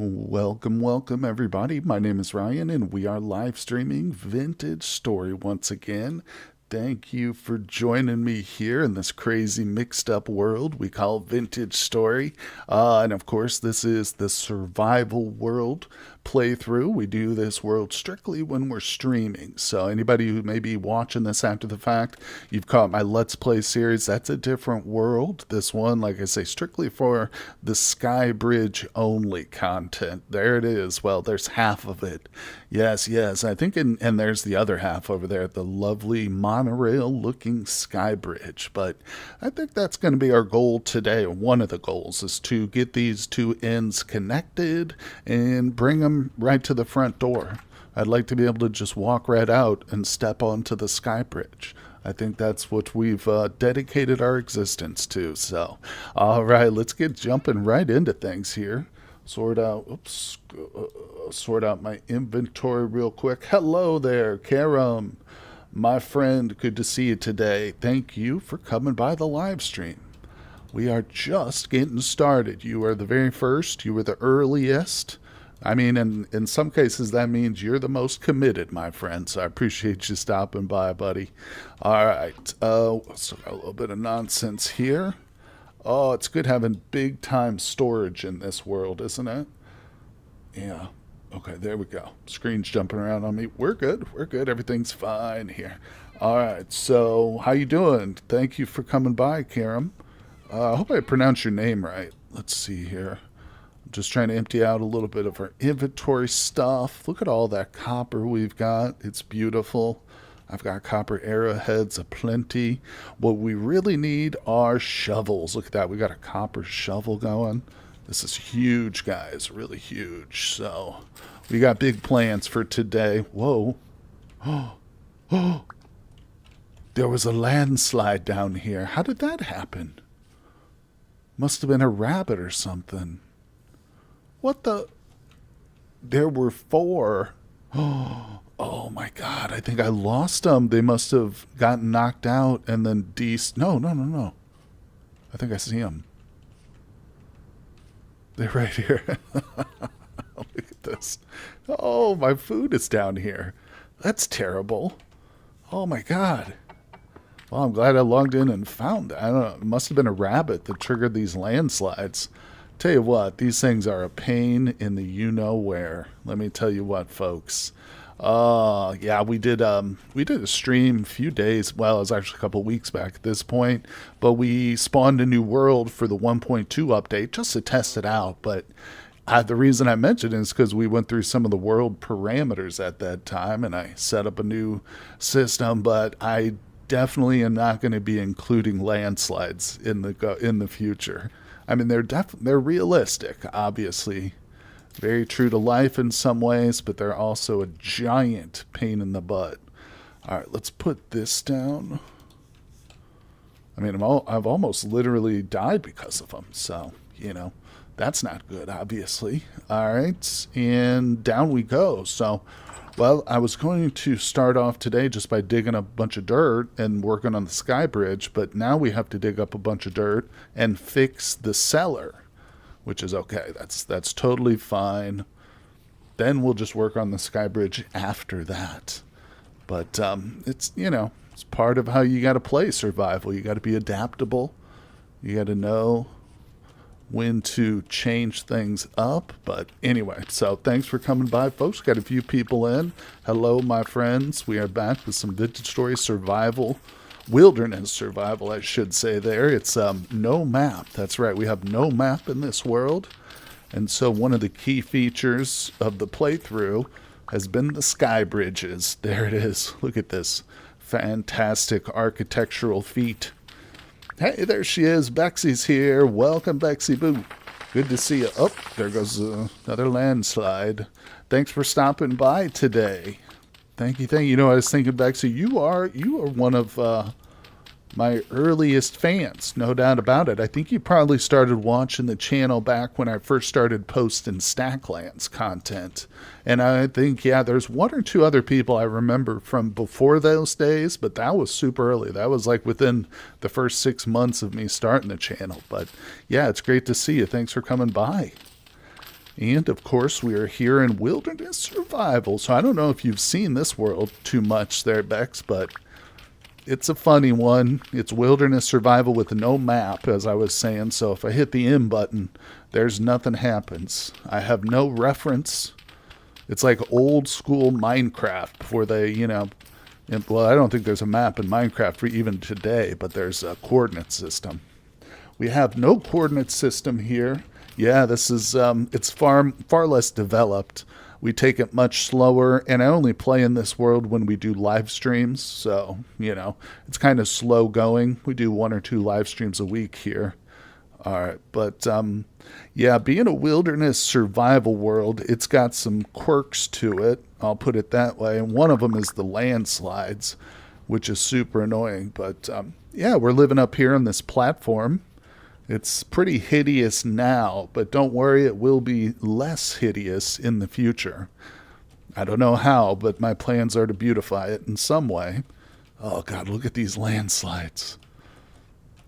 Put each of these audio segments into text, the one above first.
Welcome, welcome, everybody. My name is Ryan, and we are live streaming Vintage Story once again. Thank you for joining me here in this crazy mixed up world we call Vintage Story. And of course, this is the survival world playthrough. We do this world strictly when we're streaming. So anybody who may be watching this after the fact, you've caught my Let's Play series. That's a different world. This one, like I say, strictly for the Sky Bridge only content. There it is. Well, there's half of it. Yes, yes. I think, and there's the other half over there, the lovely monorail-looking Sky Bridge. But I think that's going to be our goal today. One of the goals is to get these two ends connected and bring them right to the front door. I'd like to be able to just walk right out and step onto the Sky Bridge. I think that's what we've dedicated our existence to. So, all right, let's get jumping right into things here. Sort out my inventory real quick. Hello there, Karam, my friend. Good to see you today. Thank you for coming by the live stream. We are just getting started. You are the very first. You were the earliest. I mean, in some cases, that means you're the most committed, my friend. So I appreciate you stopping by, buddy. All right. So got a little bit of nonsense here. Oh, it's good having big-time storage in this world, isn't it? Yeah. Okay, there we go. Screen's jumping around on me. We're good. We're good. Everything's fine here. All right. So how you doing? Thank you for coming by, Karam. I hope I pronounced your name right. Let's see here. I'm just trying to empty out a little bit of our inventory stuff. Look at all that copper we've got. It's beautiful. I've got copper arrowheads aplenty. What we really need are shovels. Look at that. We got a copper shovel going. This is huge, guys. Really huge. So we got big plans for today. Whoa. Oh, there was a landslide down here. How did that happen? Must have been a rabbit or something. What the? There were four. Oh my God, I think I lost them. They must have gotten knocked out and then No. I think I see them. They're right here. Look at this. Oh, my food is down here. That's terrible. Oh my God. Well, I'm glad I logged in and found it. I don't know. It must have been a rabbit that triggered these landslides. Tell you what, these things are a pain in the you-know-where. Let me tell you what, folks. Yeah, we did a stream a few days, well, it was actually a couple weeks back at this point, but we spawned a new world for the 1.2 update just to test it out. But the reason I mentioned it is because we went through some of the world parameters at that time, and I set up a new system, but I definitely am not going to be including landslides in the future. I mean, they're realistic, obviously. Very true to life in some ways, but they're also a giant pain in the butt. All right, let's put this down. I mean, I've almost literally died because of them, so, that's not good, obviously. All right, and down we go. So, well, I was going to start off today just by digging a bunch of dirt and working on the Sky Bridge, but now we have to dig up a bunch of dirt and fix the cellar, which is okay. That's totally fine. Then we'll just work on the Sky Bridge after that. But it's part of how you got to play survival. You got to be adaptable. You got to know when to change things up. But anyway, so thanks for coming by, folks. Got a few people in. Hello, my friends. We are back with some Vintage Story survival. Wilderness survival, I should say there. It's no map. That's right. We have no map in this world. And so one of the key features of the playthrough has been the sky bridges. There it is. Look at this fantastic architectural feat. Hey, there she is. Bexy's here. Welcome, Bexy Boo. Good to see you. Oh, there goes another landslide. Thanks for stopping by today. Thank you. You know, I was thinking back, so you are one of my earliest fans, no doubt about it. I think you probably started watching the channel back when I first started posting Stacklands content. And I think, yeah, there's one or two other people I remember from before those days, but that was super early. That was like within the first 6 months of me starting the channel. But yeah, it's great to see you. Thanks for coming by. And, of course, we are here in Wilderness Survival. So I don't know if you've seen this world too much there, Bex, but it's a funny one. It's Wilderness Survival with no map, as I was saying. So if I hit the M button, there's nothing happens. I have no reference. It's like old school Minecraft before they, well, I don't think there's a map in Minecraft for even today, but there's a coordinate system. We have no coordinate system here. Yeah, this is, it's far less developed. We take it much slower, and I only play in this world when we do live streams, so, it's kind of slow going. We do 1 or 2 live streams a week here. All right, but, yeah, being a wilderness survival world, it's got some quirks to it, I'll put it that way, and one of them is the landslides, which is super annoying, but, yeah, we're living up here on this platform. It's pretty hideous now, but don't worry, it will be less hideous in the future. I don't know how, but my plans are to beautify it in some way. Oh, God, look at these landslides.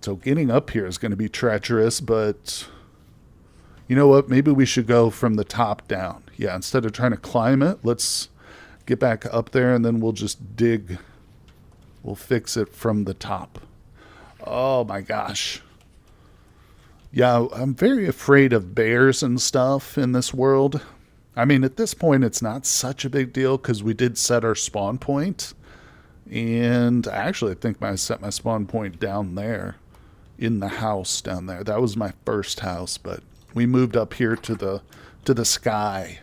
So getting up here is going to be treacherous, but you know what? Maybe we should go from the top down. Yeah, instead of trying to climb it, let's get back up there, and then we'll just dig. We'll fix it from the top. Oh, my gosh. Yeah, I'm very afraid of bears and stuff in this world. I mean, at this point, it's not such a big deal because we did set our spawn point. And I think I set my spawn point down there in the house down there. That was my first house, but we moved up here to the sky.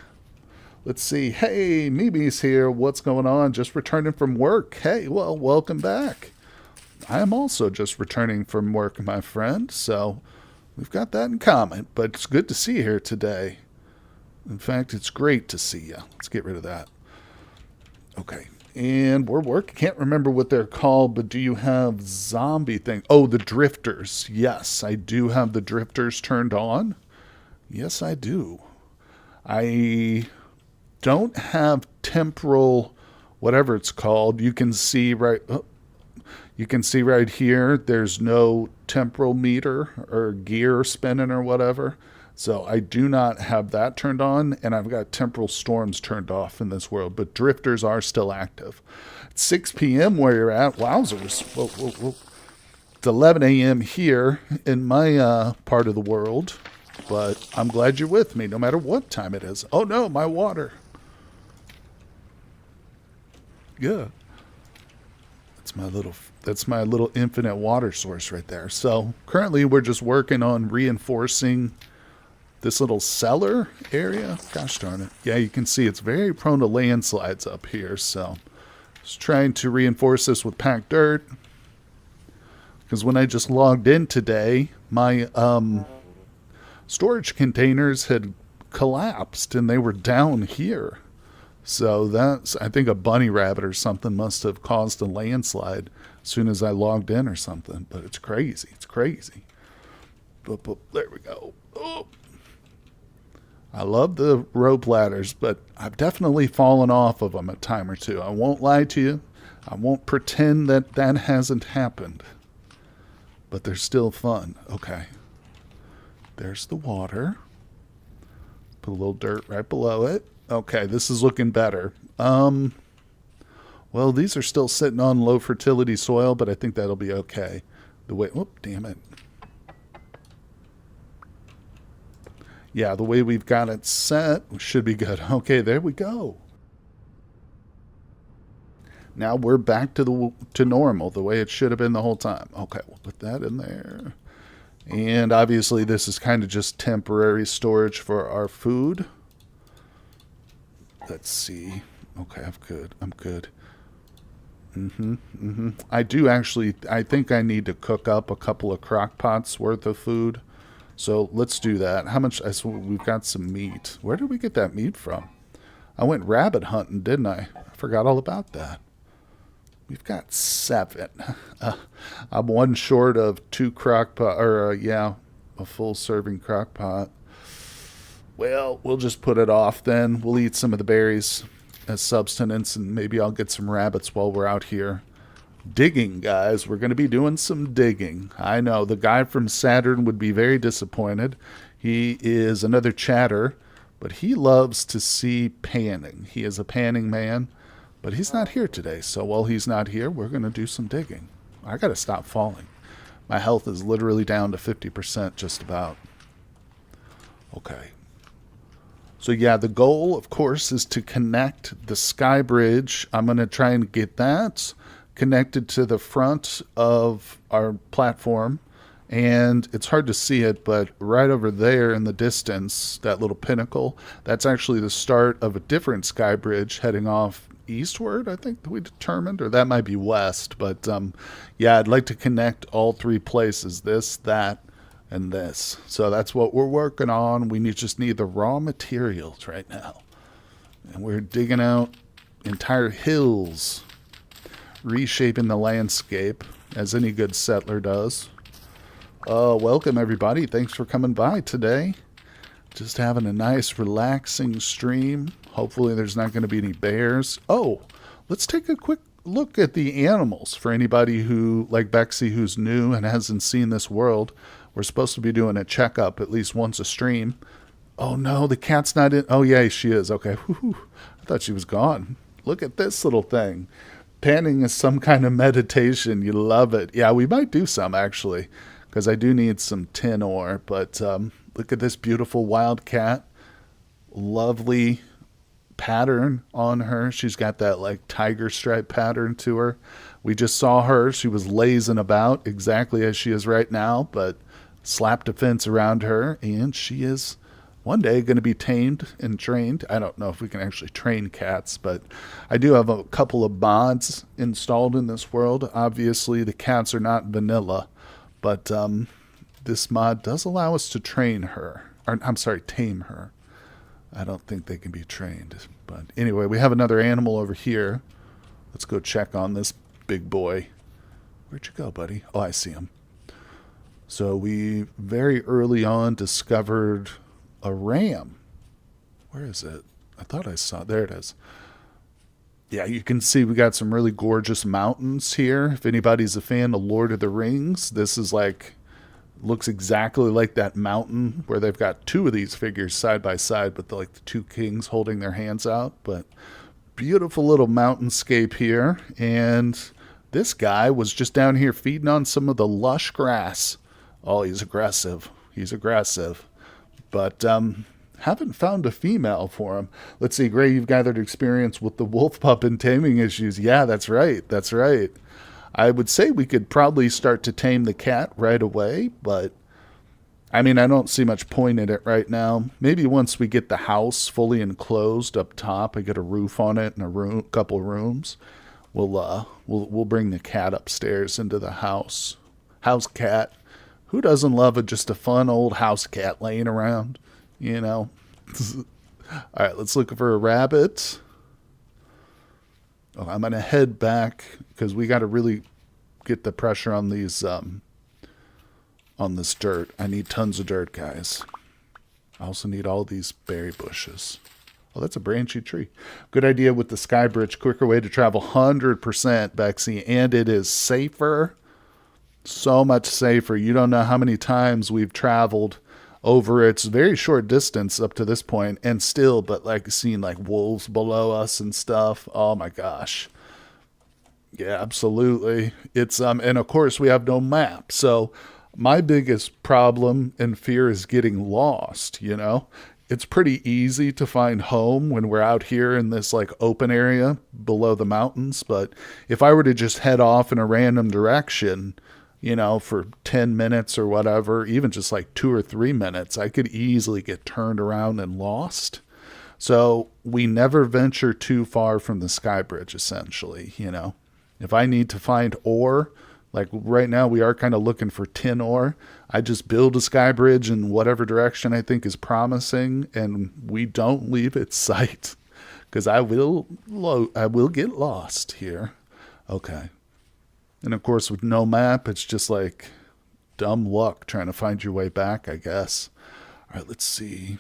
Let's see. Hey, Mimi's here. What's going on? Just returning from work. Hey, well, welcome back. I am also just returning from work, my friend, so we've got that in common, but it's good to see you here today. In fact, it's great to see you. Let's get rid of that. Okay, and we're working. Can't remember what they're called, but do you have zombie thing? Oh, the drifters. Yes, I do have the drifters turned on. Yes, I do. I don't have temporal, whatever it's called. You can see right... You can see right here, there's no temporal meter or gear spinning or whatever. So I do not have that turned on, and I've got temporal storms turned off in this world. But drifters are still active. It's 6 p.m. where you're at. Wowzers. Whoa, whoa, whoa. It's 11 a.m. here in my part of the world. But I'm glad you're with me, no matter what time it is. Oh, no, my water. Yeah. That's my little infinite water source right there. So currently we're just working on reinforcing this little cellar area. Gosh darn it. Yeah, you can see it's very prone to landslides up here. So just trying to reinforce this with packed dirt. Because when I just logged in today, my storage containers had collapsed and they were down here. So that's, I think a bunny rabbit or something must have caused a landslide as soon as I logged in or something. But it's crazy. It's crazy. But there we go. Oh. I love the rope ladders, but I've definitely fallen off of them a time or two. I won't lie to you. I won't pretend that that hasn't happened. But they're still fun. Okay. There's the water. Put a little dirt right below it. Okay, this is looking better. Well, these are still sitting on low fertility soil, but I think that'll be okay. The way, whoop, damn it. Yeah, the way we've got it set should be good. Okay, there we go. Now we're back to normal, the way it should have been the whole time. Okay, we'll put that in there. And obviously this is kind of just temporary storage for our food. Let's see. Okay, I'm good. I think I need to cook up a couple of crock pots worth of food. So let's do that. How much? We've got some meat. Where did we get that meat from? I went rabbit hunting, didn't I? I forgot all about that. We've got 7. I'm one short of 2 crock pot, or a full serving crock pot. Well, we'll just put it off then. We'll eat some of the berries as subsistence, and maybe I'll get some rabbits while we're out here digging, guys. We're going to be doing some digging. I know the guy from Saturn would be very disappointed. He is another chatter, But he loves to see panning. He is a panning man, but he's not here today. So while he's not here, we're going to do some digging. I got to stop falling. My health is literally down to 50% just about. Okay. So yeah, the goal, of course, is to connect the sky bridge. I'm going to try and get that connected to the front of our platform. And it's hard to see it, but right over there in the distance, that little pinnacle, that's actually the start of a different sky bridge heading off eastward, I think we determined, or that might be west. But yeah, I'd like to connect all three places, this, that, and this. So that's what we're working on. We just need the raw materials right now. And we're digging out entire hills, reshaping the landscape, as any good settler does. Welcome, everybody. Thanks for coming by today. Just having a nice, relaxing stream. Hopefully there's not going to be any bears. Oh, let's take a quick look at the animals for anybody who, like Bexy, who's new and hasn't seen this world. We're supposed to be doing a checkup at least once a stream. Oh, no, the cat's not in. Oh, yeah, she is. Okay. Whew. I thought she was gone. Look at this little thing. Panning is some kind of meditation. You love it. Yeah, we might do some, actually, because I do need some tin ore. But look at this beautiful wild cat. Lovely pattern on her. She's got that like tiger stripe pattern to her. We just saw her. She was lazing about exactly as she is right now, but slapped a fence around her, and she is one day going to be tamed and trained. I don't know if we can actually train cats, but I do have a couple of mods installed in this world. Obviously, the cats are not vanilla, but this mod does allow us to train her. Or, I'm sorry, tame her. I don't think they can be trained. But anyway, we have another animal over here. Let's go check on this big boy. Where'd you go, buddy? Oh, I see him. So we very early on discovered a ram. Where is it? I thought I saw. There it is. Yeah, you can see we got some really gorgeous mountains here. If anybody's a fan of Lord of the Rings, this is like, looks exactly like that mountain where they've got two of these figures side by side, but like the two kings holding their hands out. But beautiful little mountainscape here. And this guy was just down here feeding on some of the lush grass. Oh, he's aggressive. He's aggressive. But haven't found a female for him. Let's see, Gray, you've gathered experience with the wolf pup and taming issues. Yeah, that's right. That's right. I would say we could probably start to tame the cat right away, but I mean, I don't see much point in it right now. Maybe once we get the house fully enclosed up top, I get a roof on it and a couple rooms, we'll bring the cat upstairs into the house. House cat. Who doesn't love just a fun old house cat laying around, you know? All right, let's look for a rabbit. Oh, I'm going to head back because we got to really get the pressure on these, on this dirt. I need tons of dirt, guys. I also need all these berry bushes. Oh, that's a branchy tree. Good idea with the sky bridge. Quicker way to travel, 100%, Bexy, and it is safer. So much safer. You don't know how many times we've traveled over its very short distance up to this point, and still, but like seeing like wolves below us and stuff. Oh my gosh. Yeah, absolutely. It's and of course we have no map. So my biggest problem and fear is getting lost, you know? It's pretty easy to find home when we're out here in this like open area below the mountains, but if I were to just head off in a random direction, you know, for 10 minutes or whatever, even just like 2 or 3 minutes, I could easily get turned around and lost. So we never venture too far from the sky bridge, essentially, you know. If I need to find ore, like right now we are kind of looking for tin ore, I just build a sky bridge in whatever direction I think is promising, and we don't leave its sight, because I will get lost here. Okay. And of course, with no map, it's just like dumb luck trying to find your way back, I guess. All right, let's see.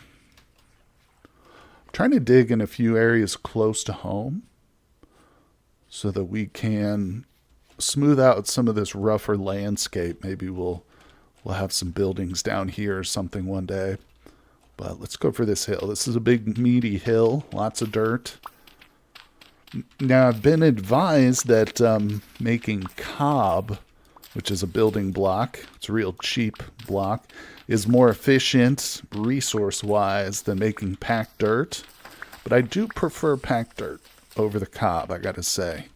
I'm trying to dig in a few areas close to home so that we can smooth out some of this rougher landscape. Maybe we'll have some buildings down here or something one day. But let's go for this hill. This is a big, meaty hill. Lots of dirt. Now, I've been advised that making cob, which is a building block, it's a real cheap block, is more efficient resource-wise than making packed dirt. But I do prefer packed dirt over the cob, I gotta say.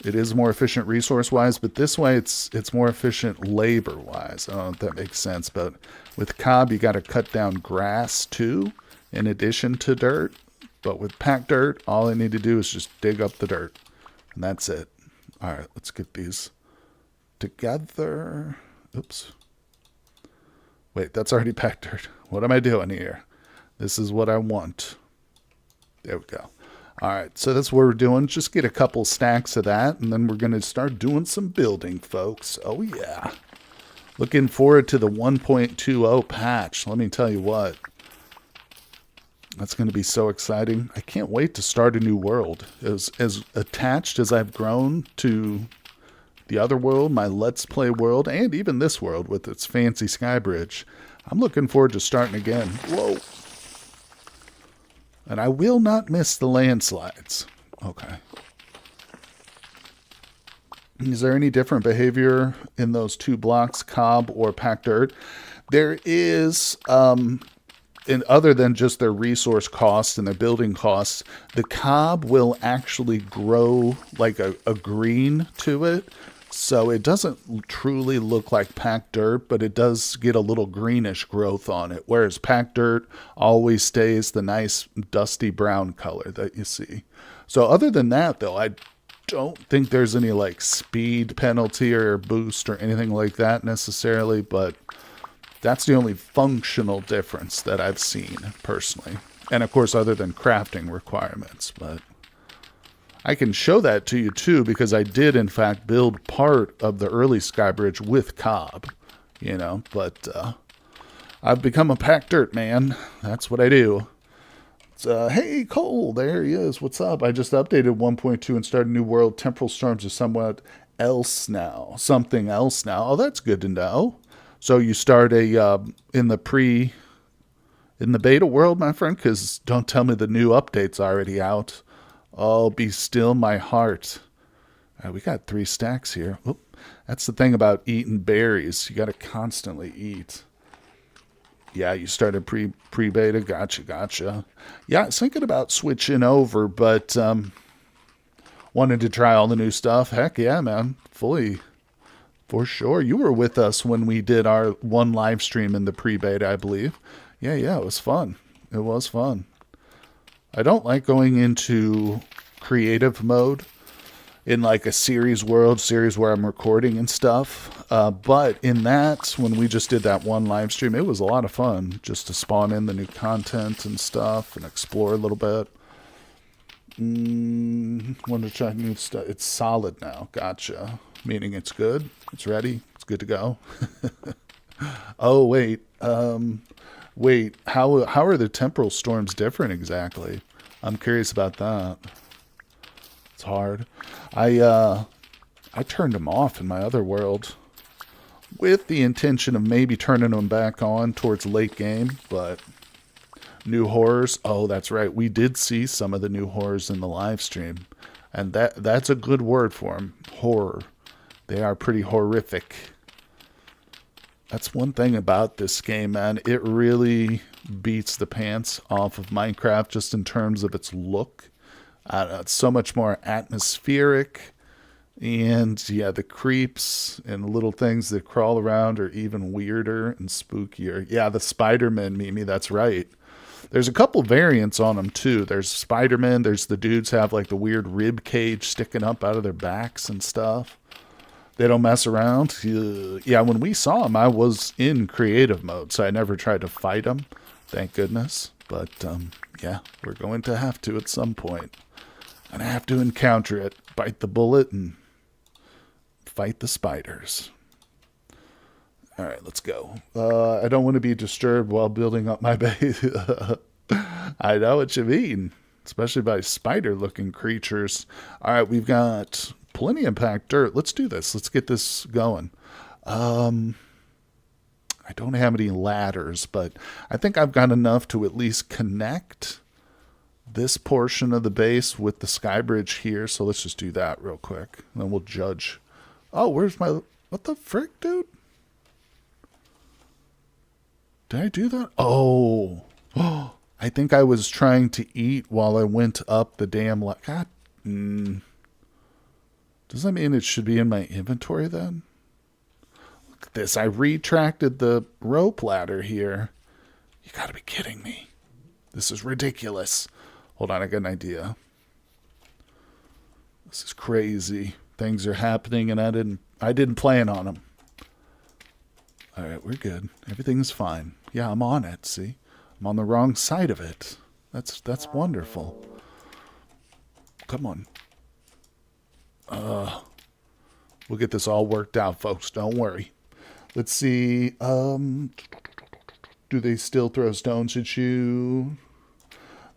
It is more efficient resource-wise, but this way it's more efficient labor-wise. I don't know if that makes sense, but with cob, you gotta cut down grass too, in addition to dirt. But with packed dirt, all I need to do is just dig up the dirt. And that's it. All right, let's get these together. Oops. Wait, that's already packed dirt. What am I doing here? This is what I want. There we go. All right, so that's what we're doing. Just get a couple stacks of that, and then we're going to start doing some building, folks. Oh, yeah. Looking forward to the 1.20 patch. Let me tell you what. That's going to be so exciting. I can't wait to start a new world. As attached as I've grown to the other world, my Let's Play world, and even this world with its fancy sky bridge, I'm looking forward to starting again. Whoa. And I will not miss the landslides. Okay. Is there any different behavior in those two blocks, cob or packed dirt? There is... And other than just their resource costs and their building costs, the cob will actually grow like a green to it. So it doesn't truly look like packed dirt, but it does get a little greenish growth on it. Whereas packed dirt always stays the nice dusty brown color that you see. So other than that, though, I don't think there's any like speed penalty or boost or anything like that necessarily, but... that's the only functional difference that I've seen, personally. And, of course, other than crafting requirements. But I can show that to you, too, because I did, in fact, build part of the early Skybridge with cob. You know, but I've become a packed dirt man. That's what I do. Hey, Cole, there he is. What's up? I just updated 1.2 and started a new world. Temporal Storms is something else now. Oh, that's good to know. So you start in the beta world, my friend, because don't tell me the new update's already out. Oh, be still my heart. We got 3 stacks here. Oop. That's the thing about eating berries. You got to constantly eat. Yeah, you started pre-beta. Gotcha. Yeah, I was thinking about switching over, but wanted to try all the new stuff. Heck yeah, man. Fully. For sure. You were with us when we did our one live stream in the pre-beta, I believe. Yeah, it was fun. It was fun. I don't like going into creative mode in like a series where I'm recording and stuff. But in that, when we just did that one live stream, it was a lot of fun just to spawn in the new content and stuff and explore a little bit. Want to try new stuff. It's solid now. Gotcha. Meaning it's good. It's ready. It's good to go. Oh, wait. How are the temporal storms different exactly? I'm curious about that. It's hard. I turned them off in my other world with the intention of maybe turning them back on towards late game, but new horrors. Oh, that's right. We did see some of the new horrors in the live stream, and that's a good word for them. Horror. They are pretty horrific. That's one thing about this game, man. It really beats the pants off of Minecraft just in terms of its look. It's so much more atmospheric. And, yeah, the creeps and little things that crawl around are even weirder and spookier. Yeah, the Spider-Man, Mimi, that's right. There's a couple variants on them, too. There's Spider-Man. There's the dudes have, like, the weird rib cage sticking up out of their backs and stuff. They don't mess around. Yeah, when we saw them, I was in creative mode, so I never tried to fight them. Thank goodness. But, yeah, we're going to have to at some point. And I have to encounter it. Bite the bullet and fight the spiders. All right, let's go. I don't want to be disturbed while building up my base. I know what you mean, especially by spider-looking creatures. All right, we've got plenty of packed dirt. Let's do this. Let's get this going. I I don't have any ladders, but I think I've got enough to at least connect this portion of the base with the sky bridge here. So let's just do that real quick. And then we'll judge. Oh, where's my... What the frick, dude? Did I do that? Oh. I think I was trying to eat while I went up the damn... God. Does that mean it should be in my inventory then? Look at this. I retracted the rope ladder here. You gotta be kidding me. This is ridiculous. Hold on, I got an idea. This is crazy. Things are happening and I didn't plan on them. All right, we're good. Everything's fine. Yeah, I'm on it, see? I'm on the wrong side of it. That's wonderful. Come on. We'll get this all worked out, folks. Don't worry. Let's see. Do they still throw stones at you?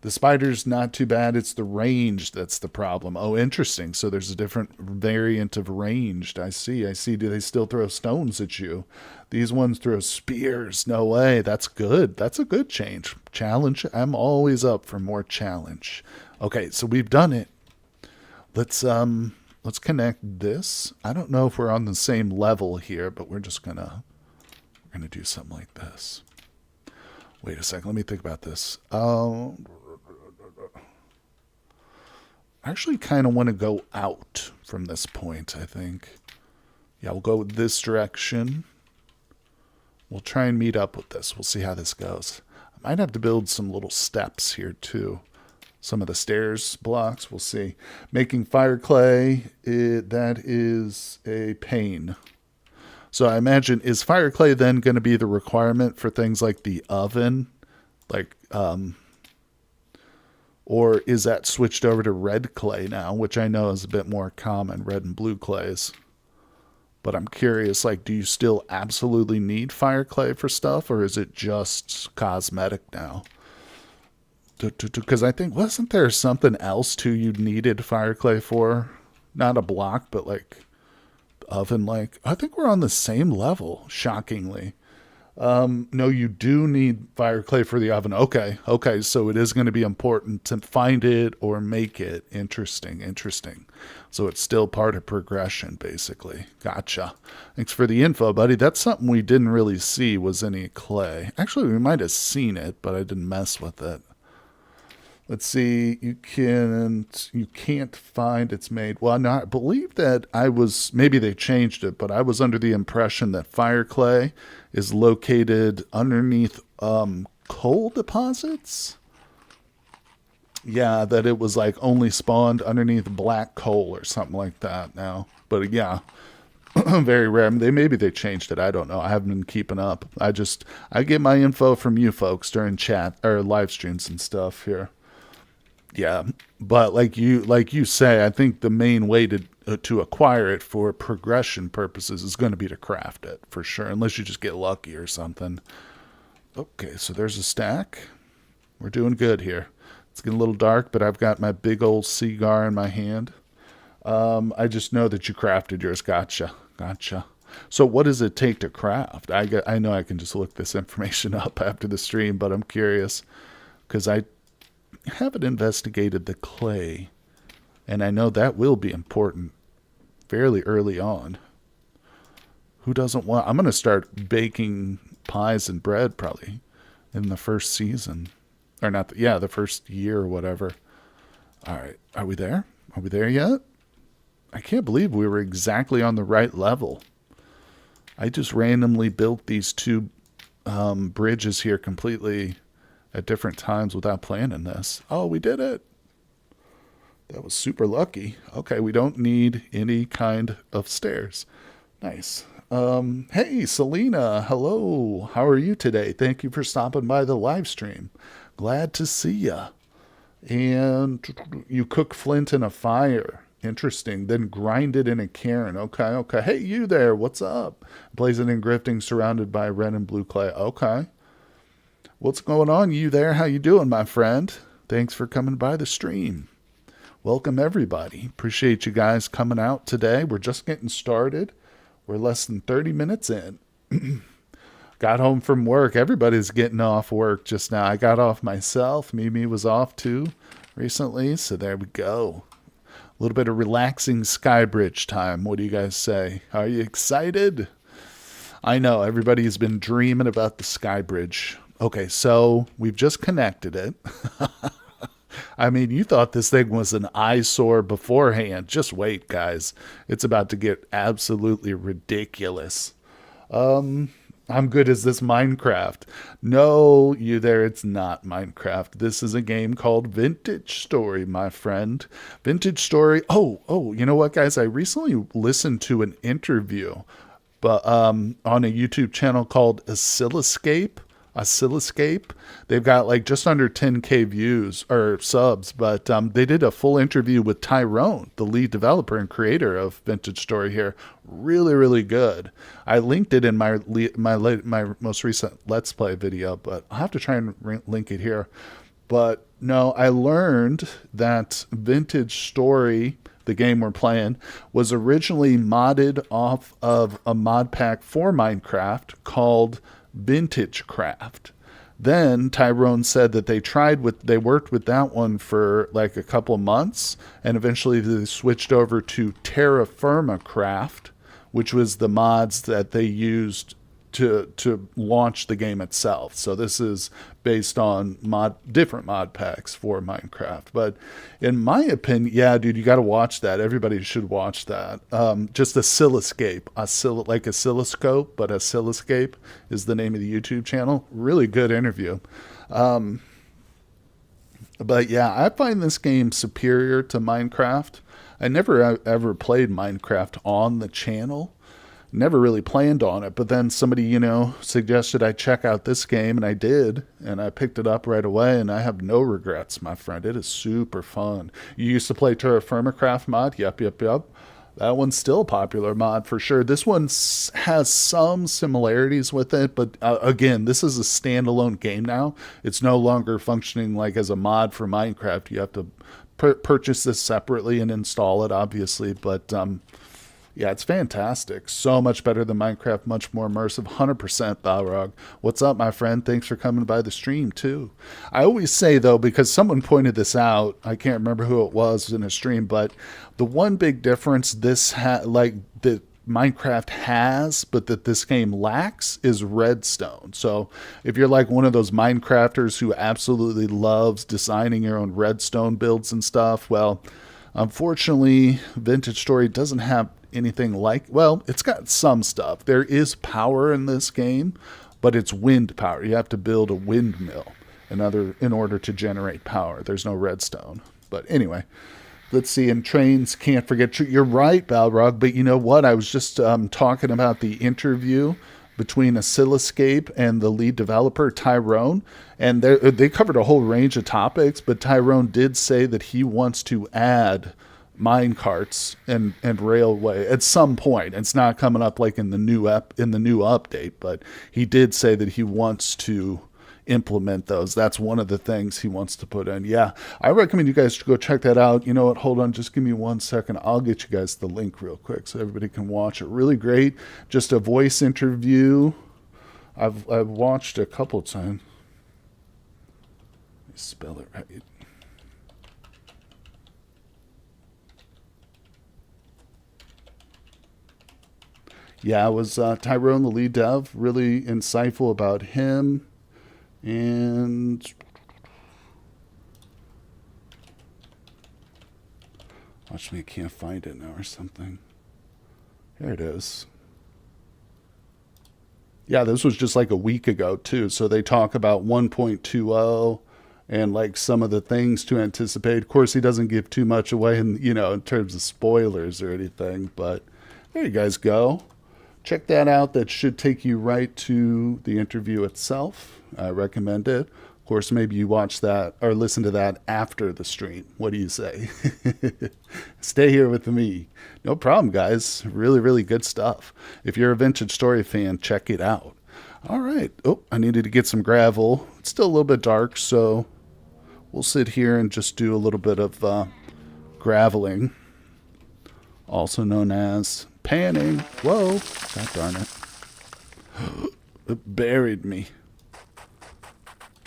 The spider's not too bad. It's the range that's the problem. Oh, interesting. So there's a different variant of ranged. I see. Do they still throw stones at you? These ones throw spears. No way. That's good. That's a good change. Challenge. I'm always up for more challenge. Okay, so we've done it. Let's connect this. I don't know if we're on the same level here, but we're gonna do something like this. Wait a second. Let me think about this. I actually kind of want to go out from this point, I think. Yeah, we'll go this direction. We'll try and meet up with this. We'll see how this goes. I might have to build some little steps here, too. Some of the stairs blocks, we'll see. Making fire clay, that is a pain. So I imagine, is fire clay then going to be the requirement for things like the oven? Like, or is that switched over to red clay now, which I know is a bit more common, red and blue clays. But I'm curious, like, do you still absolutely need fire clay for stuff, or is it just cosmetic now? Because I think, wasn't there something else, too, you needed fire clay for? Not a block, but, like, oven, like. I think we're on the same level, shockingly. No, you do need fire clay for the oven. Okay, so it is going to be important to find it or make it. Interesting. So it's still part of progression, basically. Gotcha. Thanks for the info, buddy. That's something we didn't really see was any clay. Actually, we might have seen it, but I didn't mess with it. Let's see. You can't find it's made. Well, no, I believe that maybe they changed it, but I was under the impression that fire clay is located underneath coal deposits. Yeah, that it was like only spawned underneath black coal or something like that now. But yeah, very rare. Maybe they changed it. I don't know. I haven't been keeping up. I get my info from you folks during chat or live streams and stuff here. Yeah, but like you say, I think the main way to acquire it for progression purposes is going to be to craft it for sure, unless you just get lucky or something. Okay, so there's a stack. We're doing good here. It's getting a little dark, but I've got my big old cigar in my hand. I just know that you crafted yours. Gotcha. So what does it take to craft? I know I can just look this information up after the stream, but I'm curious because I haven't investigated the clay, and I know that will be important fairly early on. Who doesn't want... I'm going to start baking pies and bread probably in the first season. Or not, the first year or whatever. All right, are we there? Are we there yet? I can't believe we were exactly on the right level. I just randomly built these two bridges here completely at different times without planning this. Oh, we did it. That was super lucky. Okay, we don't need any kind of stairs. Nice. Hey, Selena. Hello. How are you today? Thank you for stopping by the live stream. Glad to see ya. And you cook flint in a fire. Interesting. Then grind it in a cairn. Okay. Hey, you there. What's up? Blazing and grifting surrounded by red and blue clay. Okay. What's going on? You there? How you doing, my friend? Thanks for coming by the stream. Welcome, everybody. Appreciate you guys coming out today. We're just getting started. We're less than 30 minutes in. Got home from work. Everybody's getting off work just now. I got off myself. Mimi was off too recently. So there we go. A little bit of relaxing Skybridge time. What do you guys say? Are you excited? I know everybody's been dreaming about the Skybridge. Okay, so we've just connected it. I mean, you thought this thing was an eyesore beforehand. Just wait, guys. It's about to get absolutely ridiculous. I'm good as this Minecraft. No, you there, it's not Minecraft. This is a game called Vintage Story, my friend. Vintage Story. Oh, you know what, guys? I recently listened to an interview on a YouTube channel called Oscilloscape. They've got like just under 10K views or subs, but they did a full interview with Tyron, the lead developer and creator of Vintage Story here. Really, really good. I linked it in my most recent Let's Play video, but I'll have to try and link it here. But no, I learned that Vintage Story, the game we're playing, was originally modded off of a mod pack for Minecraft called Vintage Craft. Then Tyrone said that they worked with that one for like a couple months, and eventually they switched over to Terra Firma Craft, which was the mods that they used to launch the game itself. So this is based on different mod packs for Minecraft. But in my opinion, yeah, dude, you got to watch that. Everybody should watch that. Just Oscilloscape, like oscilloscope, but Oscilloscape is the name of the YouTube channel. Really good interview. But yeah, I find this game superior to Minecraft. I never ever played Minecraft on the channel. Never really planned on it, but then somebody, suggested I check out this game, and I did, and I picked it up right away, and I have no regrets, my friend. It is super fun. You used to play Terra Firma Craft mod? Yep. That one's still a popular mod for sure. This one has some similarities with it, but again, this is a standalone game now. It's no longer functioning like as a mod for Minecraft. You have to purchase this separately and install it, obviously, but yeah, it's fantastic. So much better than Minecraft, much more immersive. 100% Balrog. What's up, my friend? Thanks for coming by the stream, too. I always say, though, because someone pointed this out, I can't remember who it was in a stream, but the one big difference that Minecraft has, but that this game lacks, is redstone. So if you're like one of those Minecrafters who absolutely loves designing your own redstone builds and stuff, well, unfortunately, Vintage Story doesn't have anything it's got some stuff. There is power in this game, but it's wind power. You have to build a windmill in order to generate power. There's no redstone. But anyway, let's see. And trains, can't forget. You're right, Balrog, but you know what? I was just talking about the interview between Oscilloscape and the lead developer, Tyron, and they covered a whole range of topics, but Tyron did say that he wants to add mine carts and railway at some point. It's not coming up like in the new update, but he did say that he wants to implement those. That's one of the things he wants to put in. Yeah, I recommend you guys to go check that out. You know what? Hold on, just give me 1 second. I'll get you guys the link real quick so everybody can watch it. Really great. Just a voice interview. I've watched a couple times. Let me spell it right. Yeah, it was Tyrone, the lead dev. Really insightful about him. And watch me, I can't find it now or something. Here it is. Yeah, this was just like a week ago too. So they talk about 1.20 and like some of the things to anticipate. Of course, he doesn't give too much away in terms of spoilers or anything, but there you guys go. Check that out. That should take you right to the interview itself. I recommend it. Of course, maybe you watch that or listen to that after the stream. What do you say? Stay here with me. No problem, guys. Really, really good stuff. If you're a Vintage Story fan, check it out. All right. Oh, I needed to get some gravel. It's still a little bit dark, so we'll sit here and just do a little bit of graveling, also known as panning. Whoa, god darn it. It buried me.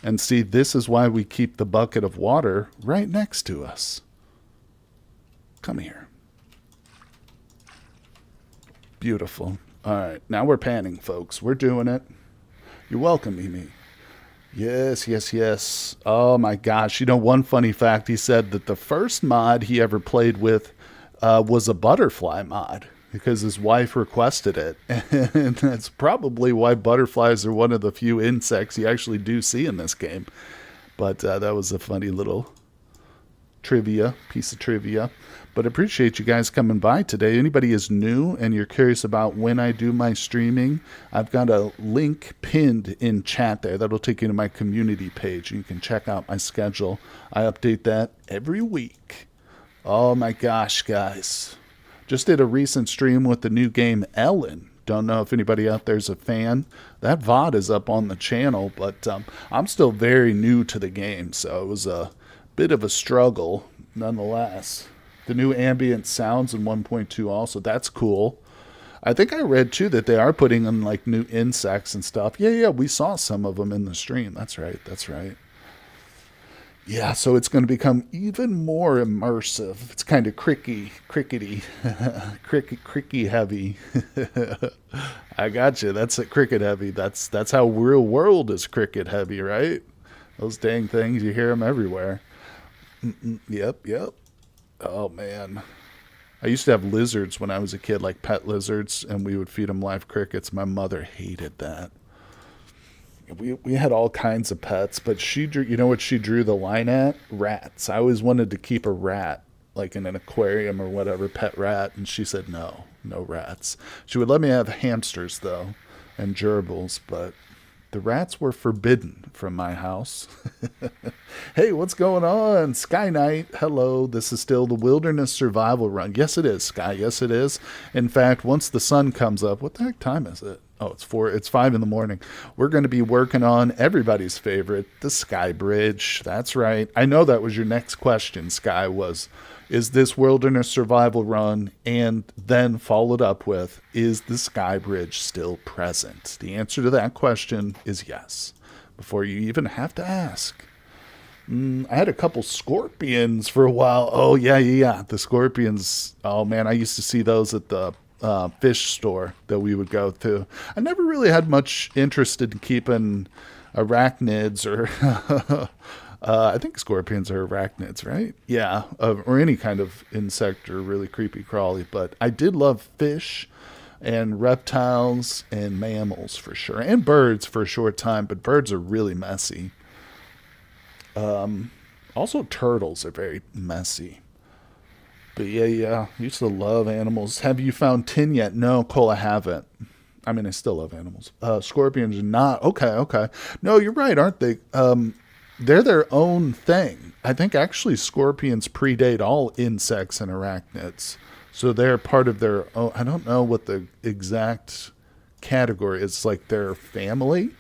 And see, this is why we keep the bucket of water right next to us. Come here. Beautiful. All right, now we're panning, folks. We're doing it. You're welcome, Mimi. Yes, yes, yes. Oh, my gosh. You know, one funny fact, he said that the first mod he ever played with was a butterfly mod because his wife requested it. And that's probably why butterflies are one of the few insects you actually do see in this game. But that was a funny little piece of trivia. But appreciate you guys coming by today. Anybody is new and you're curious about when I do my streaming, I've got a link pinned in chat there. That'll take you to my community page. You can check out my schedule. I update that every week. Oh my gosh, guys. Just did a recent stream with the new game Ellen. Don't know if anybody out there's a fan. That VOD is up on the channel, but I'm still very new to the game, so it was a bit of a struggle nonetheless. The new ambient sounds in 1.2 also, that's cool. I think I read too that they are putting in like new insects and stuff. Yeah, we saw some of them in the stream. That's right. Yeah, so it's going to become even more immersive. It's kind of crickety, cricky heavy. I got you. That's a cricket heavy. That's how real world is cricket heavy, right? Those dang things, you hear them everywhere. Yep. Oh, man. I used to have lizards when I was a kid, like pet lizards, and we would feed them live crickets. My mother hated that. We had all kinds of pets, but she drew, you know what she drew the line at? Rats. I always wanted to keep a rat, like in an aquarium or whatever, pet rat, and she said no rats. She would let me have hamsters, though, and gerbils, but the rats were forbidden from my house. Hey, what's going on? Sky Knight, hello. This is still the Wilderness Survival Run. Yes, it is, Sky. Yes, it is. In fact, once the sun comes up, what the heck time is it? Oh, it's 5 in the morning. We're going to be working on everybody's favorite, the Sky Bridge. That's right. I know that was your next question, Sky, is this Wilderness Survival Run, and then followed up with, is the Sky Bridge still present? The answer to that question is yes, before you even have to ask. I had a couple scorpions for a while. Oh, yeah. The scorpions. Oh, man, I used to see those at the fish store that we would go to. I never really had much interest in keeping arachnids or... I think scorpions are arachnids, right? Yeah, or any kind of insect or really creepy crawly. But I did love fish and reptiles and mammals for sure. And birds for a short time, but birds are really messy. Also, turtles are very messy. But yeah, I used to love animals. Have you found tin yet? No, Cole, I haven't. I mean, I still love animals. Scorpions are not. Okay. No, you're right, aren't they? They're their own thing. I think actually scorpions predate all insects and arachnids. So they're part of their own. I don't know what the exact category is. Like their family.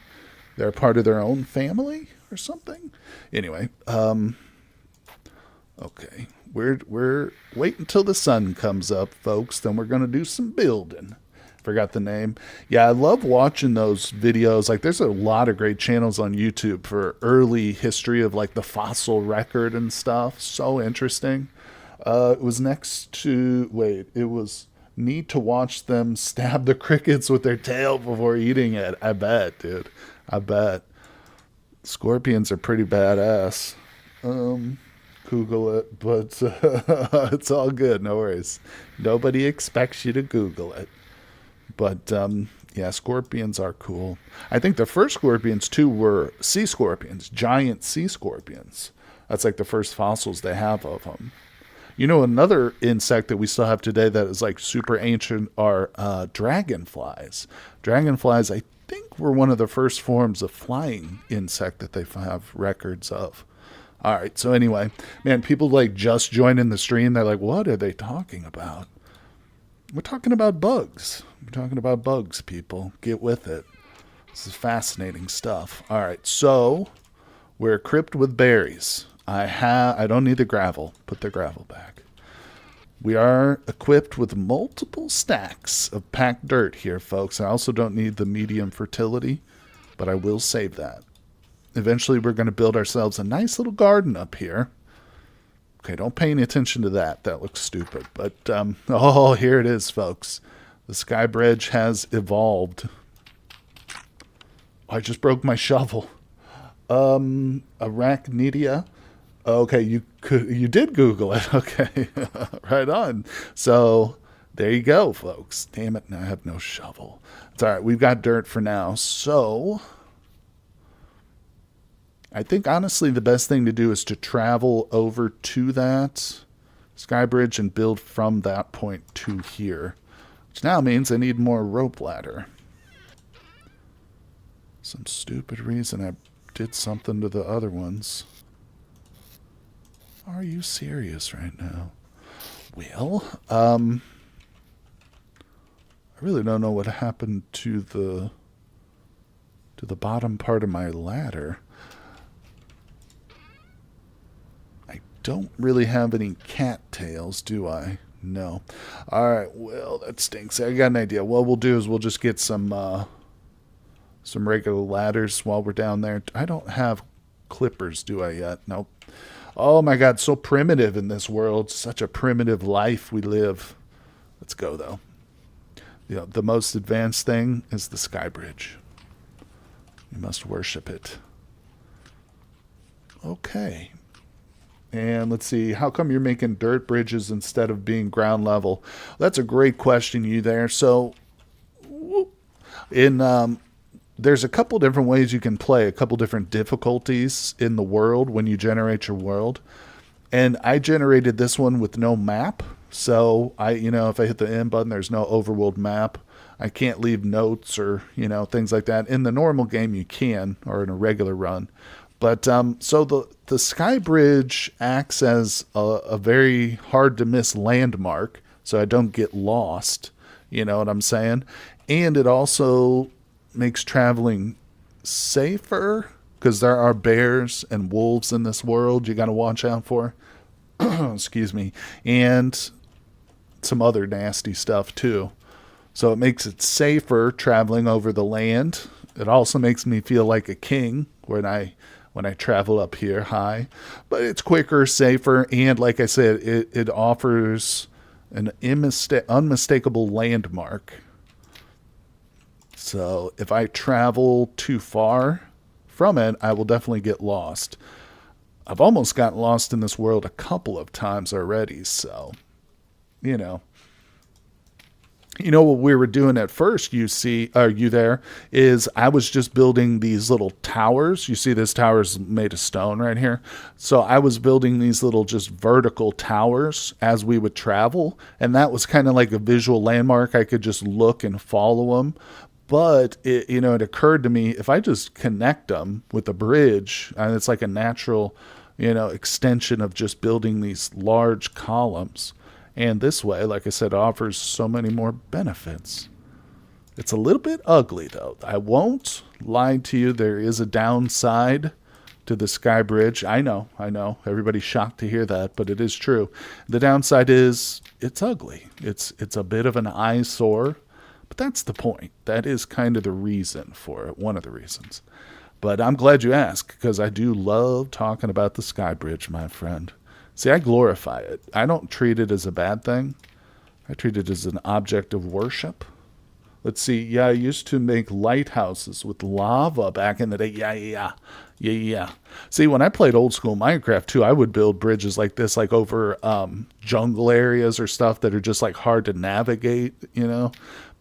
They're part of their own family or something. Anyway, okay. We're waiting until the sun comes up, folks. Then we're going to do some building. Forgot the name. Yeah, I love watching those videos. Like, there's a lot of great channels on YouTube for early history of, like, the fossil record and stuff. So interesting. It was it was neat to watch them stab the crickets with their tail before eating it. I bet, dude. I bet. Scorpions are pretty badass. Google it, but it's all good. No worries. Nobody expects you to Google it. But, yeah, scorpions are cool. I think the first scorpions, too, were sea scorpions, giant sea scorpions. That's like the first fossils they have of them. You know, another insect that we still have today that is like super ancient are dragonflies. Dragonflies, I think, were one of the first forms of flying insect that they have records of. All right, so anyway, man, people like just joining the stream. They're like, what are they talking about? We're talking about bugs. We're talking about bugs, people. Get with it. This is fascinating stuff. All right, so we're equipped with berries. I don't need the gravel. Put the gravel back. We are equipped with multiple stacks of packed dirt here, folks. I also don't need the medium fertility. but I will save that. Eventually, we're going to build ourselves a nice little garden up here. Okay, don't pay any attention to that. That looks stupid. But, oh, here it is, folks. The sky bridge has evolved. I just broke my shovel. Arachnidia. Okay, you did Google it. Okay, right on. So there you go, folks. Damn it, now I have no shovel. It's all right. We've got dirt for now. So I think, honestly, the best thing to do is to travel over to that sky bridge and build from that point to here, which now means I need more rope ladder. Some stupid reason I did something to the other ones. Are you serious right now? Well, I really don't know what happened to the bottom part of my ladder. I don't really have any cattails, do I? No. All right. Well, that stinks. I got an idea. What we'll do is we'll just get some regular ladders while we're down there. I don't have clippers, do I yet? Nope. Oh my God, so primitive in this world. Such a primitive life we live. Let's go, though. The most advanced thing is the sky bridge. You must worship it. Okay. And let's see, how come you're making dirt bridges instead of being ground level? That's a great question, you there. So, there's a couple different ways you can play, a couple different difficulties in the world when you generate your world. And I generated this one with no map. So if I hit the end button, there's no overworld map. I can't leave notes or, things like that. In the normal game, you can, or in a regular run. But so the sky bridge acts as a very hard to miss landmark, so I don't get lost. You know what I'm saying? And it also makes traveling safer, because there are bears and wolves in this world you got to watch out for. Excuse me. And some other nasty stuff too. So it makes it safer traveling over the land. It also makes me feel like a king when I travel up here high. But it's quicker, safer, and like I said, it offers an unmistakable landmark. So if I travel too far from it, I will definitely get lost. I've almost gotten lost in this world a couple of times already, so, what we were doing at first, you there, is I was just building these little towers. You see this tower is made of stone right here. So I was building these little just vertical towers as we would travel, and that was kind of like a visual landmark. I could just look and follow them. But it occurred to me, if I just connect them with a bridge, and it's like a natural, extension of just building these large columns. And this way, like I said, offers so many more benefits. It's a little bit ugly, though. I won't lie to you. There is a downside to the sky bridge. I know. Everybody's shocked to hear that, but it is true. The downside is it's ugly. It's a bit of an eyesore. But that's the point. That is kind of the reason for it, one of the reasons. But I'm glad you asked, because I do love talking about the sky bridge, my friend. See, I glorify it. I don't treat it as a bad thing. I treat it as an object of worship. Let's see. Yeah, I used to make lighthouses with lava back in the day. Yeah. See, when I played old school Minecraft, too, I would build bridges like this, like over jungle areas or stuff that are just like hard to navigate,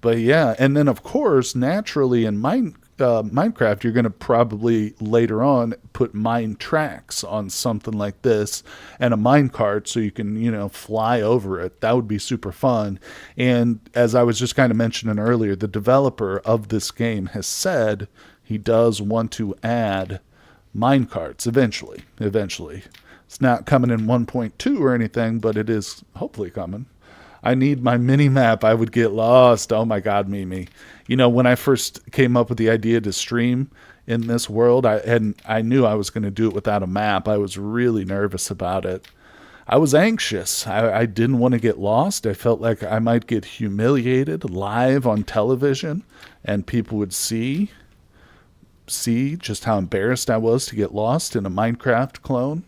But yeah, and then of course, naturally in Minecraft, you're going to probably later on put mine tracks on something like this and a mine cart so you can, fly over it. That would be super fun. And as I was just kind of mentioning earlier, the developer of this game has said he does want to add mine carts eventually. It's not coming in 1.2 or anything, but it is hopefully coming. I need my mini map. I would get lost. Oh my God, Mimi. When I first came up with the idea to stream in this world, I knew I was going to do it without a map. I was really nervous about it. I was anxious. I didn't want to get lost. I felt like I might get humiliated live on television and people would see. see just how embarrassed I was to get lost in a Minecraft clone.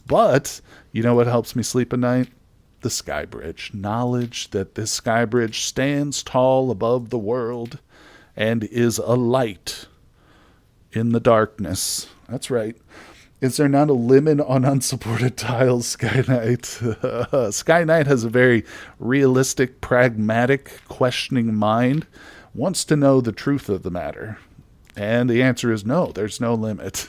But you know what helps me sleep at night? The sky bridge. Knowledge that this sky bridge stands tall above the world and is a light in the darkness. That's right. Is there not a limit on unsupported tiles, Sky Knight? Sky Knight has a very realistic, pragmatic, questioning mind. Wants to know the truth of the matter. And the answer is no, there's no limit.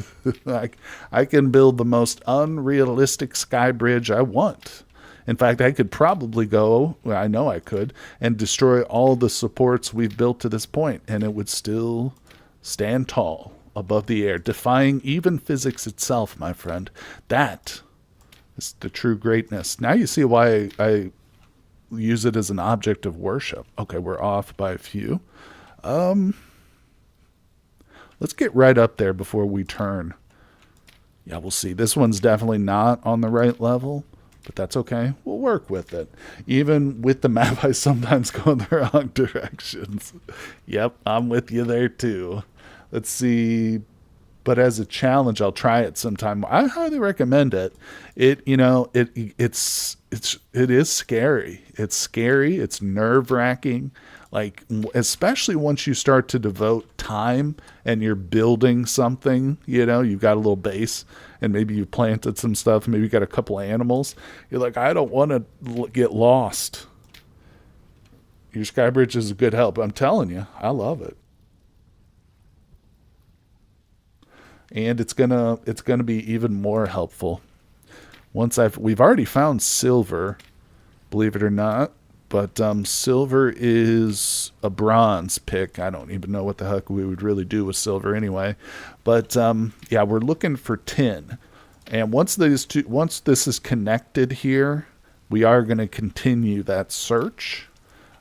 I can build the most unrealistic sky bridge I want. In fact, I could probably go, well, I know I could, and destroy all the supports we've built to this point, and it would still stand tall above the air, defying even physics itself, my friend. That is the true greatness. Now you see why I use it as an object of worship. Okay, we're off by a few. Let's get right up there before we turn. Yeah, we'll see. This one's definitely not on the right level, but that's okay. We'll work with it. Even with the map, I sometimes go in the wrong directions. Yep, I'm with you there too. Let's see. But as a challenge, I'll try it sometime. I highly recommend it. It is scary. It's scary. It's nerve-wracking. Like, especially once you start to devote time and you're building something, you've got a little base and maybe you planted some stuff, maybe you got a couple animals. You're like, I don't want to get lost. Your sky bridge is a good help. I'm telling you, I love it. And it's gonna be even more helpful once we've already found silver, believe it or not. But silver is a bronze pick. I don't even know what the heck we would really do with silver anyway. But yeah, we're looking for tin. And once this is connected here, we are going to continue that search.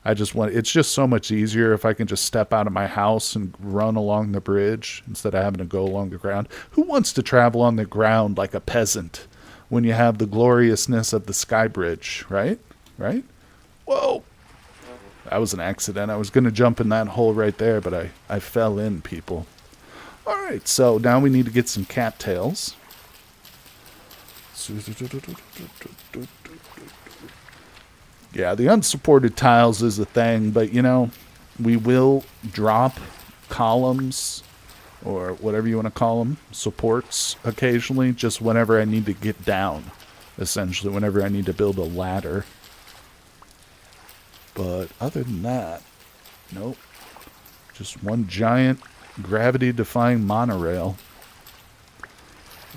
It's just so much easier if I can just step out of my house and run along the bridge instead of having to go along the ground. Who wants to travel on the ground like a peasant when you have the gloriousness of the sky bridge, right? Right? Whoa. That was an accident. I was going to jump in that hole right there, but I fell in, people. All right, so now we need to get some cattails. Yeah, the unsupported tiles is a thing, but, we will drop columns or whatever you want to call them, supports occasionally, just whenever I need to get down, essentially, whenever I need to build a ladder. But other than that, nope. Just one giant gravity-defying monorail.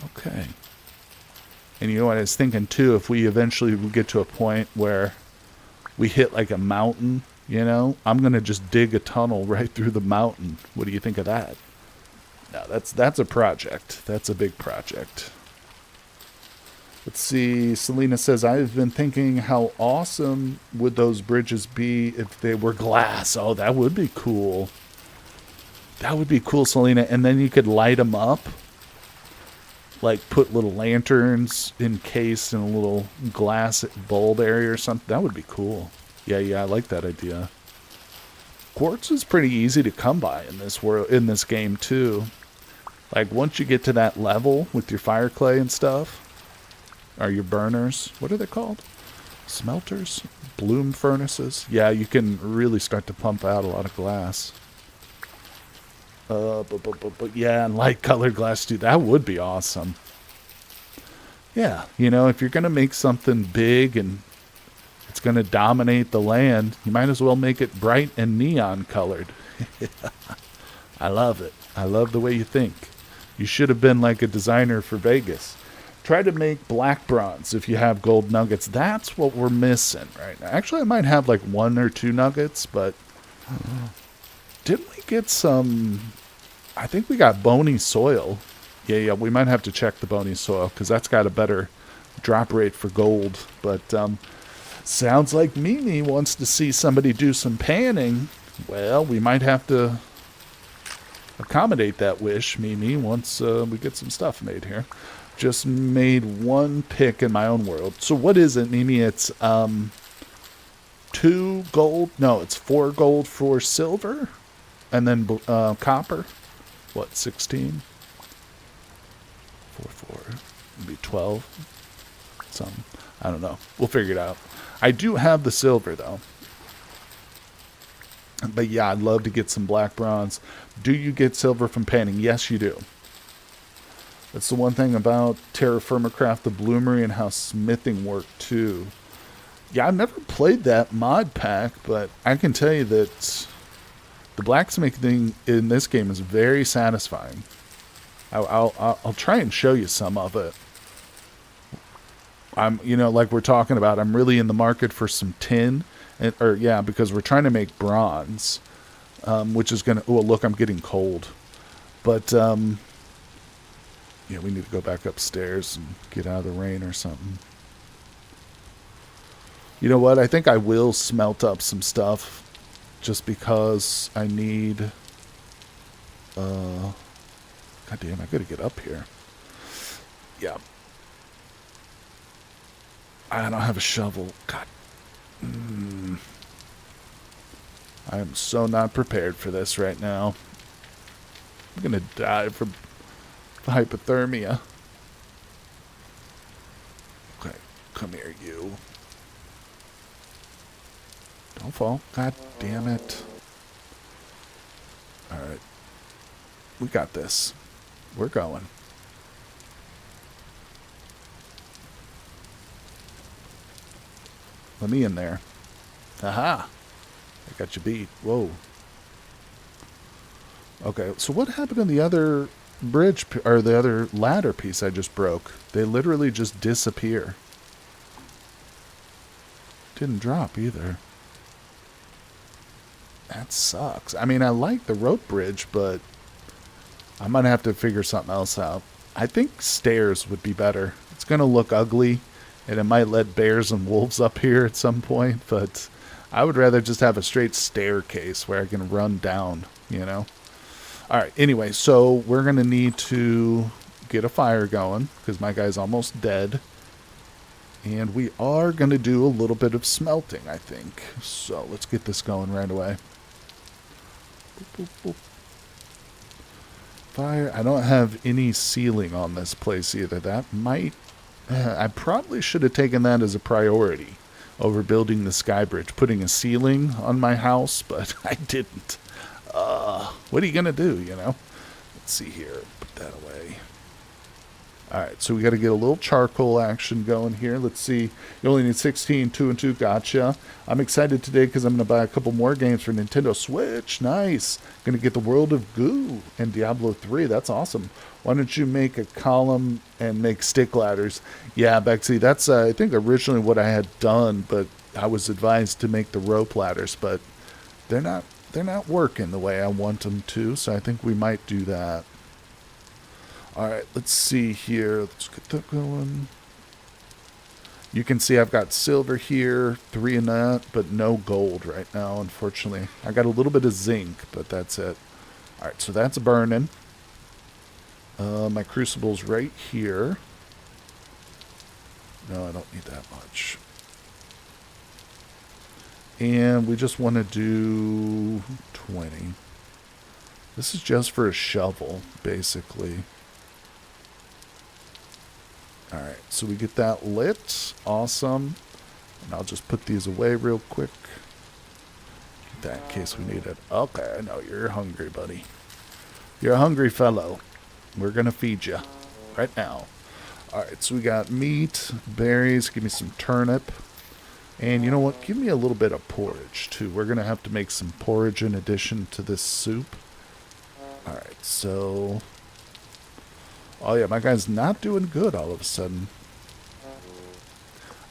Okay. And you know what I was thinking, too? If we eventually get to a point where we hit like a mountain, I'm going to just dig a tunnel right through the mountain. What do you think of that? No, that's a project. That's a big project. Let's see. Selena says, I've been thinking how awesome would those bridges be if they were glass. Oh, that would be cool. That would be cool, Selena. And then you could light them up. Like put little lanterns encased in a little glass bulb area or something. That would be cool. Yeah, I like that idea. Quartz is pretty easy to come by in this game too. Like once you get to that level with your fire clay and stuff. Are your burners, what are they called? Smelters? Bloom furnaces? Yeah, you can really start to pump out a lot of glass. But yeah, and light colored glass too. That would be awesome. Yeah, if you're going to make something big and it's going to dominate the land, you might as well make it bright and neon colored. I love it. I love the way you think. You should have been like a designer for Vegas. Try to make black bronze if you have gold nuggets. That's what we're missing right now. Actually, I might have like 1 or 2 nuggets, but didn't we get some... I think we got bony soil. Yeah, we might have to check the bony soil because that's got a better drop rate for gold. But sounds like Mimi wants to see somebody do some panning. Well, we might have to accommodate that wish, Mimi, once we get some stuff made here. Just made 1 pick in my own world. So what is it, Mimi? It's 2 gold. No, it's 4 gold for silver, and then copper. what, 16? 4, maybe 12. Some, I don't know. We'll figure it out. I do have the silver though. But yeah, I'd love to get some black bronze. Do you get silver from painting? Yes, you do. That's the one thing about Terra Firma Craft the Bloomery and how smithing worked too. Yeah, I've never played that mod pack, but I can tell you that the blacksmithing in this game is very satisfying. I'll try and show you some of it. Like we're talking about, I'm really in the market for some tin. Because we're trying to make bronze, which is going to... Oh, look, I'm getting cold. But, we need to go back upstairs and get out of the rain or something. You know what? I think I will smelt up some stuff just because I need... God damn, I got to get up here. Yeah. I don't have a shovel. God. I am so not prepared for this right now. I'm gonna die from hypothermia. Okay, come here, you. Don't fall. God damn it. Alright. We got this. We're going. Let me in there. Aha! I got you beat. Whoa. Okay, so what happened to the other bridge, or the other ladder piece I just broke? They literally just disappear. Didn't drop either. That sucks. I mean, I like the rope bridge, but I might have to figure something else out. I think stairs would be better. It's going to look ugly, and it might let bears and wolves up here at some point, but I would rather just have a straight staircase where I can run down, Alright, anyway, so we're going to need to get a fire going, because my guy's almost dead. And we are going to do a little bit of smelting, I think. So let's get this going right away. Boop, boop, boop. Fire. I don't have any ceiling on this place either. That might... I probably should have taken that as a priority over building the sky bridge, putting a ceiling on my house, but I didn't. What are you going to do, Let's see here. Put that away. Alright, so we got to get a little charcoal action going here. Let's see. You only need 16, 2 and 2. Gotcha. I'm excited today because I'm going to buy a couple more games for Nintendo Switch. Nice. Going to get the World of Goo and Diablo 3. That's awesome. Why don't you make a column and make stick ladders? Yeah, Bexy, that's I think originally what I had done, but I was advised to make the rope ladders, but they're not working the way I want them to, so I think we might do that. Alright, let's see here. Let's get that going. You can see I've got silver here, 3 in that, but no gold right now, unfortunately. I got a little bit of zinc, but that's it. Alright, so that's burning. My crucible's right here. No, I don't need that much. And we just want to do 20. This is just for a shovel, basically. Alright, so we get that lit. Awesome. And I'll just put these away real quick. That in case we need it. Okay, I know you're hungry, buddy. You're a hungry fellow. We're going to feed you right now. Alright, so we got meat, berries. Give me some turnip. And you know what? Give me a little bit of porridge, too. We're going to have to make some porridge in addition to this soup. Alright, so... Oh, yeah, my guy's not doing good all of a sudden.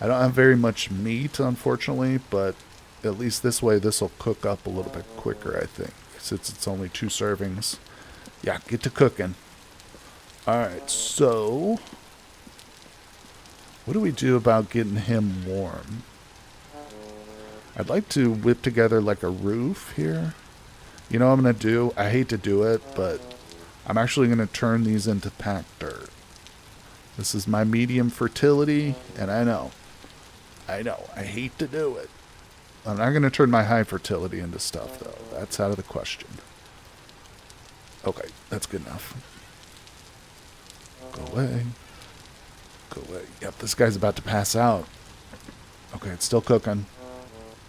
I don't have very much meat, unfortunately, but at least this way this will cook up a little bit quicker, I think, since it's only 2 servings. Yeah, get to cooking. Alright, so... what do we do about getting him warm? I'd like to whip together like a roof here. You know what I'm going to do? I hate to do it, but I'm actually going to turn these into packed dirt. This is my medium fertility, and I know, I hate to do it. I'm not going to turn my high fertility into stuff, though. That's out of the question. Okay, that's good enough. Go away. Go away. Yep, this guy's about to pass out. Okay, it's still cooking.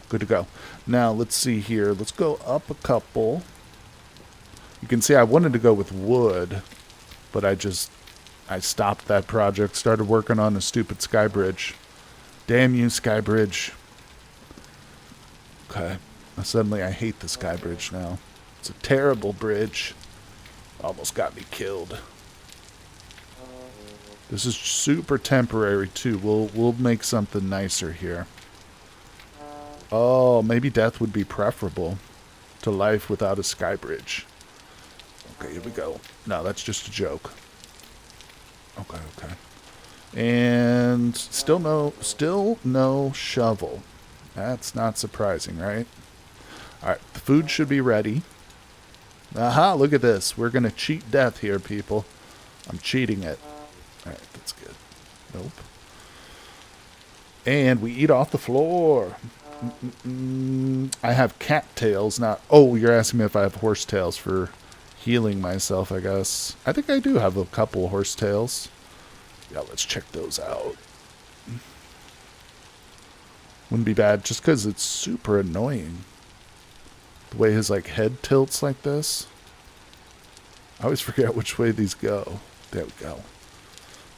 Good to go. Now, let's see here. Let's go up a couple. You can see I wanted to go with wood, but I stopped that project, started working on a stupid sky bridge. Damn you, sky bridge. Okay. Suddenly I hate the sky bridge now. It's a terrible bridge. Almost got me killed. This is super temporary too. We'll make something nicer here. Oh, maybe death would be preferable to life without a sky bridge. Okay, here we go. No, that's just a joke. Okay, okay. And still no shovel. That's not surprising, right? Alright, the food should be ready. Aha, look at this. We're going to cheat death here, people. I'm cheating it. Alright, that's good. Nope. And we eat off the floor. I have cattails, not... Oh, you're asking me if I have horsetails for healing myself, I guess. I think I do have a couple horsetails. Yeah, let's check those out. Wouldn't be bad, just because it's super annoying. The way his, like, head tilts like this. I always forget which way these go. There we go.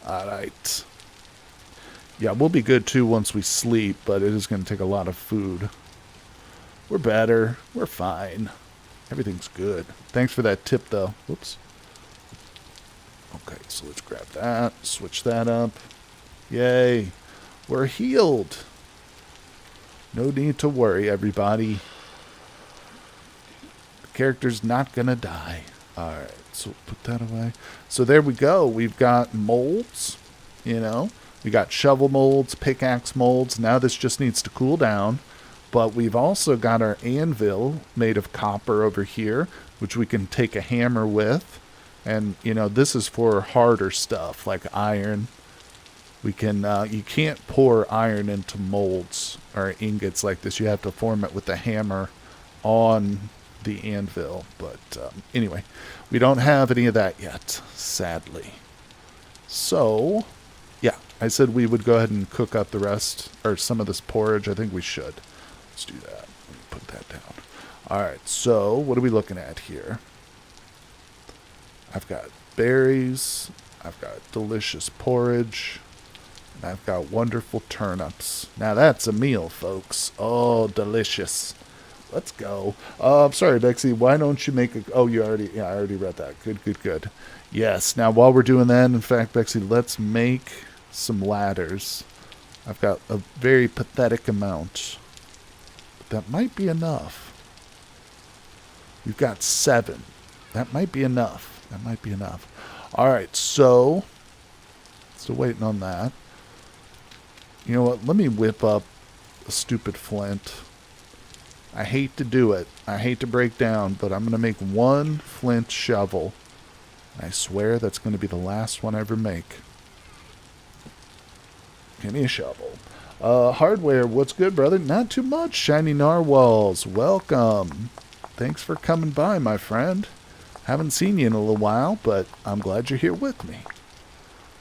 Alright. Yeah, we'll be good, too, once we sleep, but it is going to take a lot of food. We're better. We're fine. Everything's good. Thanks for that tip, though. Whoops. Okay, so let's grab that. Switch that up. Yay. We're healed. No need to worry, everybody. The character's not going to die. Alright, so put that away. So there we go. We've got molds, you know. We got shovel molds, pickaxe molds. Now this just needs to cool down. But we've also got our anvil made of copper over here, which we can take a hammer with. And, you know, this is for harder stuff like iron. We can, you can't pour iron into molds or ingots like this. You have to form it with the hammer on the anvil. But anyway, we don't have any of that yet, sadly. So, yeah, I said we would go ahead and cook up the rest, or some of this porridge. I think we should. Let's do that. Let me put that down. All right, so what are we looking at here? I've got berries. I've got delicious porridge. And I've got wonderful turnips. Now that's a meal, folks. Oh, delicious. Let's go. I'm sorry, Bexy. Why don't you make a... Oh, you already... Yeah, I already read that. Good, good, good. Yes. Now, while we're doing that, in fact, Bexy, let's make some ladders. I've got a very pathetic amount. But that might be enough. We've got 7. That might be enough. That might be enough. All right, so... Still waiting on that. You know what? Let me whip up a stupid flint. I hate to do it. I hate to break down, but I'm going to make one flint shovel. I swear that's going to be the last one I ever make. Give me a shovel. Hardware, what's good, brother? Not too much. Shiny narwhals, welcome. Thanks for coming by, my friend. Haven't seen you in a little while, but I'm glad you're here with me.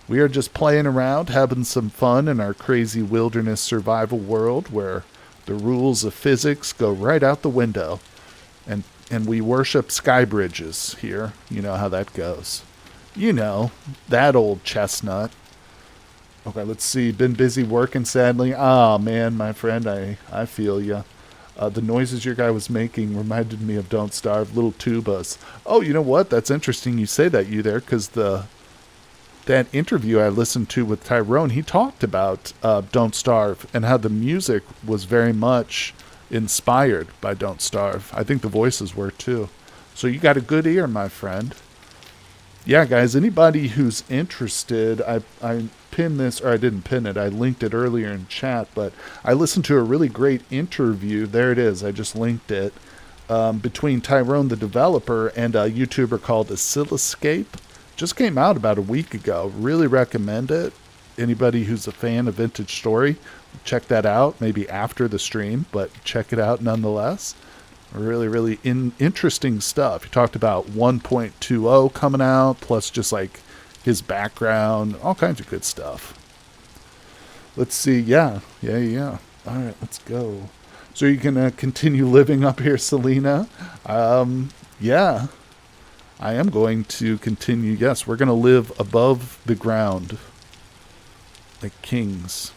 We are just playing around, having some fun in our crazy wilderness survival world where the rules of physics go right out the window. And we worship sky bridges here. You know how that goes. You know, that old chestnut. Okay, let's see. Been busy working, sadly. Ah, man, my friend, I feel ya. The noises your guy was making reminded me of Don't Starve, little tubas. Oh, you know what? That's interesting you say that, you there, because that interview I listened to with Tyron, he talked about Don't Starve and how the music was very much inspired by Don't Starve. I think the voices were too. So you got a good ear, my friend. Yeah, guys, anybody who's interested, I pinned this, or I didn't pin it, I linked it earlier in chat, but I listened to a really great interview, there it is, I just linked it, between Tyron, the developer, and a YouTuber called Oscilloscape. Just came out about a week ago. Really recommend it. Anybody who's a fan of Vintage Story, check that out. Maybe after the stream, but check it out nonetheless. Really, really interesting stuff. He talked about 1.20 coming out, plus just like his background, all kinds of good stuff. Let's see. Yeah. All right, let's go. So you can continue living up here, Selena. Yeah, I am going to continue. Yes, we're going to live above the ground like kings.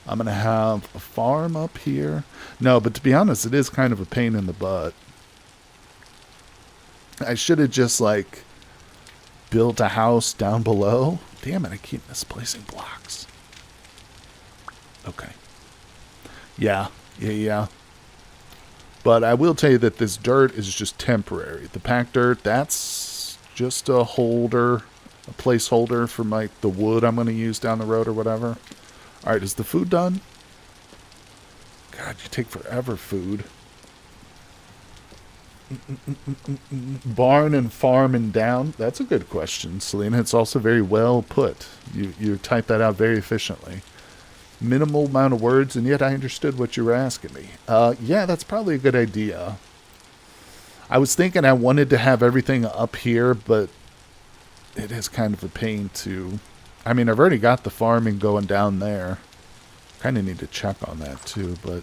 I'm going to have a farm up here. No, but to be honest, it is kind of a pain in the butt. I should have just, like, built a house down below. Damn it, I keep misplacing blocks. Okay. Yeah. But I will tell you that this dirt is just temporary. The packed dirt, that's just a holder, a placeholder for, like, the wood I'm going to use down the road or whatever. All right, is the food done? God, you take forever, food. Barn and farm and down? That's a good question, Selena. It's also very well put. You type that out very efficiently. Minimal amount of words, and yet I understood what you were asking me. Yeah, that's probably a good idea. I was thinking I wanted to have everything up here, but it is kind of a pain to... I mean, I've already got the farming going down there. Kind of need to check on that too, but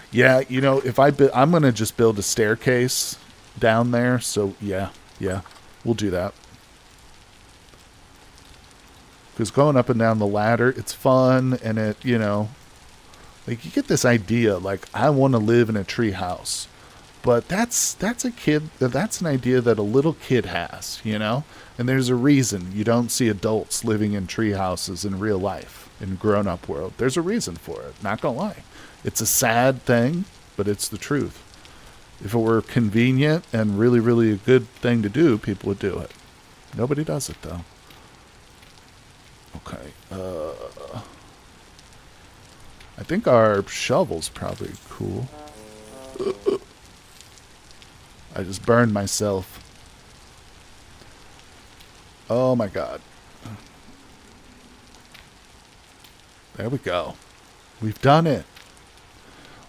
yeah, you know, if I'm going to just build a staircase down there, so yeah, we'll do that. Because going up and down the ladder, it's fun, and it, you know, like you get this idea, like I want to live in a tree house. But that's an idea that a little kid has, you know? And there's a reason you don't see adults living in tree houses in real life, in grown-up world. There's a reason for it, not gonna lie. It's a sad thing, but it's the truth. If it were convenient and really, really a good thing to do, people would do it. Nobody does it, though. Okay, I think our shovel's probably cool. I just burned myself. Oh my god. There we go. We've done it.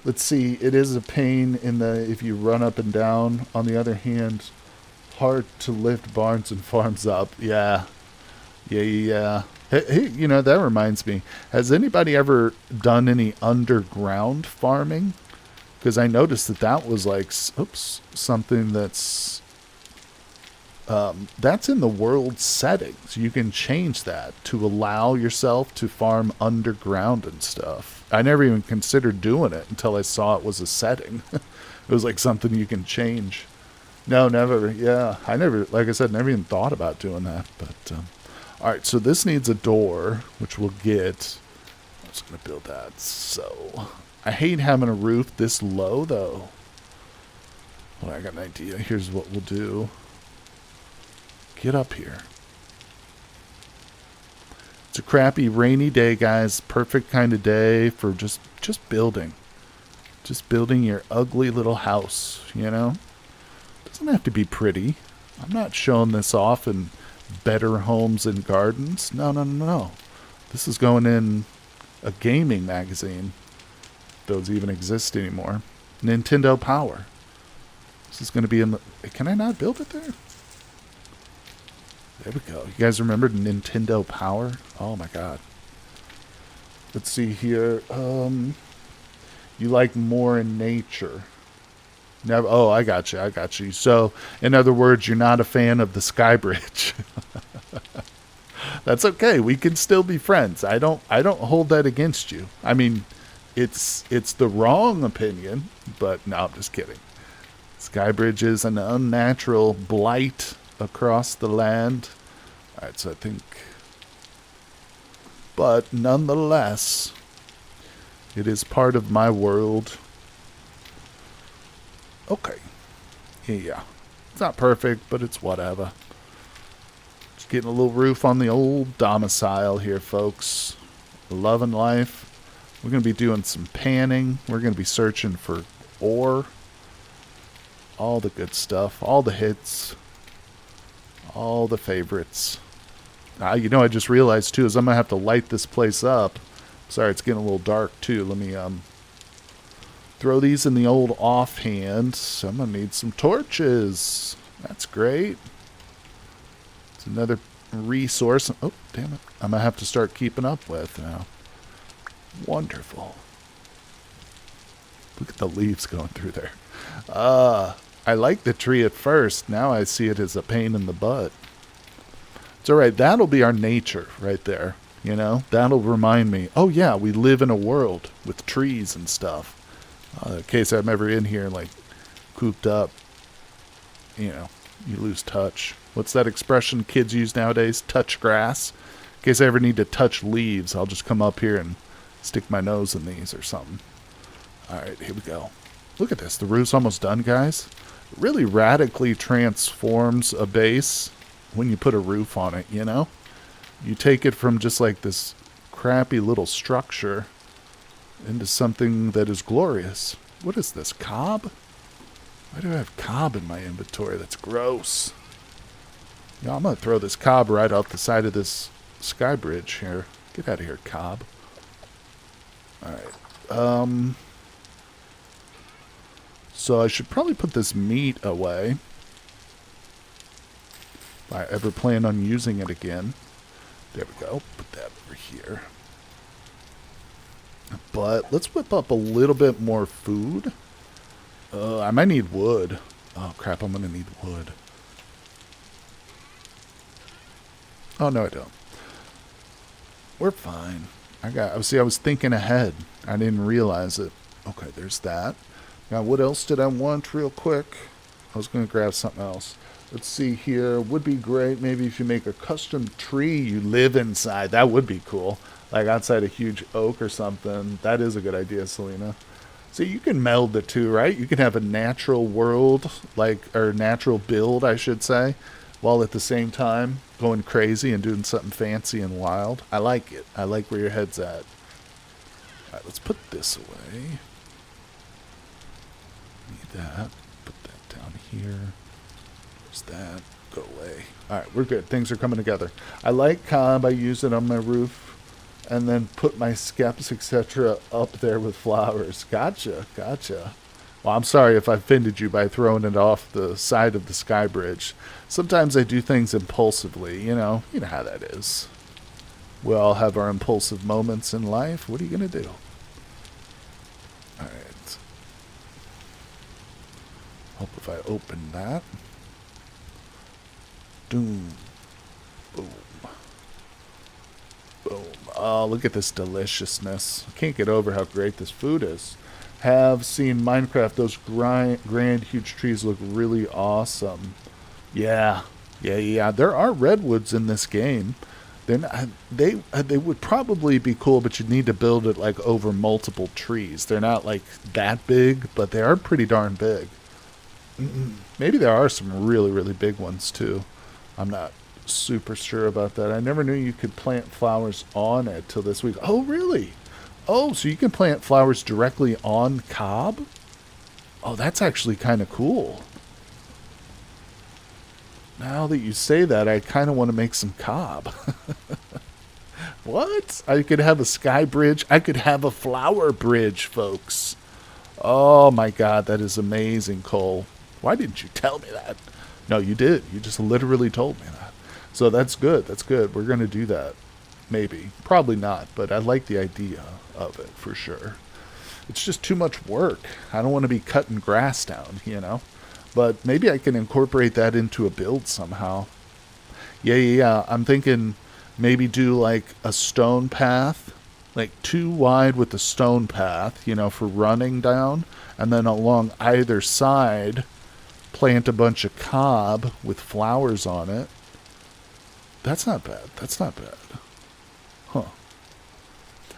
Let's see. It is a pain in the if you run up and down. On the other hand, hard to lift barns and farms up. Yeah. Hey, you know, that reminds me. Has anybody ever done any underground farming? Because I noticed that was like, oops, something that's in the world settings. You can change that to allow yourself to farm underground and stuff. I never even considered doing it until I saw it was a setting. It was like something you can change. No, never. Yeah, I never, like I said, never even thought about doing that. But, all right, so this needs a door, which we'll get. I'm just going to build that. So... I hate having a roof this low, though. Well, I got an idea. Here's what we'll do. Get up here. It's a crappy rainy day, guys. Perfect kind of day for just building. Just building your ugly little house, you know? Doesn't have to be pretty. I'm not showing this off in Better Homes and Gardens. No. This is going in a gaming magazine. Those even exist anymore. Nintendo Power. This is going to be in the... Can I not build it there? There we go. You guys remember Nintendo Power? Oh my god. Let's see here. You like more in nature. Never. Oh, I got you. So, in other words, you're not a fan of the Sky Bridge. That's okay. We can still be friends. I don't hold that against you. I mean... It's the wrong opinion, but no, I'm just kidding. Skybridge is an unnatural blight across the land. All right, so I think... But nonetheless, it is part of my world. Okay. Yeah. It's not perfect, but it's whatever. Just getting a little roof on the old domicile here, folks. Loving life. We're going to be doing some panning. We're going to be searching for ore. All the good stuff. All the hits. All the favorites. You know, I just realized, too, is I'm going to have to light this place up. Sorry, it's getting a little dark, too. Let me throw these in the old offhand. So I'm going to need some torches. That's great. It's another resource. Oh, damn it. I'm going to have to start keeping up with now. Wonderful. Look at the leaves going through there. I liked the tree at first. Now I see it as a pain in the butt. It's all right. That'll be our nature right there. You know, that'll remind me, oh yeah, we live in a world with trees and stuff. In case I'm ever in here, like, cooped up, you know, you lose touch. What's that expression kids use nowadays? Touch grass. In case I ever need to touch leaves, I'll just come up here and stick my nose in these or something. All right, here we go. Look at this. The roof's almost done, guys. It really radically transforms a base when you put a roof on it, you know? You take it from just like this crappy little structure into something that is glorious. What is this, cob? Why do I have cob in my inventory? That's gross. Yeah, I'm going to throw this cob right off the side of this sky bridge here. Get out of here, cob. Alright. So I should probably put this meat away. If I ever plan on using it again. There we go. Put that over here. But let's whip up a little bit more food. I might need wood. Oh, crap. I'm going to need wood. Oh, no, I don't. We're fine. I was thinking ahead. I didn't realize it. Okay, there's that. Now, what else did I want real quick? I was going to grab something else. Let's see here. Would be great maybe if you make a custom tree you live inside. That would be cool. Like outside a huge oak or something. That is a good idea, Selena. So you can meld the two, right? You can have a natural world, or natural build, I should say, while at the same time going crazy and doing something fancy and wild. I like it. I like where your head's at. All right, let's put this away. Need that. Put that down here. There's that. Go away. All right, we're good. Things are coming together. I like cob. I use it on my roof. And then put my skeps, etc. up there with flowers. Gotcha. Well, I'm sorry if I offended you by throwing it off the side of the sky bridge. Sometimes I do things impulsively, you know how that is. We all have our impulsive moments in life. What are you going to do? All right. Hope if I open that. Doom. Boom. Boom. Oh, look at this deliciousness. I can't get over how great this food is. Have seen Minecraft. Those grand, huge trees look really awesome. Yeah. There are redwoods in this game. They would probably be cool, but you'd need to build it like over multiple trees. They're not like that big, but they are pretty darn big. Maybe there are some really, really big ones too. I'm not super sure about that. I never knew you could plant flowers on it till this week. Oh, really? Oh, so you can plant flowers directly on cob? Oh, that's actually kind of cool. Now that you say that, I kind of want to make some cob. What? I could have a sky bridge. I could have a flower bridge, folks. Oh, my God. That is amazing, Cole. Why didn't you tell me that? No, you did. You just literally told me that. So that's good. That's good. We're going to do that. Maybe. Probably not, but I like the idea of it for sure. It's just too much work. I don't want to be cutting grass down, But maybe I can incorporate that into a build somehow. Yeah. I'm thinking maybe do like a stone path, like 2 wide with the stone path, for running down. And then along either side, plant a bunch of cob with flowers on it. That's not bad. Huh.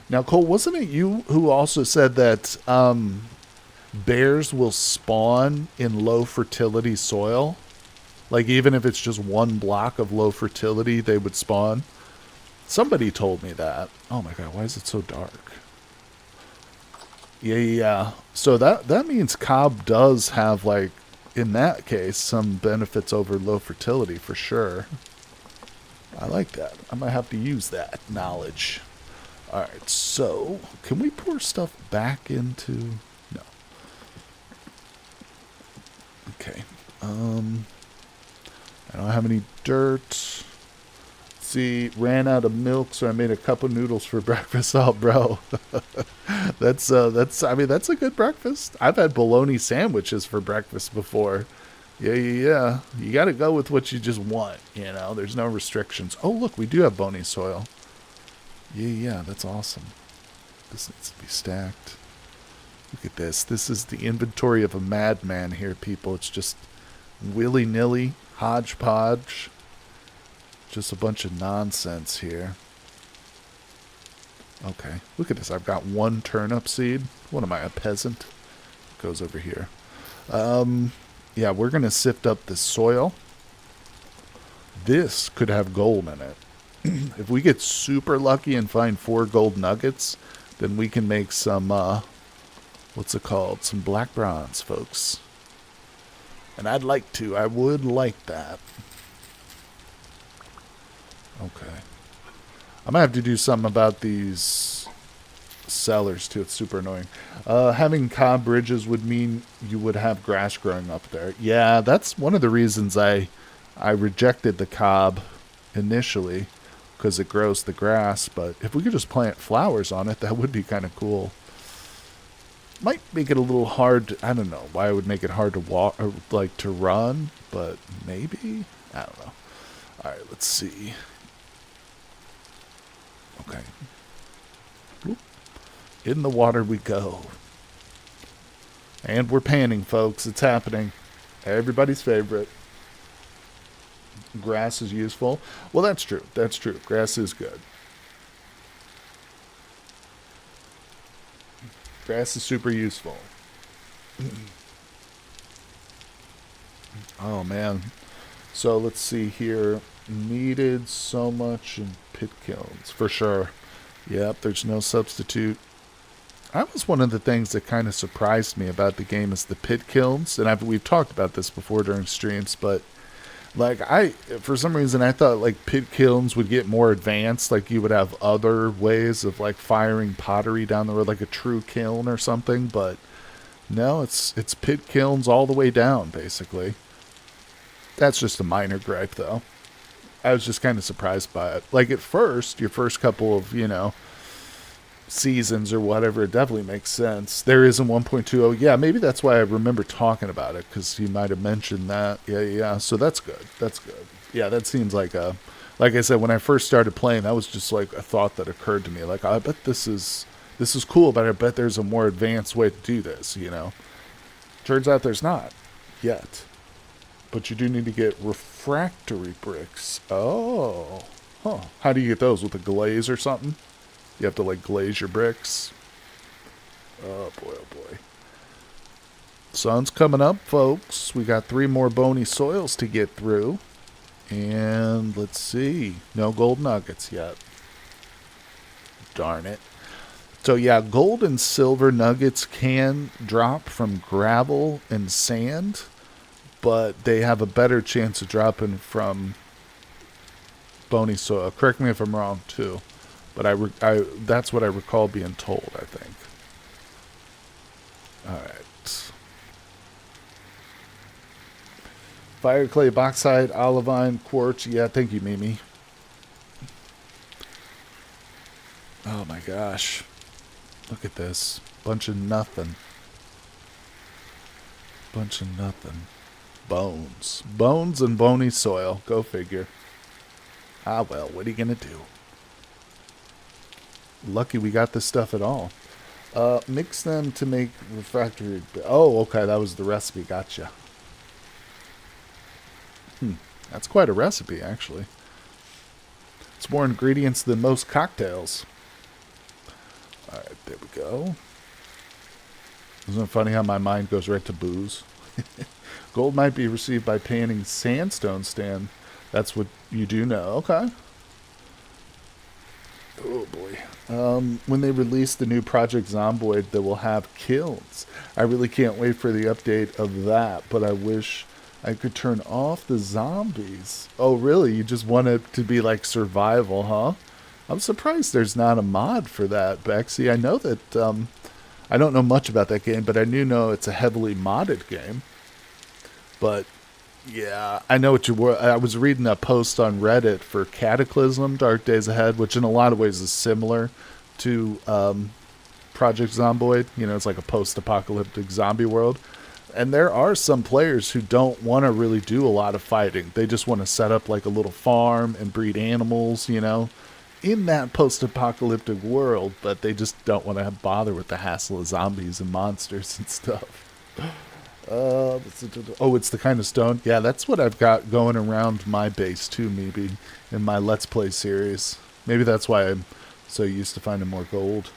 Now, Cole, wasn't it you who also said that bears will spawn in low fertility soil? Like, even if it's just 1 block of low fertility, they would spawn? Somebody told me that. Oh my God, why is it so dark? Yeah. So that means cob does have, like, in that case, some benefits over low fertility for sure. I like that. I might have to use that knowledge. Alright, so can we pour stuff back into... No. Okay. I don't have any dirt. See, ran out of milk, so I made a cup of noodles for breakfast. Oh, bro. that's I mean, that's a good breakfast. I've had bologna sandwiches for breakfast before. Yeah. You got to go with what you just want, you know. There's no restrictions. Oh, look, we do have bony soil. Yeah, that's awesome. This needs to be stacked. Look at this. This is the inventory of a madman here, people. It's just willy-nilly, hodgepodge. Just a bunch of nonsense here. Okay, look at this. I've got one turnip seed. What am I, a peasant? Goes over here. Yeah, we're going to sift up this soil. This could have gold in it. If we get super lucky and find 4 gold nuggets, then we can make some, what's it called? Some black bronze, folks. And I would like that. Okay. I'm going to have to do something about these sellers, too. It's super annoying. Having cob bridges would mean you would have grass growing up there. Yeah, that's one of the reasons I rejected the cob initially, because it grows the grass. But if we could just plant flowers on it, that would be kind of cool. Might make it a little hard. I don't know why it would make it hard to walk, or like to run, but maybe? I don't know. All right, let's see. Okay. Whoop. In the water we go. And we're panning, folks. It's happening. Everybody's favorite. Grass is useful. Well, that's true. That's true. Grass is good. Grass is super useful. Oh, man. So let's see here. Needed so much in pit kilns. For sure. Yep, there's no substitute. That was one of the things that kind of surprised me about the game is the pit kilns. And we've talked about this before during streams, but like for some reason I thought like pit kilns would get more advanced. Like you would have other ways of like firing pottery down the road, like a true kiln or something. But no, it's pit kilns all the way down, basically. That's just a minor gripe, though. I was just kind of surprised by it. Like, at first, your first couple of, seasons or whatever, it definitely makes sense. There is in 1.20. Yeah, maybe that's why I remember talking about it, because you might have mentioned that. Yeah. So that's good. That's good. Yeah, that seems like like I said, when I first started playing, that was just like a thought that occurred to me. Like, I bet this is cool, but I bet there's a more advanced way to do this, Turns out there's not yet. But you do need to get refractory bricks. Oh. Huh. How do you get those? With a glaze or something? You have to, like, glaze your bricks? Oh, boy, oh, boy. Sun's coming up, folks. We got 3 more bony soils to get through. And let's see. No gold nuggets yet. Darn it. So, yeah, gold and silver nuggets can drop from gravel and sand, but they have a better chance of dropping from bony soil. Correct me if I'm wrong, too. But that's what I recall being told, I think. Alright. Fire clay, bauxite, olivine, quartz. Yeah, thank you, Mimi. Oh my gosh. Look at this. Bunch of nothing. Bunch of nothing. Bones. Bones and bony soil. Go figure. Ah, well, what are you going to do? Lucky we got this stuff at all. Mix them to make refractory. Oh, okay, that was the recipe. Gotcha. That's quite a recipe, actually. It's more ingredients than most cocktails. Alright, there we go. Isn't it funny how my mind goes right to booze? Gold might be received by panning sandstone stand. That's what you do know. Okay. Oh, boy. When they release the new Project Zomboid that will have kilns. I really can't wait for the update of that, but I wish I could turn off the zombies. Oh, really? You just want it to be like survival, huh? I'm surprised there's not a mod for that, Bexy. I know that, I don't know much about that game, but I do know it's a heavily modded game. But yeah, I know what you were. I was reading a post on Reddit for Cataclysm Dark Days Ahead, which in a lot of ways is similar to Project Zomboid. You know, it's like a post-apocalyptic zombie world. And there are some players who don't want to really do a lot of fighting. They just want to set up like a little farm and breed animals, you know, in that post-apocalyptic world, but they just don't want to bother with the hassle of zombies and monsters and stuff. Oh, it's the kind of stone. Yeah, that's what I've got going around my base too, maybe, in my Let's Play series. Maybe that's why I'm so used to finding more gold.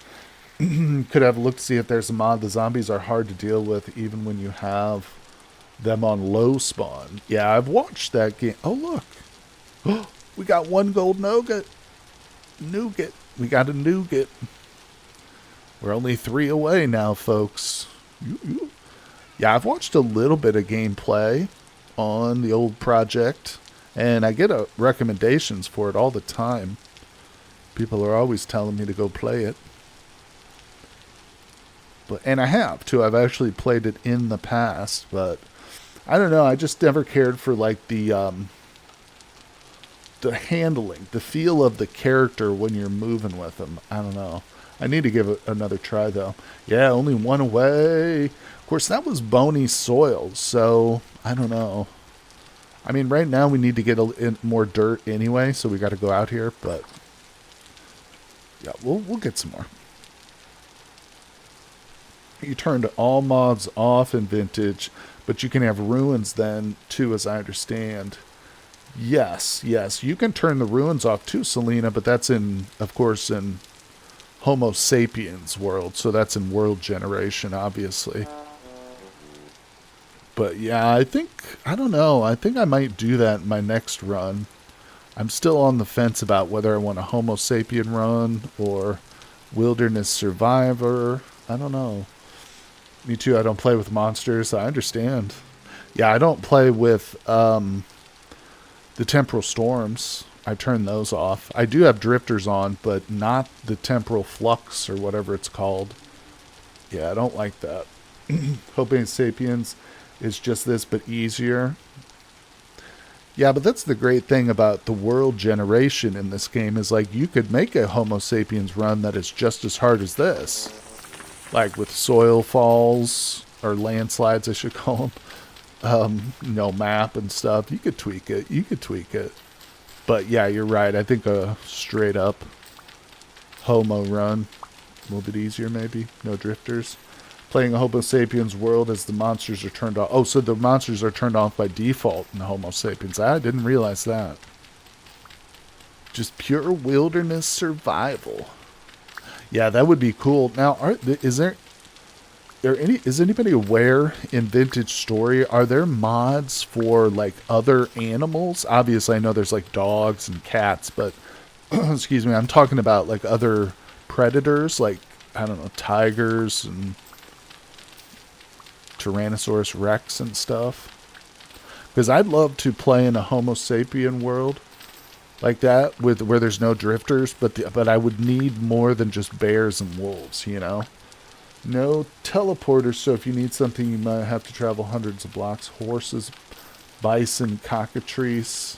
Could have looked to see if there's a mod. The zombies are hard to deal with even when you have them on low spawn. Yeah, I've watched that game. Oh, look. We got one gold nougat. Nougat. We got a nougat. We're only 3 away now, folks. Yeah, I've watched a little bit of gameplay on the old project, and I get recommendations for it all the time. People are always telling me to go play it. And I have, too. I've actually played it in the past, but I don't know. I just never cared for, like, the handling, the feel of the character when you're moving with them. I don't know. I need to give it another try, though. Yeah, only 1 away. Of course, that was bony soil, so I don't know. I mean, right now we need to get more dirt anyway, so we got to go out here, but yeah, we'll get some more. You turned all mods off in Vintage, but you can have ruins then, too, as I understand. Yes, you can turn the ruins off too, Selena, but that's of course, in Homo sapiens world, so that's in world generation, obviously. But yeah, I don't know, I think I might do that in my next run. I'm still on the fence about whether I want a Homo sapien run or Wilderness Survivor. I don't know. Me too, I don't play with monsters. I understand. Yeah, I don't play with the Temporal Storms. I turn those off. I do have drifters on, but not the Temporal Flux or whatever it's called. Yeah, I don't like that. Homo sapiens is just this, but easier. Yeah, but that's the great thing about the world generation in this game is, like, you could make a Homo sapiens run that is just as hard as this. Like with soil falls, or landslides, I should call them. Map and stuff. You could tweak it. But yeah, you're right. I think a straight up Homo run, a little bit easier maybe. No drifters. Playing a Homo sapiens world as the monsters are turned off. Oh, so the monsters are turned off by default in Homo sapiens. I didn't realize that. Just pure wilderness survival. Yeah, that would be cool. Now, is anybody aware in Vintage Story, are there mods for, like, other animals? Obviously, I know there's, like, dogs and cats, but, excuse me, I'm talking about, like, other predators, like, I don't know, tigers and Tyrannosaurus Rex and stuff. Because I'd love to play in a Homo sapien world like that, where there's no drifters, but I would need more than just bears and wolves, you know? No teleporters, so if you need something, you might have to travel hundreds of blocks. Horses, bison, cockatrice.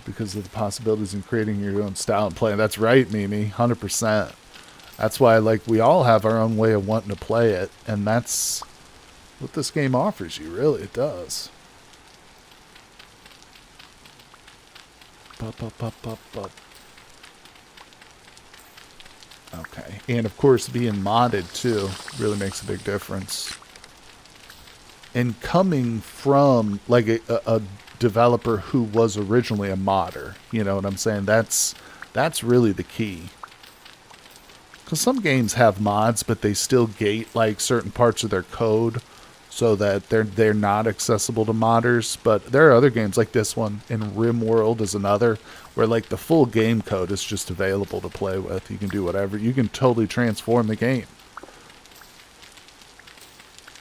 Because of the possibilities in creating your own style and play. That's right, Mimi, 100%. That's why, like, we all have our own way of wanting to play it, and that's what this game offers you, really. It does. Okay. And, of course, being modded, too, really makes a big difference. And coming from, like, a developer who was originally a modder, you know what I'm saying? That's really the key. Because some games have mods, but they still gate, like, certain parts of their code so that they're not accessible to modders. But there are other games like this one, and RimWorld is another, where, like, the full game code is just available to play with. You can do whatever. You can totally transform the game.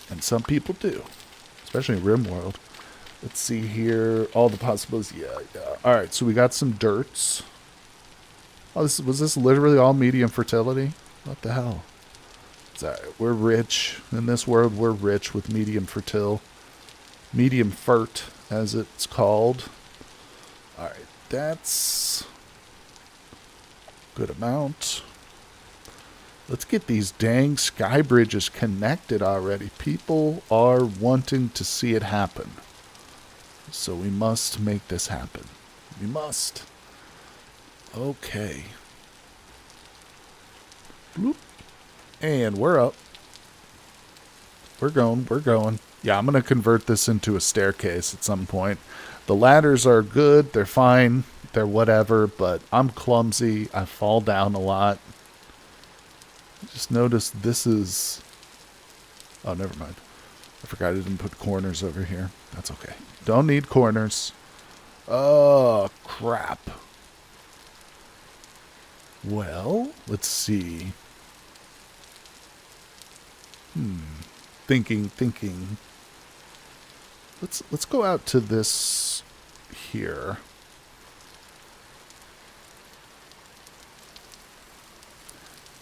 And some people do, especially in RimWorld. Let's see here. All the possibilities. Yeah. All right, so we got some dirts. Oh, was this literally all medium fertility? What the hell? It's all right. We're rich. In this world, we're rich with medium fertile. Medium fert, as it's called. Alright, that's good amount. Let's get these dang sky bridges connected already. People are wanting to see it happen. So we must make this happen. We must. Okay. Bloop. And we're up. We're going. We're going. Yeah, I'm going to convert this into a staircase at some point. The ladders are good. They're fine. They're whatever. But I'm clumsy. I fall down a lot. Just notice this is... Oh, never mind. I forgot I didn't put corners over here. That's okay. Don't need corners. Oh, crap. Well, let's see. Thinking. Let's go out to this here.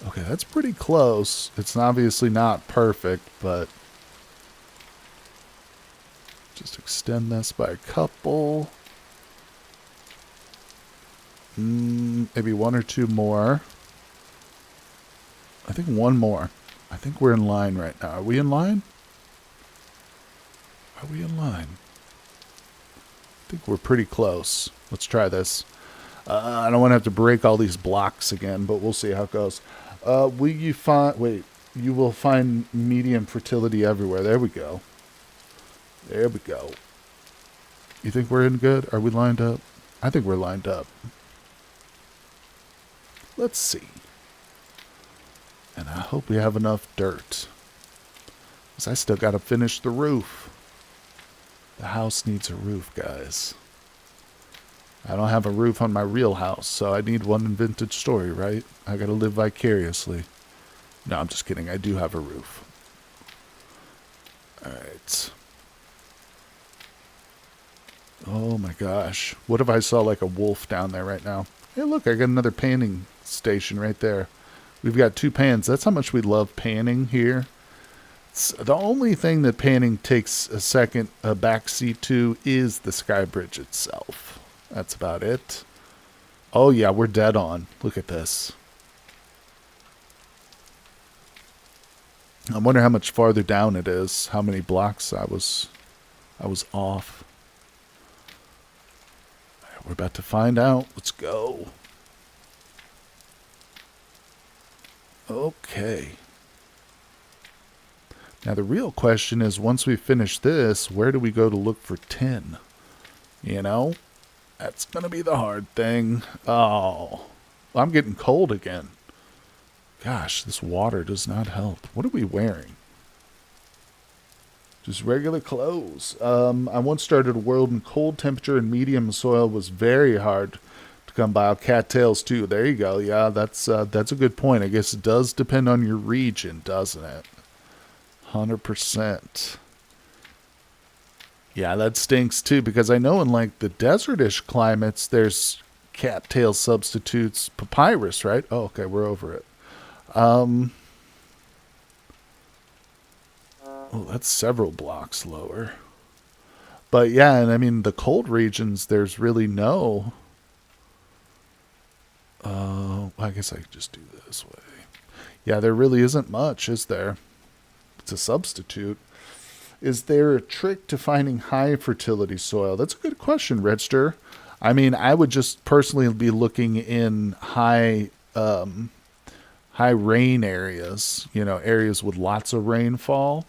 Okay, that's pretty close. It's obviously not perfect, but just extend this by a couple. Maybe one or two more. I think one more. I think we're in line right now. Are we in line? Are we in line? I think we're pretty close. Let's try this. I don't want to have to break all these blocks again, but we'll see how it goes. Will you find... Wait. You will find medium fertility everywhere. There we go. There we go. You think we're in good? Are we lined up? I think we're lined up. Let's see. And I hope we have enough dirt. Because I still got to finish the roof. The house needs a roof, guys. I don't have a roof on my real house, so I need one in Vintage Story, right? I got to live vicariously. No, I'm just kidding. I do have a roof. Alright. Oh my gosh. What if I saw like a wolf down there right now? Hey, look, I got another panning station right there. We've got 2 pans. That's how much we love panning here. It's the only thing that panning takes a backseat to is the sky bridge itself. That's about it. Oh yeah, we're dead on. Look at this. I wonder how much farther down it is. How many blocks I was off. We're about to find out. Let's go. Okay. Now the real question is, once we finish this, where do we go to look for tin? You know? That's going to be the hard thing. Oh. I'm getting cold again. Gosh, this water does not help. What are we wearing? Just regular clothes. I once started a world in cold temperature and medium soil was very hard to come by. Cattails too. There you go. Yeah, that's a good point. I guess it does depend on your region, doesn't it? 100%. Yeah, that stinks too, because I know in like the desertish climates, there's cattail substitutes, papyrus, right? Oh, okay, we're over it. Oh, that's several blocks lower. But yeah, and I mean, the cold regions, there's really no... I guess I could just do this way. Yeah, there really isn't much, is there? It's a substitute. Is there a trick to finding high fertility soil? That's a good question, Register. I mean, I would just personally be looking in high rain areas, you know, areas with lots of rainfall.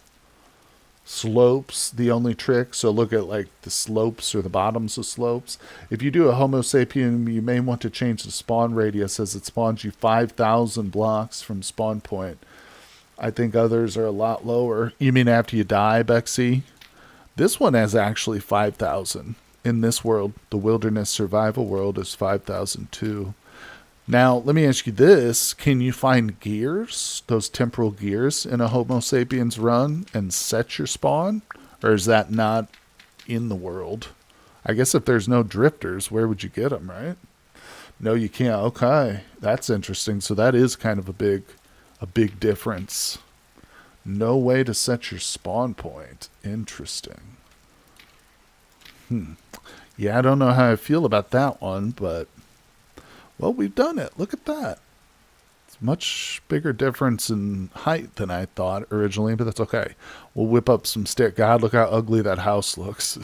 Slopes, the only trick. So look at like the slopes or the bottoms of slopes. If you do a Homo sapien, you may want to change the spawn radius as it spawns you 5,000 blocks from spawn point. I think others are a lot lower. You mean after you die, Bexy? This one has actually 5,000. In this world, the wilderness survival world is 5,000 too. Now, let me ask you this. Can you find gears, those temporal gears, in a Homo sapiens run and set your spawn? Or is that not in the world? I guess if there's no drifters, where would you get them, right? No, you can't. Okay, that's interesting. So that is kind of a big difference. No way to set your spawn point. Interesting. Yeah, I don't know how I feel about that one, but... Well, we've done it. Look at that. It's much bigger difference in height than I thought originally, but that's okay. We'll whip up some stick. God, look how ugly that house looks.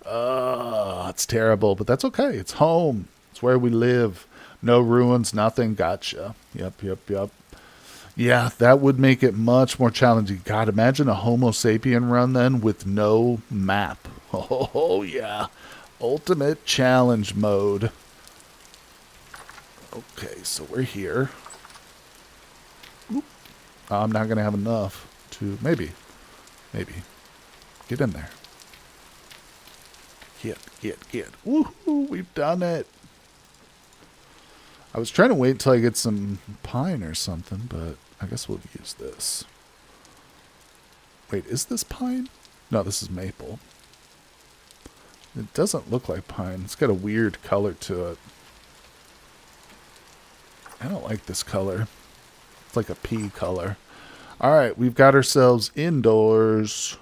Oh, it's terrible, but that's okay. It's home. It's where we live. No ruins, nothing. Gotcha. Yep. Yeah, that would make it much more challenging. God, imagine a Homo sapien run then with no map. Oh, yeah. Ultimate challenge mode. Okay, so we're here. Oop. I'm not going to have enough to... Maybe. Get in there. Get. Woohoo, we've done it. I was trying to wait until I get some pine or something, but I guess we'll use this. Wait, is this pine? No, this is maple. It doesn't look like pine. It's got a weird color to it. I don't like this color. It's like a pea color. Alright, we've got ourselves indoors.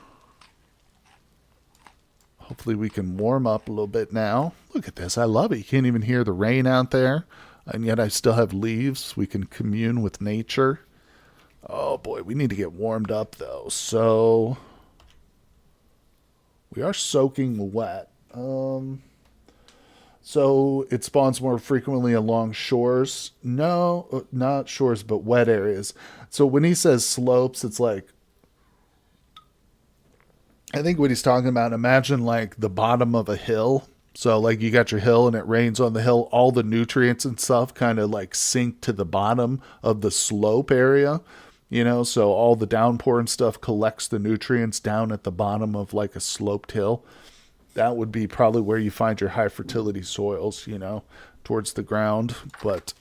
Hopefully we can warm up a little bit now. Look at this. I love it. You can't even hear the rain out there. And yet I still have leaves. We can commune with nature. Oh boy, we need to get warmed up though. So we are soaking wet. So it spawns more frequently along shores. No, not shores, but wet areas. So when he says slopes, it's like, I think what he's talking about, imagine like the bottom of a hill. So like you got your hill and it rains on the hill. All the nutrients and stuff kind of like sink to the bottom of the slope area. You know, so all the downpour and stuff collects the nutrients down at the bottom of like a sloped hill. That would be probably where you find your high fertility soils, you know, towards the ground, but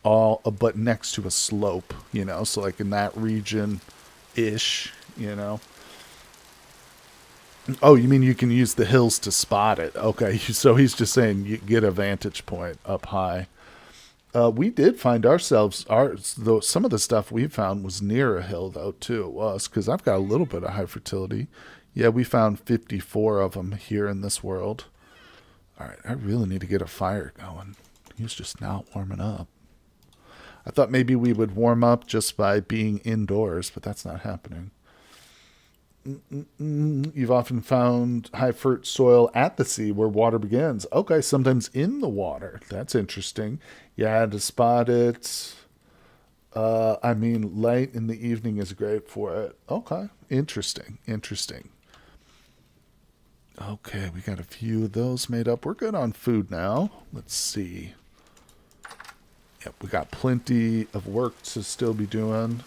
next to a slope, you know, so like in that region ish, you know. Oh, you mean you can use the hills to spot it? Okay, so he's just saying you get a vantage point up high. We did find ourselves, some of the stuff we found was near a hill though too. It was because I've got a little bit of high fertility. Yeah, we found 54 of them here in this world. All right, I really need to get a fire going. He's just not warming up. I thought maybe we would warm up just by being indoors, but that's not happening. You've often found high fert soil at the sea where water begins. Okay, sometimes in the water. That's interesting. You had to spot it. I mean, light in the evening is great for it. Okay, interesting. Okay, we got a few of those made up. We're good on food now. Let's see. Yep, we got plenty of work to still be doing.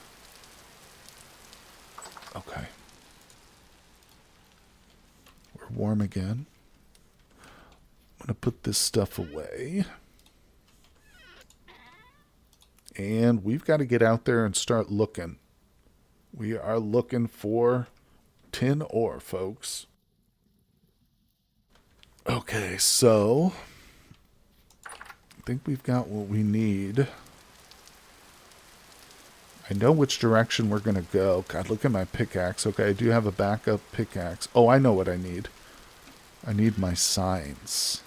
Okay. We're warm again. I'm going to put this stuff away. And we've got to get out there and start looking. We are looking for tin ore, folks. Okay, so I think we've got what we need. I know which direction we're going to go. God, look at my pickaxe. Okay, I do have a backup pickaxe. Oh, I know what I need. I need my signs.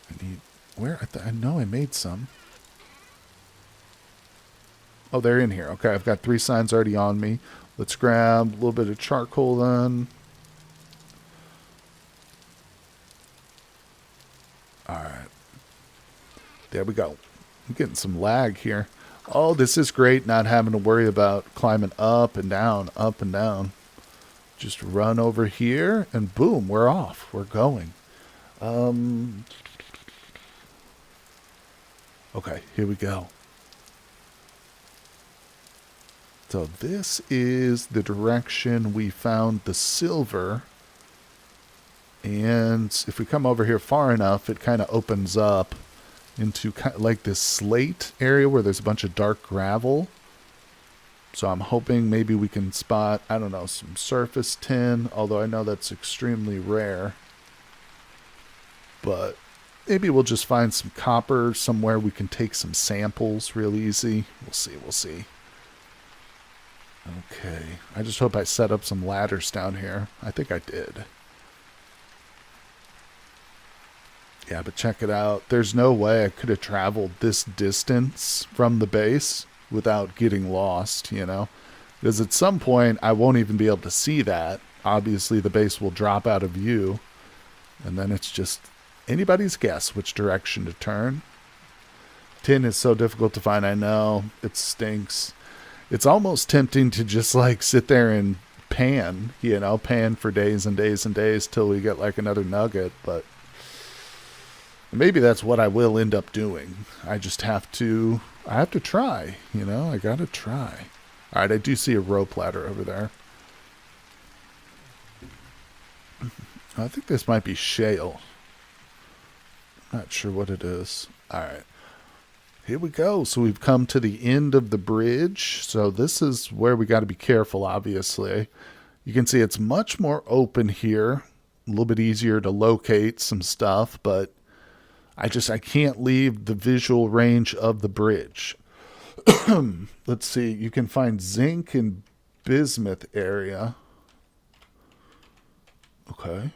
I need... Where? I know I made some. Oh, they're in here. Okay, I've got 3 signs already on me. Let's grab a little bit of charcoal then. Alright. There we go. I'm getting some lag here. Oh, this is great not having to worry about climbing up and down, up and down. Just run over here and boom, we're off. We're going. Okay, here we go. So this is the direction we found the silver. And if we come over here far enough, it kind of opens up into kind of like this slate area where there's a bunch of dark gravel. So I'm hoping maybe we can spot, I don't know, some surface tin, although I know that's extremely rare. But maybe we'll just find some copper somewhere we can take some samples real easy. We'll see. Okay. I just hope I set up some ladders down here. I think I did. Yeah, but check it out. There's no way I could have traveled this distance from the base without getting lost, you know? Because at some point, I won't even be able to see that. Obviously, the base will drop out of view. And then it's just anybody's guess which direction to turn. Tin is so difficult to find, I know. It stinks. It's almost tempting to just like sit there and pan, you know, pan for days and days and days till we get like another nugget. But maybe that's what I will end up doing. I just have to, I have to try, you know, I gotta try. All right, I do see a rope ladder over there. I think this might be shale. Not sure what it is. All right. Here we go. So we've come to the end of the bridge. So this is where we got to be careful, obviously. You can see it's much more open here. A little bit easier to locate some stuff, but I can't leave the visual range of the bridge. Let's see. You can find zinc in bismuth area. Okay.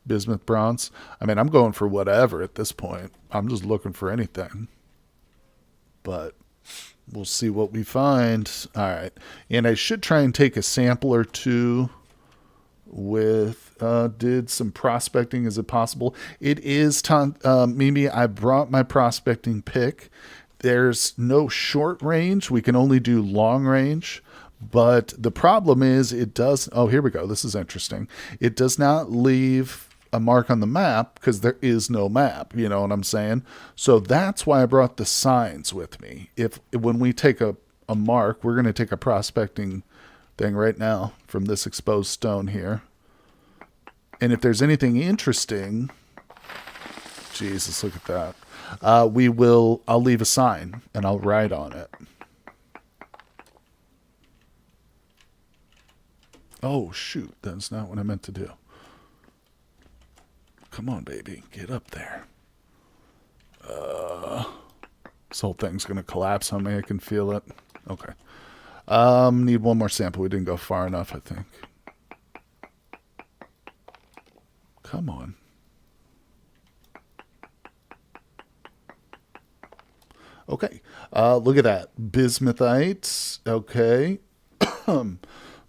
Bismuth bronze. I mean, I'm going for whatever at this point. I'm just looking for anything. But we'll see what we find. All right. And I should try and take a sample or two with, did some prospecting. Is it possible? It is, Mimi, I brought my prospecting pick. There's no short range. We can only do long range. But the problem is it does, oh, here we go. This is interesting. It does not leave a mark on the map because there is no map. You know what I'm saying? So that's why I brought the signs with me. When we take a mark, we're going to take a prospecting thing right now from this exposed stone here. And if there's anything interesting, Jesus, look at that. I'll leave a sign and I'll write on it. Oh, shoot. That's not what I meant to do. Come on, baby. Get up there. This whole thing's going to collapse on me. I can feel it. Okay. Need one more sample. We didn't go far enough, I think. Come on. Okay. Look at that. Bismuthites. Okay.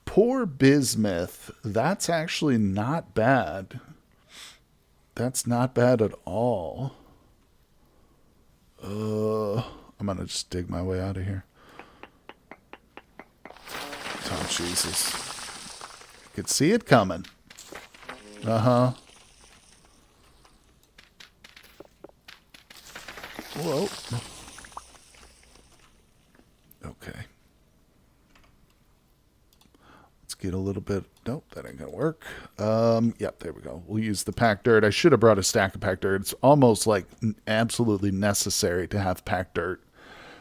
Poor bismuth. That's actually not bad. That's not bad at all. I'm going to just dig my way out of here. Oh, Jesus. I could see it coming. Uh-huh. Whoa. Okay. Let's get a little bit. Nope, that ain't gonna work. Yep, there we go. We'll use the packed dirt. I should have brought a stack of packed dirt. It's almost like absolutely necessary to have packed dirt.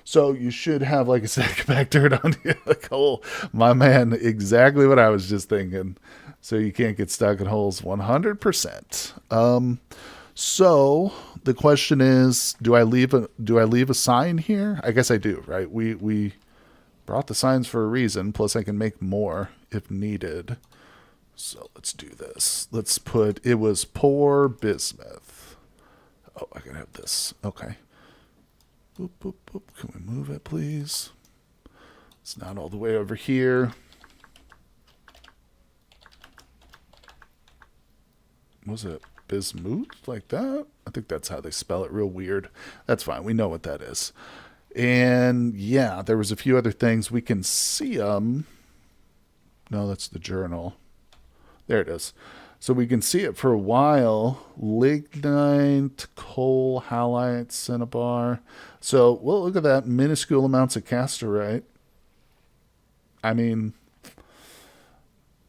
So you should have like a stack of packed dirt on you. Like, oh, my man, exactly what I was just thinking. So you can't get stuck in holes 100%. So the question is, do I leave a sign here? I guess I do, right? We brought the signs for a reason, plus I can make more if needed. So let's do this. Let's put, it was poor bismuth. Oh, I gotta have this. Okay. Boop, boop, boop. Can we move it, please? It's not all the way over here. Was it bismuth like that? I think that's how they spell it. Real weird. That's fine. We know what that is. And yeah, there was a few other things. We can see them. No, that's the journal. There it is. So we can see it for a while. Lignite, coal, halite, cinnabar. So, well, look at that. Minuscule amounts of casterite. I mean,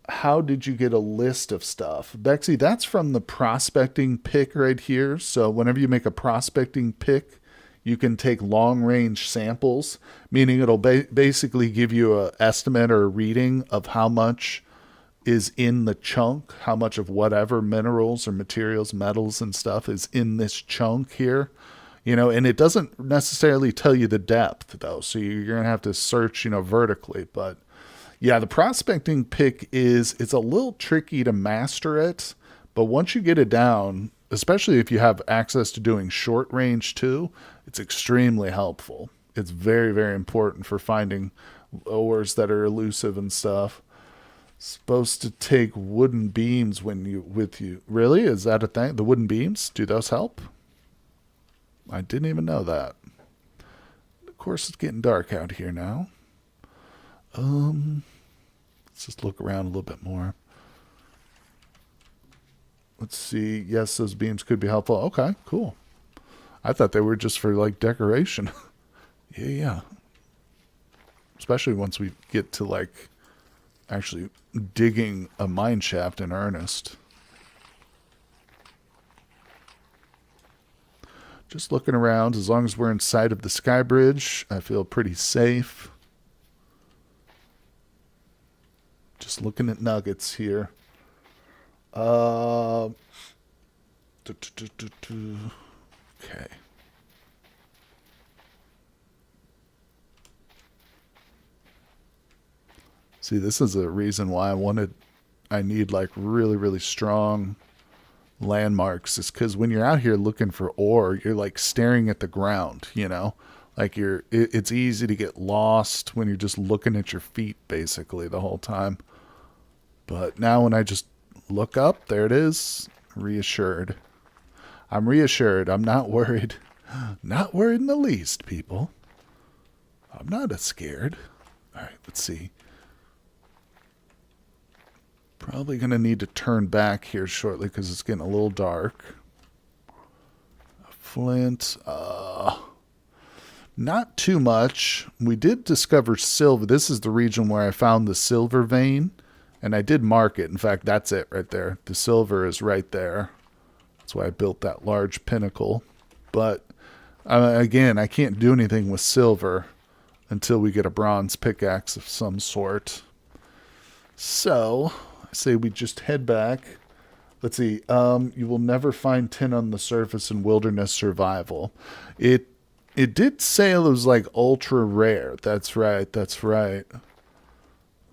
how did you get a list of stuff? Bexy, that's from the prospecting pick right here. So whenever you make a prospecting pick, you can take long-range samples, meaning it'll basically give you an estimate or a reading of how much is in the chunk, how much of whatever minerals or materials, metals and stuff is in this chunk here. and it doesn't necessarily tell you the depth though. So you're going to have to search, vertically. But yeah, the prospecting pick it's a little tricky to master it. But once you get it down, especially if you have access to doing short range too, it's extremely helpful. It's very, very important for finding ores that are elusive and stuff. Supposed to take wooden beams with you. Really? Is that a thing? The wooden beams? Do those help? I didn't even know that. Of course, it's getting dark out here now. Let's just look around a little bit more. Let's see. Yes, those beams could be helpful. Okay, cool. I thought they were just for like decoration. Yeah. Especially once we get to like actually digging a mine shaft in earnest. Just looking around. As long as we're inside of the sky bridge, I feel pretty safe. Just looking at nuggets here. Okay. See, this is a reason why I need like really, really strong landmarks. Is because when you're out here looking for ore, you're like staring at the ground, like it's easy to get lost when you're just looking at your feet basically the whole time. But now when I just look up, there it is, reassured. I'm reassured. I'm not worried. Not worried in the least, people. I'm not as scared. All right, let's see. Probably going to need to turn back here shortly because it's getting a little dark. Flint. Not too much. We did discover silver. This is the region where I found the silver vein. And I did mark it. In fact, that's it right there. The silver is right there. That's why I built that large pinnacle. But, again, I can't do anything with silver until we get a bronze pickaxe of some sort. So, I say we just head back. Let's see. You will never find tin on the surface in wilderness survival. It did say it was like ultra rare. That's right. That's right.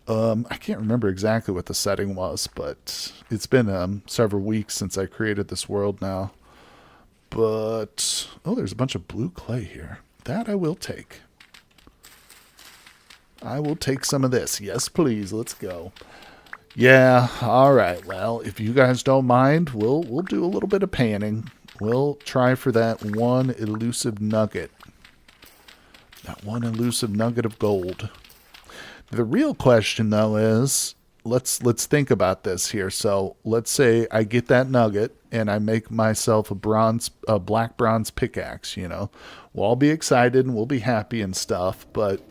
I can't remember exactly what the setting was, but it's been several weeks since I created this world now. But, oh, there's a bunch of blue clay here. That I will take. I will take some of this. Yes, please. Let's go. Yeah, all right. Well, if you guys don't mind, we'll do a little bit of panning. We'll try for that one elusive nugget. That one elusive nugget of gold. The real question, though, is let's think about this here. So let's say I get that nugget and I make myself a black bronze pickaxe. We'll all be excited and we'll be happy and stuff. But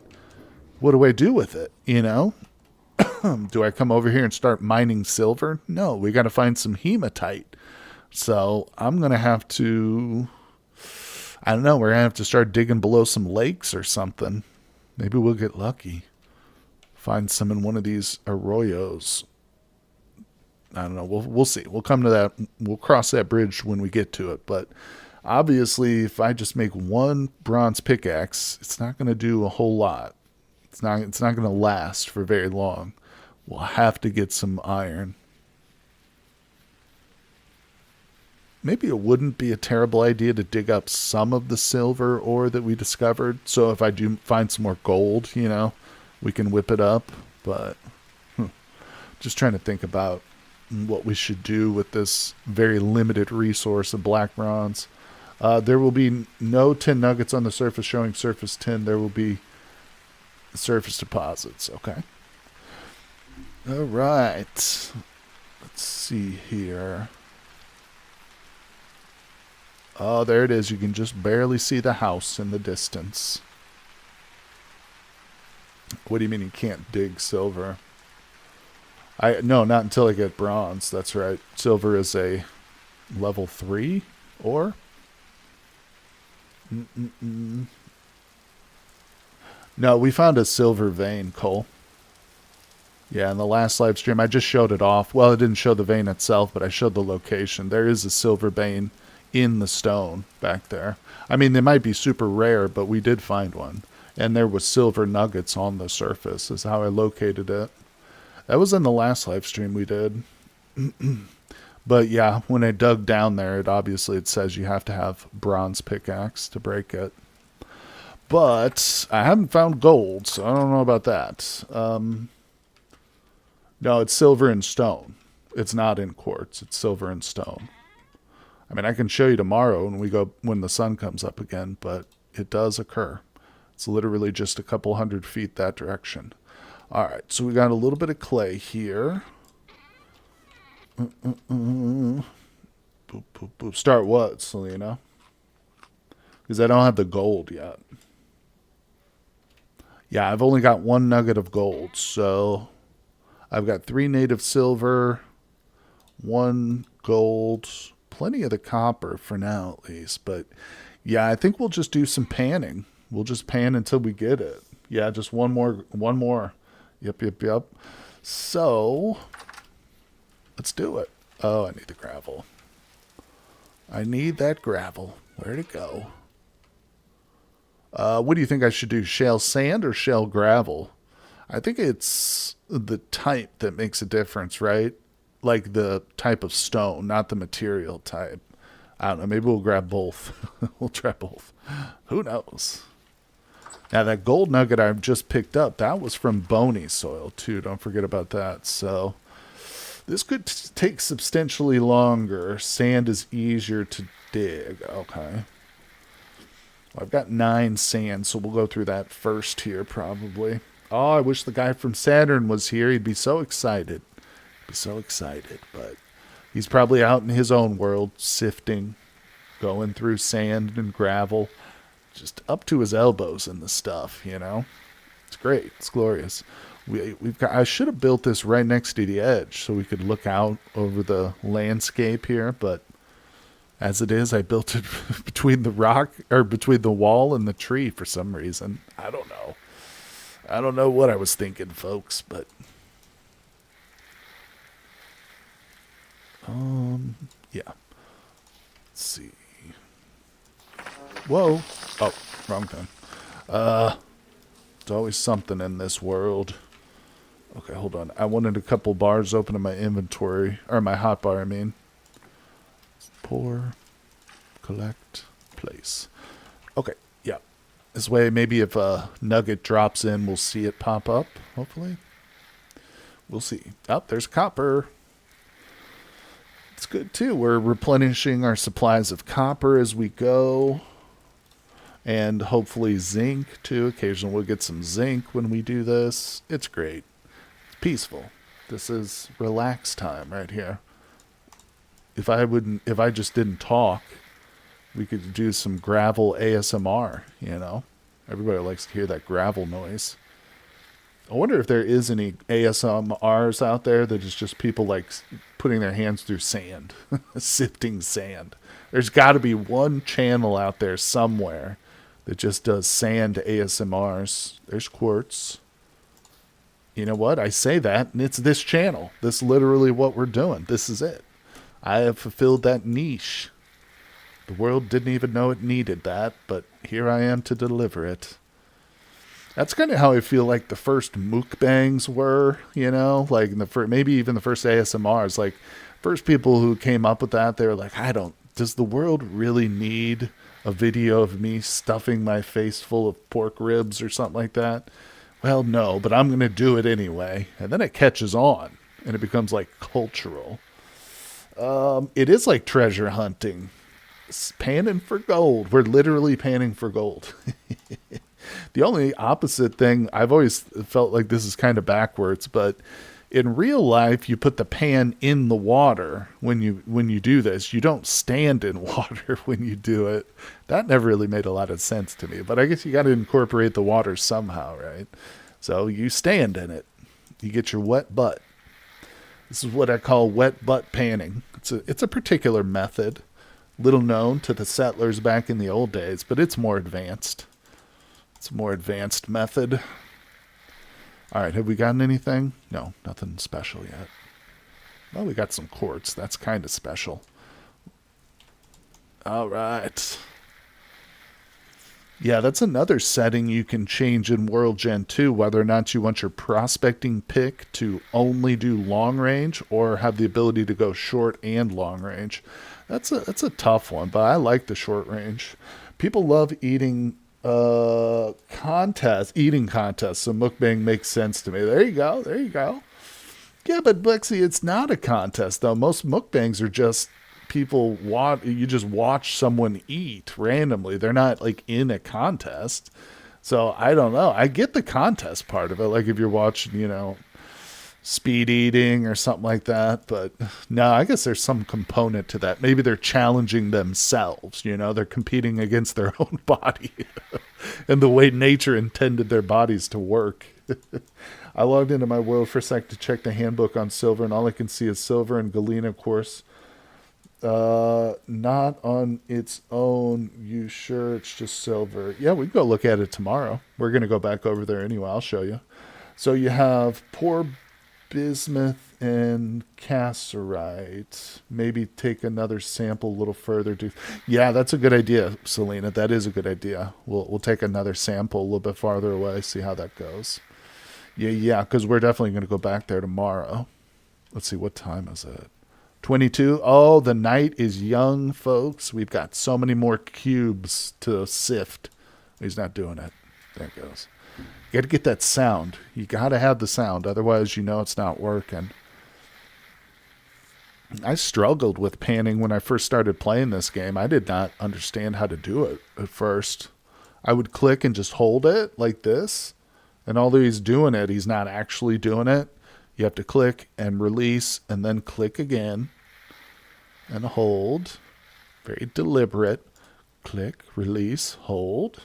what do I do with it? Do I come over here and start mining silver? No, we got to find some hematite. So I'm gonna have to. I don't know. We're gonna have to start digging below some lakes or something. Maybe we'll get lucky. Find some in one of these arroyos. I don't know. We'll see. We'll come to that. We'll cross that bridge when we get to it. But obviously, if I just make one bronze pickaxe, it's not going to do a whole lot. It's not going to last for very long. We'll have to get some iron. Maybe it wouldn't be a terrible idea to dig up some of the silver ore that we discovered. So if I do find some more gold, we can whip it up. But just trying to think about what we should do with this very limited resource of black bronze. There will be no tin nuggets on the surface showing surface tin. There will be surface deposits. Okay. All right. Let's see here. Oh, there it is. You can just barely see the house in the distance. What do you mean you can't dig silver? No, not until I get bronze. That's right. Silver is a level 3 ore. No, we found a silver vein, Cole. Yeah, in the last live stream, I just showed it off. Well, it didn't show the vein itself, but I showed the location. There is a silver vein in the stone back there. I mean, they might be super rare, but we did find one. And there was silver nuggets on the surface is how I located it. That was in the last live stream we did. But yeah, when I dug down there, it says you have to have bronze pickaxe to break it. But I haven't found gold, so I don't know about that. No, it's silver and stone. It's not in quartz. It's silver and stone. I mean, I can show you tomorrow when the sun comes up again, but it does occur. It's literally just a couple 100 feet that direction. All right, so we got a little bit of clay here. Boop, boop, boop. Start what, Selena? Because I don't have the gold yet. Yeah, I've only got 1 nugget of gold, so I've got 3 native silver, 1 gold, plenty of the copper for now at least. But yeah, I think we'll just do some panning. We'll just pan until we get it. Yeah, just one more. Yep. So let's do it. Oh, I need the gravel. I need that gravel. Where'd it go? What do you think I should do? Shale sand or shale gravel? I think it's the type that makes a difference, right? Like the type of stone, not the material type. I don't know. Maybe we'll grab both. We'll try both. Who knows? Now, that gold nugget I just picked up, that was from bony soil, too. Don't forget about that. So this could take substantially longer. Sand is easier to dig. Okay. Well, I've got 9 sand, so we'll go through that first here, probably. Oh, I wish the guy from Saturn was here. He'd be so excited. But he's probably out in his own world, sifting, going through sand and gravel, just up to his elbows in the stuff, you know? It's great. It's glorious. I should have built this right next to the edge so we could look out over the landscape here, but as it is, I built it between between the wall and the tree for some reason. I don't know. I don't know what I was thinking, folks, but yeah. Let's see. Whoa. Oh, wrong thing. There's always something in this world. Okay, hold on. I wanted a couple bars open in my inventory, or my hotbar, I mean. Pour, collect, place. Okay, yeah. This way, maybe if a nugget drops in, we'll see it pop up, hopefully. We'll see. Oh, there's copper. It's good, too. We're replenishing our supplies of copper as we go. And hopefully zinc, too. Occasionally we'll get some zinc when we do this. It's great. It's peaceful. This is relax time right here. If I just didn't talk, we could do some gravel ASMR, you know? Everybody likes to hear that gravel noise. I wonder if there is any ASMRs out there that is just people like putting their hands through sand, sifting sand. There's got to be one channel out there somewhere that just does sand ASMRs. There's quartz. You know what? I say that, and it's this channel. This is literally what we're doing. This is it. I have fulfilled that niche. The world didn't even know it needed that, but here I am to deliver it. That's kind of how I feel like the first mukbangs were, you know, like maybe even the first ASMRs. Like, first people who came up with that, they were like, does the world really need a video of me stuffing my face full of pork ribs or something like that? Well, no, but I'm going to do it anyway. And then it catches on, and it becomes like cultural. It is like treasure hunting. It's panning for gold. We're literally panning for gold. The only opposite thing, I've always felt like this is kind of backwards, but in real life, you put the pan in the water when you do this. You don't stand in water when you do it. That never really made a lot of sense to me, but I guess you got to incorporate the water somehow, right? So you stand in it. You get your wet butt. This is what I call wet butt panning. It's a particular method, little known to the settlers back in the old days, but it's more advanced. It's a more advanced method. All right, have we gotten anything? No, nothing special yet. Well, we got some quartz. That's kind of special. All right. Yeah, that's another setting you can change in World Gen 2, whether or not you want your prospecting pick to only do long range or have the ability to go short and long range. That's a tough one, but I like the short range. People love eating contests, so mukbang makes sense to me. There you go, there you go. Yeah, but Lexi, it's not a contest though. Most mukbangs are just people watch. You just watch someone eat randomly. They're not like in a contest. So I don't know. I get the contest part of it, like if you're watching, speed eating or something like that. But no, I guess there's some component to that. Maybe they're challenging themselves. They're competing against their own body and the way nature intended their bodies to work. I logged into my world for a sec to check the handbook on silver, and all I can see is silver and Galena, of course. Not on its own. You sure it's just silver? Yeah, we can go look at it tomorrow. We're going to go back over there anyway. I'll show you. So you have poor bismuth and cassiterite. Maybe take another sample a little further. Yeah, that's a good idea, Selena. That is a good idea. We'll take another sample a little bit farther away, see how that goes. Yeah, because we're definitely going to go back there tomorrow. Let's see, what time is it? 22. Oh, the night is young, folks. We've got so many more cubes to sift. He's not doing it. There it goes. You got to get that sound. You got to have the sound. Otherwise, it's not working. I struggled with panning when I first started playing this game. I did not understand how to do it at first. I would click and just hold it like this. And although he's doing it, he's not actually doing it. You have to click and release and then click again and hold. Very deliberate. Click, release, hold.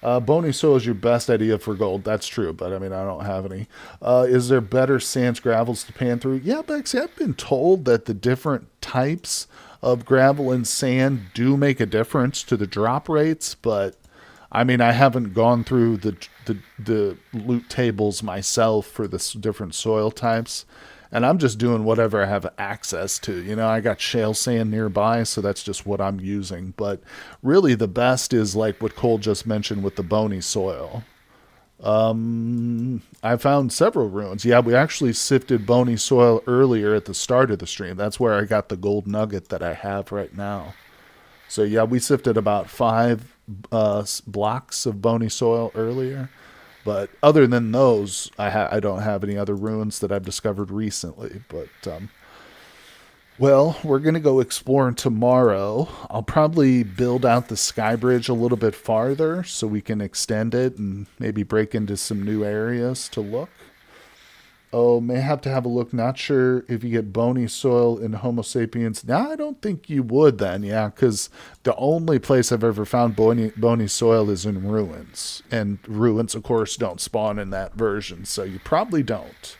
Bony soil is your best idea for gold. That's true, but I don't have any. Is there better sands gravels to pan through? Yeah, Bexy, I've been told that the different types of gravel and sand do make a difference to the drop rates, but I haven't gone through the loot tables myself for the different soil types, and I'm just doing whatever I have access to. I got shale sand nearby, so that's just what I'm using. But really, the best is like what Cole just mentioned with the bony soil. I found several ruins. Yeah, we actually sifted bony soil earlier at the start of the stream. That's where I got the gold nugget that I have right now. So yeah, we sifted about 5 blocks of bony soil earlier. But other than those, I don't have any other ruins that I've discovered recently. But, we're going to go exploring tomorrow. I'll probably build out the sky bridge a little bit farther so we can extend it and maybe break into some new areas to look. Oh, may have to have a look. Not sure if you get bony soil in Homo sapiens. No, I don't think you would then, yeah, because the only place I've ever found bony soil is in ruins. And ruins, of course, don't spawn in that version, so you probably don't.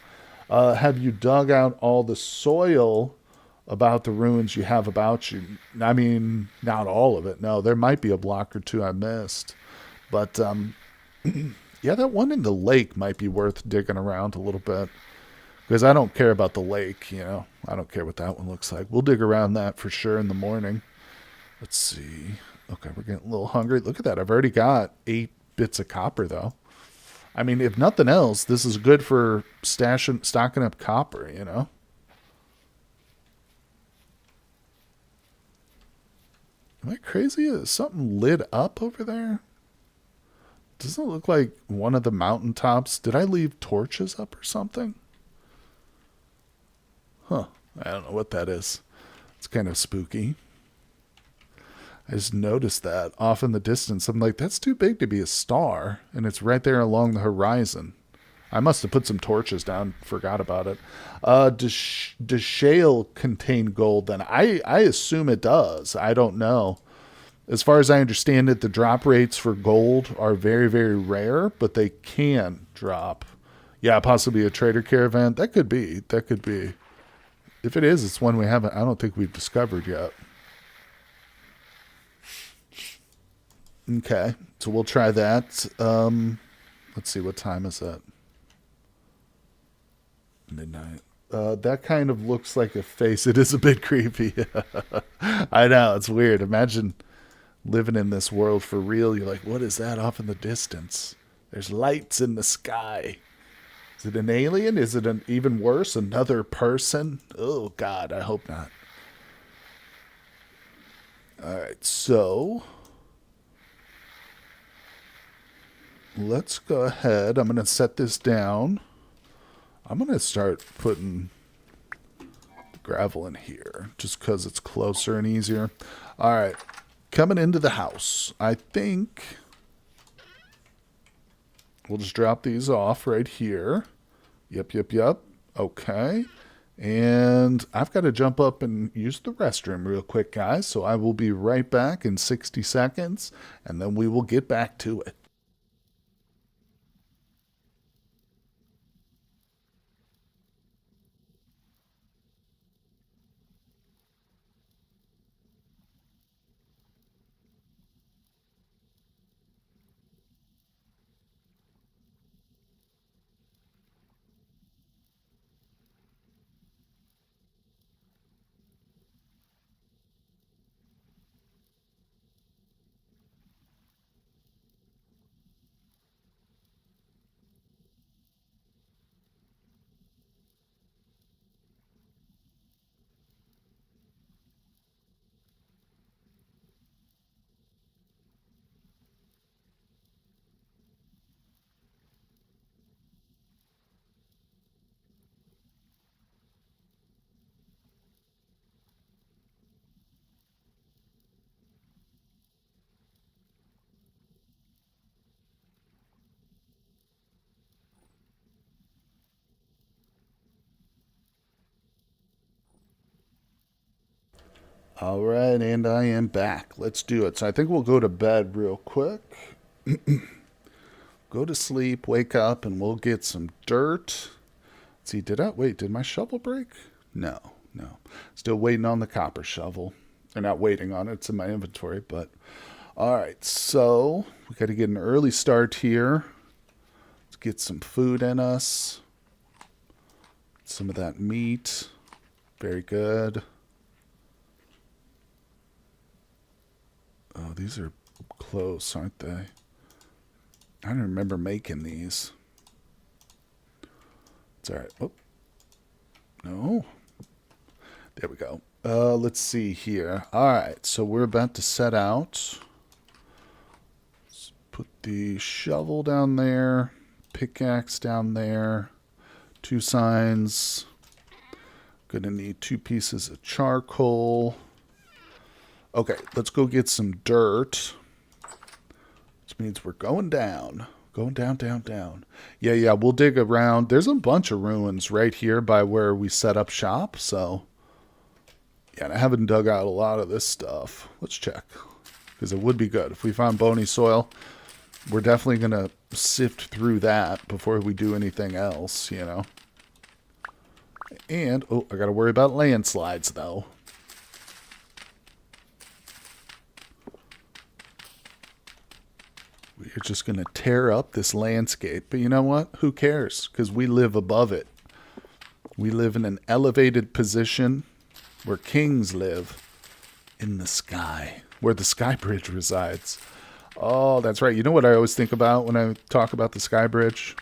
Have you dug out all the soil about the ruins you have about you? Not all of it. No, there might be a block or two I missed. But, yeah, that one in the lake might be worth digging around a little bit. Because I don't care about the lake, I don't care what that one looks like. We'll dig around that for sure in the morning. Let's see. Okay, we're getting a little hungry. Look at that. I've already got 8 bits of copper, though. If nothing else, this is good for stocking up copper, Am I crazy? Is something lit up over there? Doesn't it look like one of the mountaintops? Did I leave torches up or something? Huh. I don't know what that is. It's kind of spooky. I just noticed that off in the distance. I'm like, that's too big to be a star. And it's right there along the horizon. I must have put some torches down. Forgot about it. Does shale contain gold then? I assume it does. I don't know. As far as I understand it, the drop rates for gold are very, very rare, but they can drop. Yeah, possibly a trader caravan. That could be. That could be. If it is, it's one we haven't, I don't think we've discovered yet. Okay, so we'll try that. Let's see, what time is it? Midnight. That kind of looks like a face. It is a bit creepy. I know, it's weird. Imagine living in this world for real. You're like, what is that off in the distance? There's lights in the sky. Is it an alien? Is it an even worse, another person? Oh, God, I hope not. All right, so let's go ahead. I'm going to set this down. I'm going to start putting gravel in here just because it's closer and easier. All right, coming into the house. I think we'll just drop these off right here. Yep. Okay. And I've got to jump up and use the restroom real quick, guys. So I will be right back in 60 seconds, and then we will get back to it. All right, and I am back. Let's do it. So I think we'll go to bed real quick. Go to sleep, wake up, and we'll get some dirt. Let's see, did my shovel break? No. Still waiting on the copper shovel. Or not waiting on it, it's in my inventory, but all right, so we got to get an early start here. Let's get some food in us. Some of that meat. Very good. Oh, these are close, aren't they? I don't remember making these. It's all right. Oh, no. There we go. Let's see here. All right, so we're about to set out. Let's put the shovel down there, pickaxe down there, 2 signs. Gonna need 2 pieces of charcoal. Okay, let's go get some dirt. Which means we're going down. Going down. Yeah, we'll dig around. There's a bunch of ruins right here by where we set up shop, so yeah, and I haven't dug out a lot of this stuff. Let's check. Because it would be good. If we found bony soil, we're definitely going to sift through that before we do anything else, you know. And, oh, I got to worry about landslides, though. We're just going to tear up this landscape. But you know what? Who cares? Because we live above it. We live in an elevated position where kings live, in the sky, where the sky bridge resides. Oh, that's right. You know what I always think about when I talk about the sky bridge?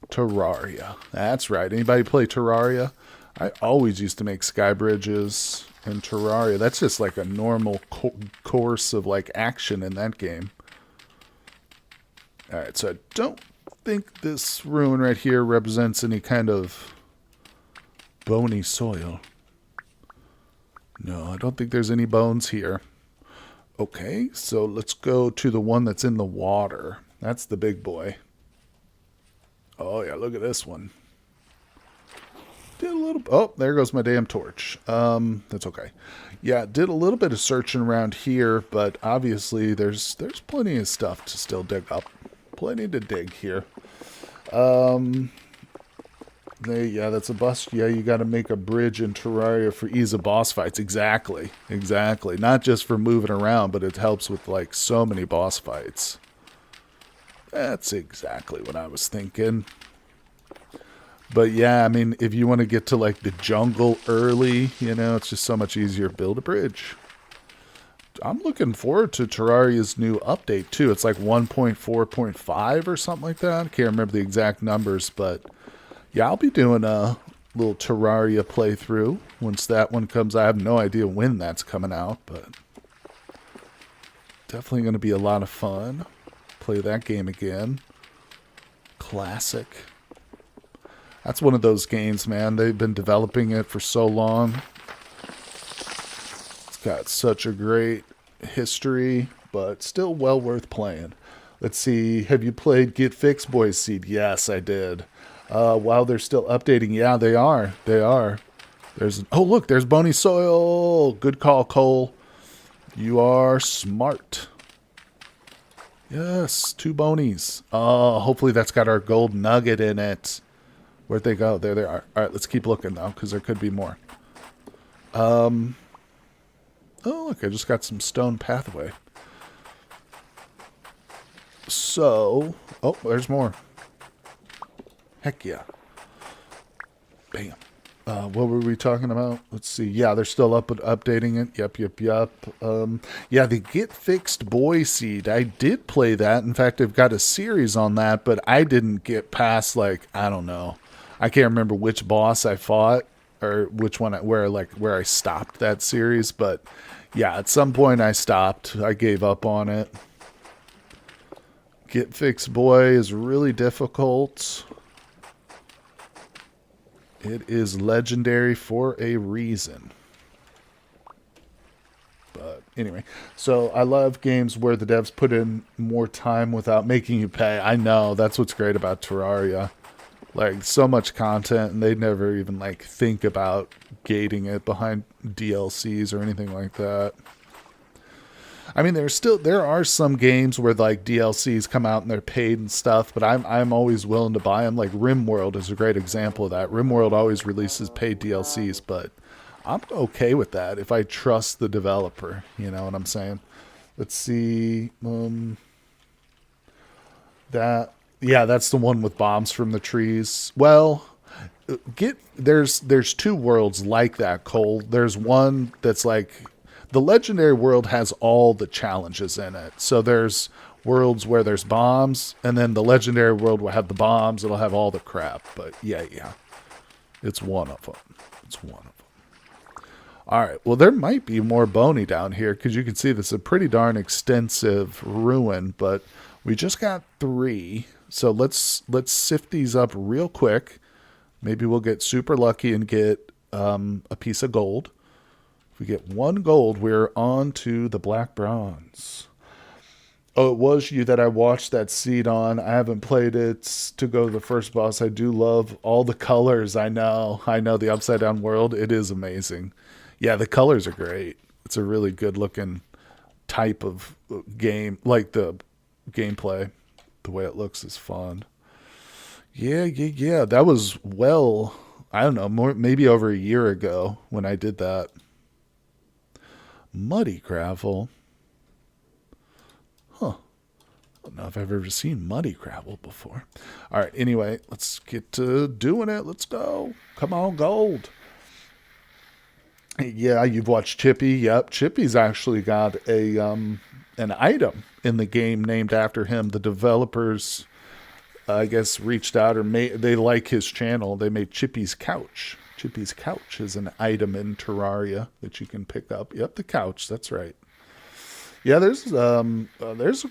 Terraria. That's right. Anybody play Terraria? I always used to make sky bridges in Terraria. That's just like a normal course of like action in that game. All right, so I don't think this ruin right here represents any kind of bony soil. No, I don't think there's any bones here. Okay, so let's go to the one that's in the water. That's the big boy. Oh, yeah, look at this one. Did a little... Oh, there goes my damn torch. That's okay. Yeah, did a little bit of searching around here, but obviously there's plenty of stuff to still dig up. Plenty to dig here. Yeah, that's a bust. Yeah, you got to make a bridge in Terraria for ease of boss fights. Exactly. Not just for moving around, but it helps with like so many boss fights. That's exactly what I was thinking. But yeah, I mean, if you want to get to like the jungle early, you know, it's just so much easier to build a bridge. I'm looking forward to Terraria's new update too. It's like 1.4.5 or something like that. I can't remember the exact numbers, but yeah, I'll be doing a little Terraria playthrough once that one comes. I have no idea when that's coming out, but definitely going to be a lot of fun. Play that game again. Classic. That's one of those games, man. They've been developing it for so long. It's got such a great history, but still well worth playing. Let's see. Have you played Get Fixed Boys Seed? Yes, I did. While they're still updating, yeah, they are. They are. Oh, look, there's Bony Soil. Good call, Cole. You are smart. Yes, 2 bonies. Oh, hopefully that's got our gold nugget in it. Where'd they go? There they are. All right, let's keep looking, though, because there could be more. Oh, look, I just got some stone pathway. So, oh, there's more. Heck yeah. Bam. What were we talking about? Let's see. Yeah, they're still updating it. Yep. Yeah, the Get Fixed Boy Seed. I did play that. In fact, I've got a series on that, but I didn't get past, like, I don't know. I can't remember which boss I fought or which one, where I stopped that series. But yeah, at some point I stopped. I gave up on it. Get Fixed Boy is really difficult. It is legendary for a reason. But anyway, so I love games where the devs put in more time without making you pay. I know, that's what's great about Terraria. Like, so much content, and they never even, like, think about gating it behind DLCs or anything like that. I mean, there are some games where like DLCs come out and they're paid and stuff, but I'm always willing to buy them. Like RimWorld is a great example of that. RimWorld always releases paid DLCs, but I'm okay with that if I trust the developer. You know what I'm saying? Let's see. That's the one with bombs from the trees. Well, there's 2 worlds like that, Cole. There's one that's like, the legendary world has all the challenges in it. So there's worlds where there's bombs, and then the legendary world will have the bombs. It'll have all the crap. But yeah. It's one of them. It's one of them. All right. Well, there might be more bony down here because you can see this is a pretty darn extensive ruin, but we just got 3. So let's sift these up real quick. Maybe we'll get super lucky and get a piece of gold. We get 1 gold, we're on to the black bronze. Oh, it was you that I watched that seed on. I haven't played it to go to the first boss. I do love all the colors. I know the Upside Down world. It is amazing. Yeah, the colors are great. It's a really good looking type of game. Like the gameplay, the way it looks is fun. Yeah. That was, well, I don't know, maybe over a year ago when I did that. Muddy gravel. Huh. I don't know if I've ever seen muddy gravel before. All right, anyway, let's get to doing it. Let's go. Come on, gold. Yeah, you've watched Chippy. Yep, Chippy's actually got an item in the game named after him. The developers, I guess, reached out or they like his channel. They made Chippy's couch. Chippy's couch is an item in Terraria that you can pick up. Yep, the couch. That's right. Yeah, there's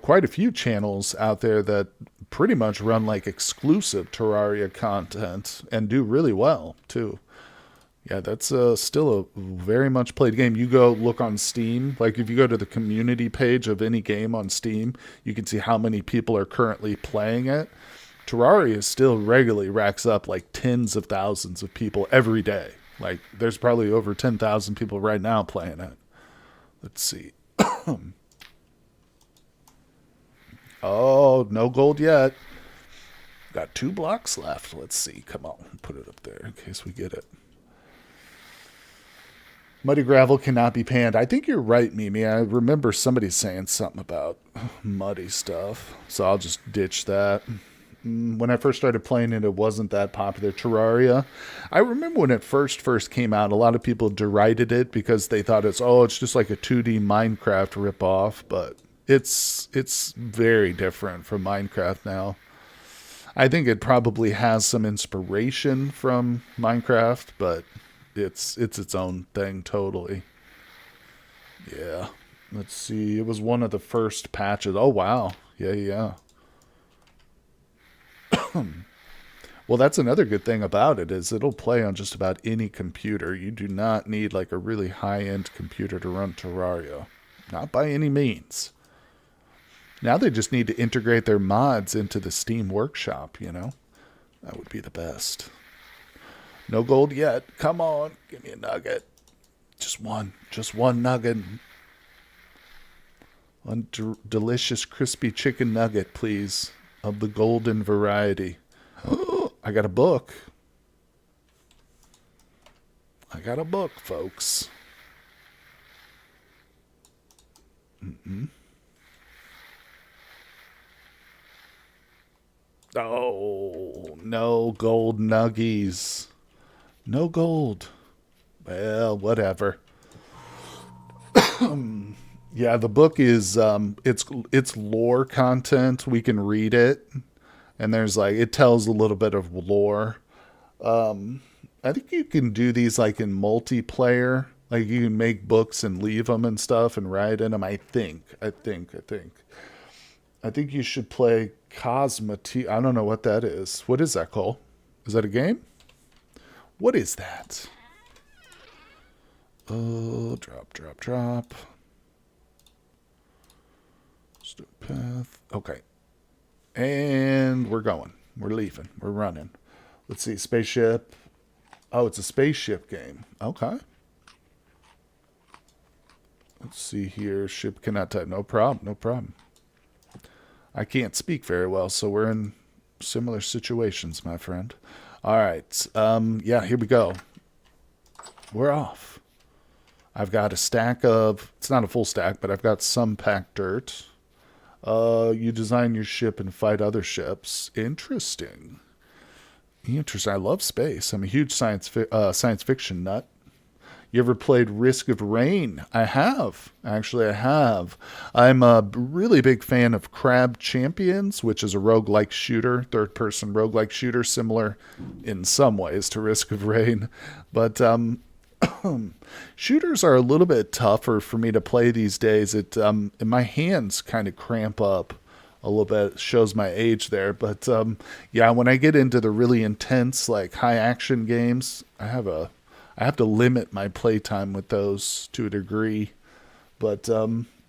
quite a few channels out there that pretty much run like exclusive Terraria content and do really well too. Yeah, that's still a very much played game. You go look on Steam. Like if you go to the community page of any game on Steam, you can see how many people are currently playing it. Terraria still regularly racks up like tens of thousands of people every day. Like there's probably over 10,000 people right now playing it. Let's see. Oh, no gold yet. Got 2 blocks left. Let's see. Come on. Put it up there in case we get it. Muddy gravel cannot be panned. I think you're right, Mimi. I remember somebody saying something about muddy stuff. So I'll just ditch that. When I first started playing it, it wasn't that popular. Terraria. I remember when it first came out, a lot of people derided it because they thought it's just like a 2D Minecraft ripoff, but it's very different from Minecraft now. I think it probably has some inspiration from Minecraft, but it's its own thing totally. Yeah. Let's see. It was one of the first patches. Oh wow. Yeah, yeah. Well, that's another good thing about it is it'll play on just about any computer. You do not need like a really high-end computer to run Terraria. Not by any means. Now they just need to integrate their mods into the Steam Workshop, you know? That would be the best. No gold yet. Come on, give me a nugget. Just one nugget. One delicious crispy chicken nugget, please, of the golden variety. I got a book. I got a book, folks. Oh, no gold nuggies. No gold. Well, whatever. Yeah, the book is it's lore content. We can read it, and there's like it tells a little bit of lore. I think you can do these like in multiplayer. Like you can make books and leave them and stuff and write in them. I think you should play Cosma T. I don't know what that is. What is that, Cole? Is that a game? What is that? Oh, drop. Stupid path. Okay. And we're going. We're leaving. We're running. Let's see. Spaceship. Oh, it's a spaceship game. Okay. Let's see here. Ship cannot type. No problem. I can't speak very well, so we're in similar situations, my friend. All right. Yeah, here we go. We're off. I've got a stack of, it's not a full stack, but I've got some packed dirt. You design your ship and fight other ships. Interesting. I love space. I'm a huge science fiction nut. You ever played Risk of Rain? I have. Actually, I have. I'm a really big fan of Crab Champions, which is a roguelike shooter, third-person roguelike shooter, similar in some ways to Risk of Rain. But shooters are a little bit tougher for me to play these days. My hands kind of cramp up a little bit. It shows my age there. But yeah, when I get into the really intense, like high-action games, I have to limit my playtime with those to a degree. But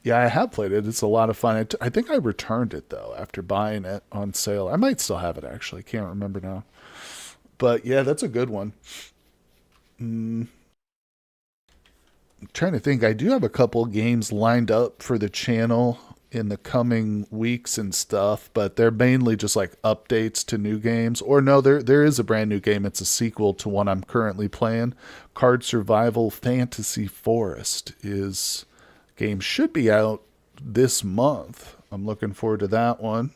yeah, I have played it. It's a lot of fun. I think I returned it, though, after buying it on sale. I might still have it, actually. Can't remember now. But yeah, that's a good one. I'm trying to think. I do have a couple games lined up for the channel in the coming weeks and stuff, but they're mainly just like updates to new games. Or no, there is a brand new game. It's a sequel to one I'm currently playing. Card Survival Fantasy Forest is game should be out this month. I'm looking forward to that one.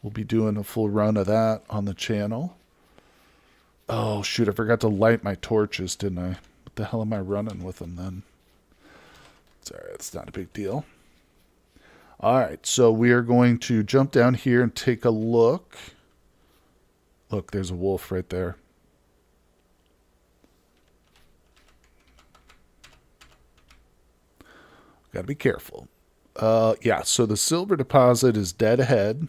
We'll be doing a full run of that on the channel. Oh shoot, I forgot to light my torches, didn't I? What the hell am I running with them then? Sorry, it's not a big deal. All right, so we are going to jump down here and take a look. Look, there's a wolf right there. Got to be careful. Yeah, so the silver deposit is dead ahead.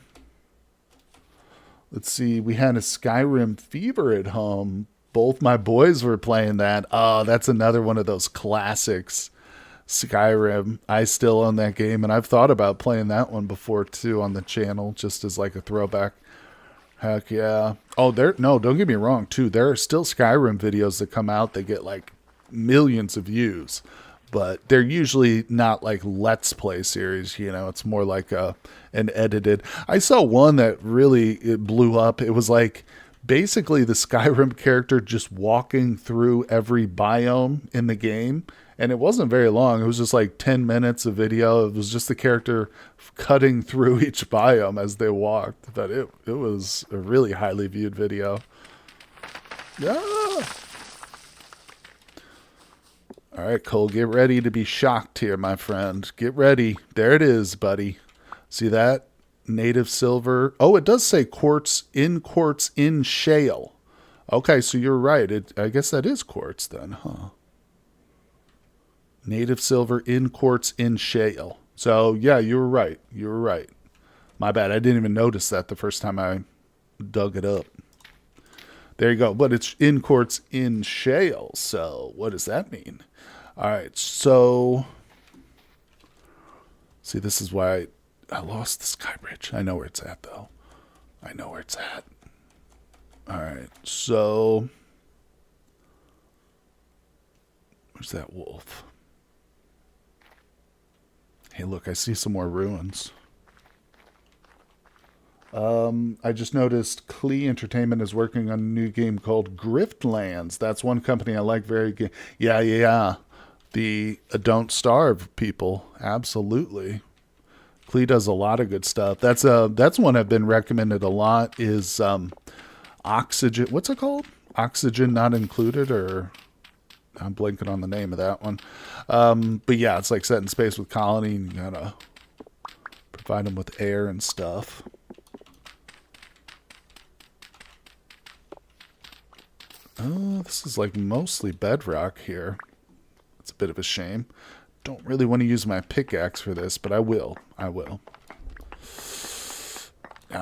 Let's see, we had a Skyrim fever at home. Both my boys were playing that. Oh, that's another one of those classics. Skyrim. I still own that game, and I've thought about playing that one before too on the channel, just as like a throwback. Heck yeah. Oh, don't get me wrong too. There are still Skyrim videos that come out that get like millions of views, but they're usually not like Let's Play series. You know, it's more like an edited. I saw one that really it blew up. It was like basically the Skyrim character just walking through every biome in the game. And it wasn't very long. It was just like 10 minutes of video. It was just the character cutting through each biome as they walked. But it was a really highly viewed video. Yeah. All right, Cole, get ready to be shocked here, my friend. Get ready. There it is, buddy. See that? Native silver. Oh, it does say quartz in shale. Okay, so you're right. I guess that is quartz then, huh? Native silver in quartz in shale. So, yeah, you were right. You were right. My bad. I didn't even notice that the first time I dug it up. There you go. But it's in quartz in shale. So, what does that mean? All right, so see, this is why I lost the sky bridge. I know where it's at, though. I know where it's at. All right, so where's that wolf? Hey, look, I see some more ruins. I just noticed Klee Entertainment is working on a new game called Griftlands. That's one company I like very good. Yeah. The Don't Starve people. Absolutely. Klee does a lot of good stuff. That's one I've been recommended a lot is Oxygen. What's it called? Oxygen Not Included, or I'm blanking on the name of that one. But yeah, it's like set in space with colony and you gotta provide them with air and stuff. Oh, this is like mostly bedrock here. It's a bit of a shame. Don't really want to use my pickaxe for this, but I will. Now,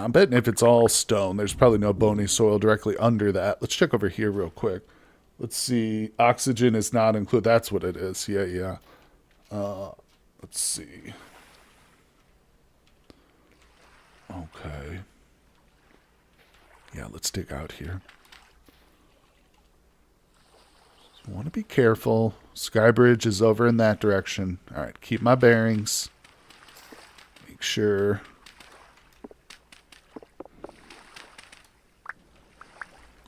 I'm betting if it's all stone, there's probably no bony soil directly under that. Let's check over here real quick. Let's see. Oxygen is not included. That's what it is. Yeah. Let's see. Okay. Yeah, let's dig out here. Want to be careful. Skybridge is over in that direction. All right, keep my bearings. Make sure.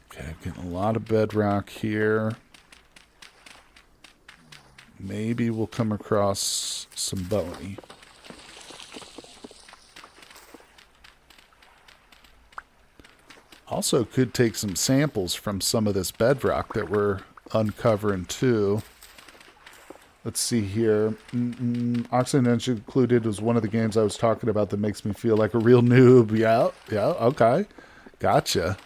Okay, I'm getting a lot of bedrock here. Maybe we'll come across some bony. Also could take some samples from some of this bedrock that we're uncovering too. Let's see here. Oxygen Included was one of the games I was talking about that makes me feel like a real noob. Yeah, okay. Gotcha.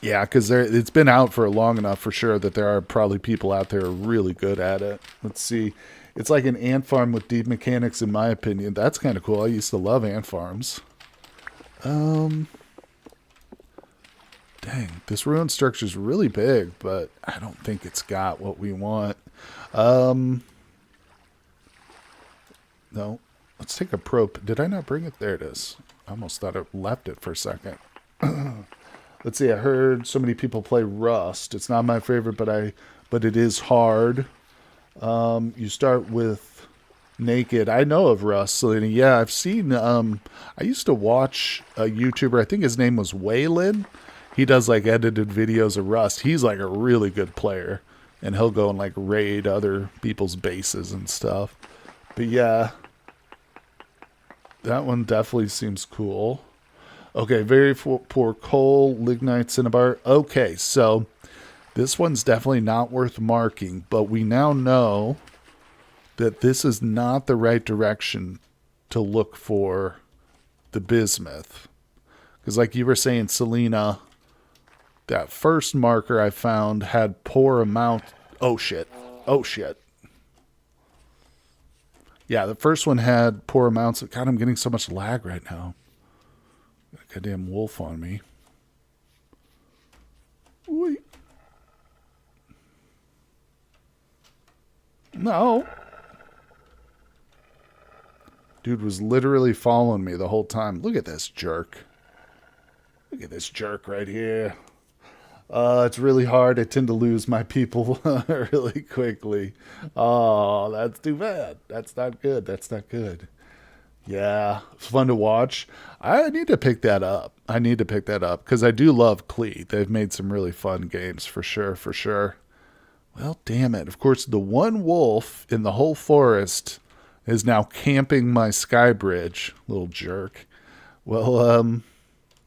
Yeah, because it's been out for long enough for sure that there are probably people out there really good at it. Let's see. It's like an ant farm with deep mechanics, in my opinion. That's kind of cool. I used to love ant farms. Dang, this ruin structure is really big, but I don't think it's got what we want. No, let's take a probe. Did I not bring it? There it is. I almost thought I left it for a second. Let's see. I heard so many people play Rust. It's not my favorite, but it is hard. You start with naked. I know of Rust, Selena. Yeah, I've seen. I used to watch a YouTuber. I think his name was Waylon. He does like edited videos of Rust. He's like a really good player, and he'll go and like raid other people's bases and stuff. But yeah, that one definitely seems cool. Okay, very poor coal, lignite, cinnabar. Okay, so this one's definitely not worth marking, but we now know that this is not the right direction to look for the bismuth. Because like you were saying, Selena, that first marker I found had poor amount. Oh, shit. Yeah, the first one had poor amounts. God, I'm getting so much lag right now. Goddamn wolf on me. Wait. No. Dude was literally following me the whole time. Look at this jerk. Look at this jerk right here. It's really hard. I tend to lose my people really quickly. Oh, that's too bad. That's not good. That's not good. Yeah, it's fun to watch. I need to pick that up. Because I do love Klee. They've made some really fun games for sure. Well, damn it. Of course, the one wolf in the whole forest is now camping my sky bridge. Little jerk. Well,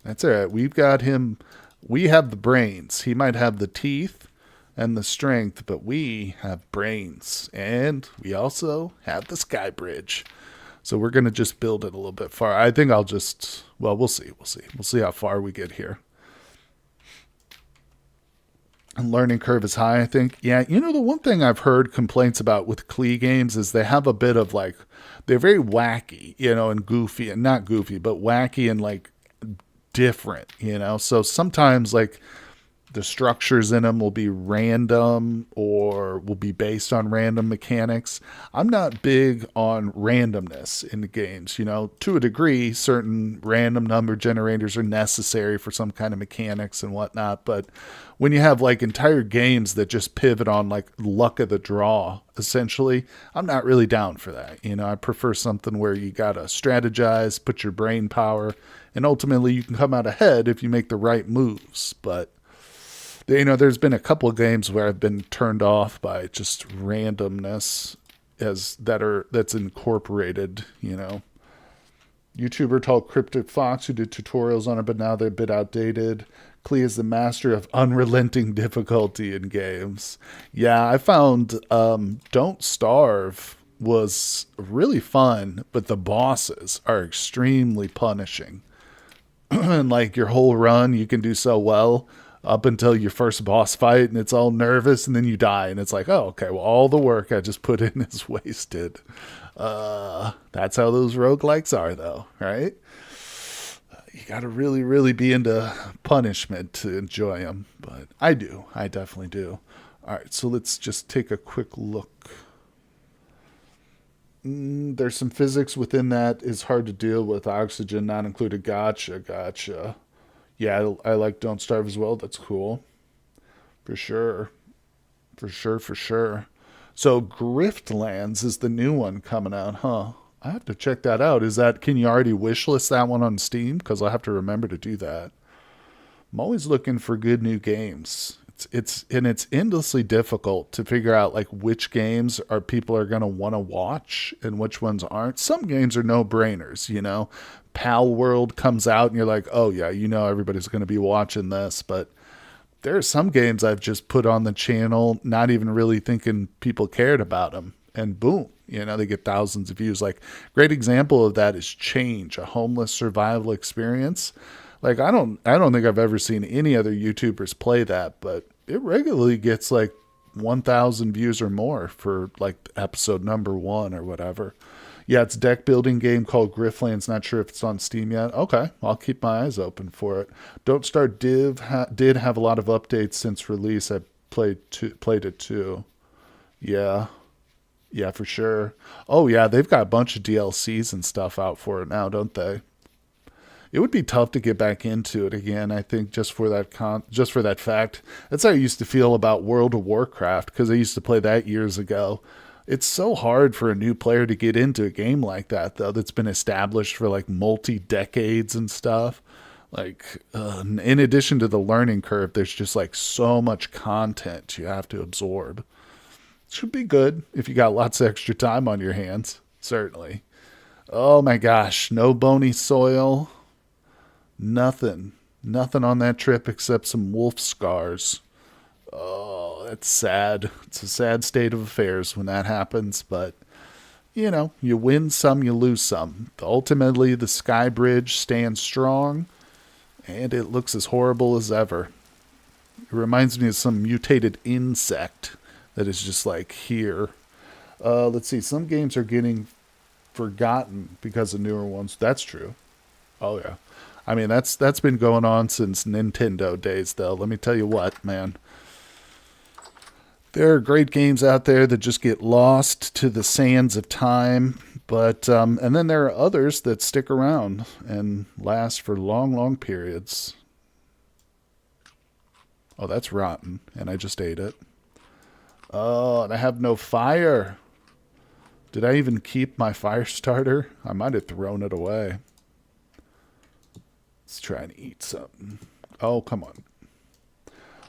that's all right. We've got him. We have the brains. He might have the teeth and the strength, but we have brains. And we also have the sky bridge. So we're going to just build it a little bit far. I think I'll just, well, we'll see. We'll see. We'll see how far we get here. And learning curve is high, I think. Yeah, you know, the one thing I've heard complaints about with Klee games is they have a bit of like, they're very wacky, you know, and goofy, and not goofy, but wacky and like different, you know? So sometimes like the structures in them will be random or will be based on random mechanics. I'm not big on randomness in the games, you know. To a degree, certain random number generators are necessary for some kind of mechanics and whatnot, but when you have like entire games that just pivot on like luck of the draw, essentially, I'm not really down for that. You know, I prefer something where you got to strategize, put your brain power, and ultimately you can come out ahead if you make the right moves. But you know, there's been a couple of games where I've been turned off by just randomness that's incorporated, you know. YouTuber called Cryptic Fox who did tutorials on it, but now they're a bit outdated. Klee is the master of unrelenting difficulty in games. Yeah, I found Don't Starve was really fun, but the bosses are extremely punishing. And like your whole run, you can do so well up until your first boss fight, and it's all nervous, and then you die, and it's like, oh, okay, well, all the work I just put in is wasted. That's how those roguelikes are, though, right? You got to really, really be into punishment to enjoy them, but I do. I definitely do. All right, so let's just take a quick look. There's some physics within that is hard to deal with. Oxygen not included. Gotcha. Yeah, I like Don't Starve as well. That's cool. For sure. For sure. So Griftlands is the new one coming out, huh? I have to check that out. Can you already wishlist that one on Steam? Because I'll have to remember to do that. I'm always looking for good new games. It's endlessly difficult to figure out like which games people are going to want to watch and which ones aren't. Some games are no-brainers, you know. Pal World comes out and you're like, oh yeah, you know everybody's going to be watching this, but there are some games I've just put on the channel not even really thinking people cared about them, and boom, you know, they get thousands of views. Like, great example of that is Change, a homeless survival experience. Like, I don't think I've ever seen any other YouTubers play that, but it regularly gets like 1,000 views or more for like episode number 1 or whatever. Yeah, it's a deck building game called Griftlands. Not sure if it's on Steam yet. Okay, I'll keep my eyes open for it. Don't Start Div did have a lot of updates since release. I played it too. Yeah, for sure. Oh yeah, they've got a bunch of DLCs and stuff out for it now, don't they? It would be tough to get back into it again, I think, just for that fact. That's how I used to feel about World of Warcraft, because I used to play that years ago. It's so hard for a new player to get into a game like that, though, that's been established for like multi-decades and stuff. Like, in addition to the learning curve, there's just like so much content you have to absorb. Should be good if you got lots of extra time on your hands, certainly. Oh my gosh, no bony soil. Nothing on that trip except some wolf scars. Oh, that's sad. It's a sad state of affairs when that happens, but you know, you win some, you lose some. Ultimately, the Sky Bridge stands strong, and it looks as horrible as ever. It reminds me of some mutated insect that is just like here. Let's see, some games are getting forgotten because of newer ones. That's true. Oh yeah. I mean, that's been going on since Nintendo days, though. Let me tell you what, man. There are great games out there that just get lost to the sands of time, but and then there are others that stick around and last for long, long periods. Oh, that's rotten, and I just ate it. Oh, and I have no fire. Did I even keep my fire starter? I might have thrown it away. Let's try and eat something. Oh, come on.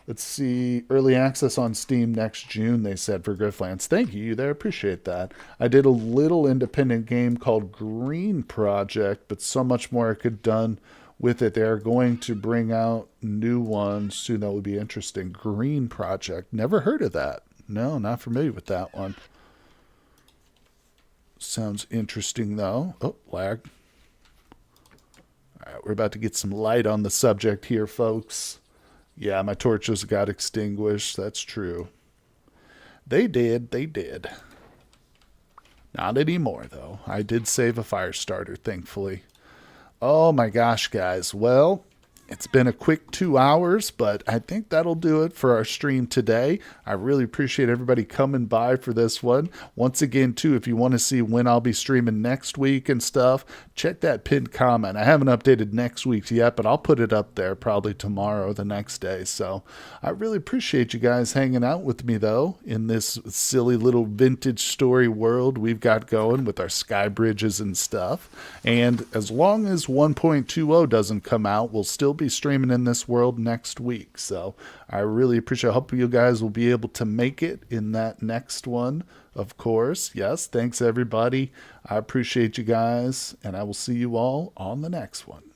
Let's see. Early access on Steam next June, they said, for Grifflands. Thank you there. Appreciate that. I did a little independent game called Green Project, but so much more I could have done with it. They're going to bring out new ones soon that would be interesting. Green Project. Never heard of that. No, not familiar with that one. Sounds interesting, though. Oh, lag. All right, we're about to get some light on the subject here, folks. Yeah, my torches got extinguished. That's true. They did. They did. Not anymore, though. I did save a fire starter, thankfully. Oh my gosh, guys. Well, it's been a quick 2 hours, but I think that'll do it for our stream today. I really appreciate everybody coming by for this one. Once again, too, if you want to see when I'll be streaming next week and stuff, check that pinned comment. I haven't updated next week's yet, but I'll put it up there probably tomorrow or the next day. So I really appreciate you guys hanging out with me, though, in this silly little vintage story world we've got going with our sky bridges and stuff. And as long as 1.20 doesn't come out, we'll still be streaming in this world next week. So I really appreciate it. I hope you guys will be able to make it in that next one, of course. Yes, thanks everybody. I appreciate you guys, and I will see you all on the next one.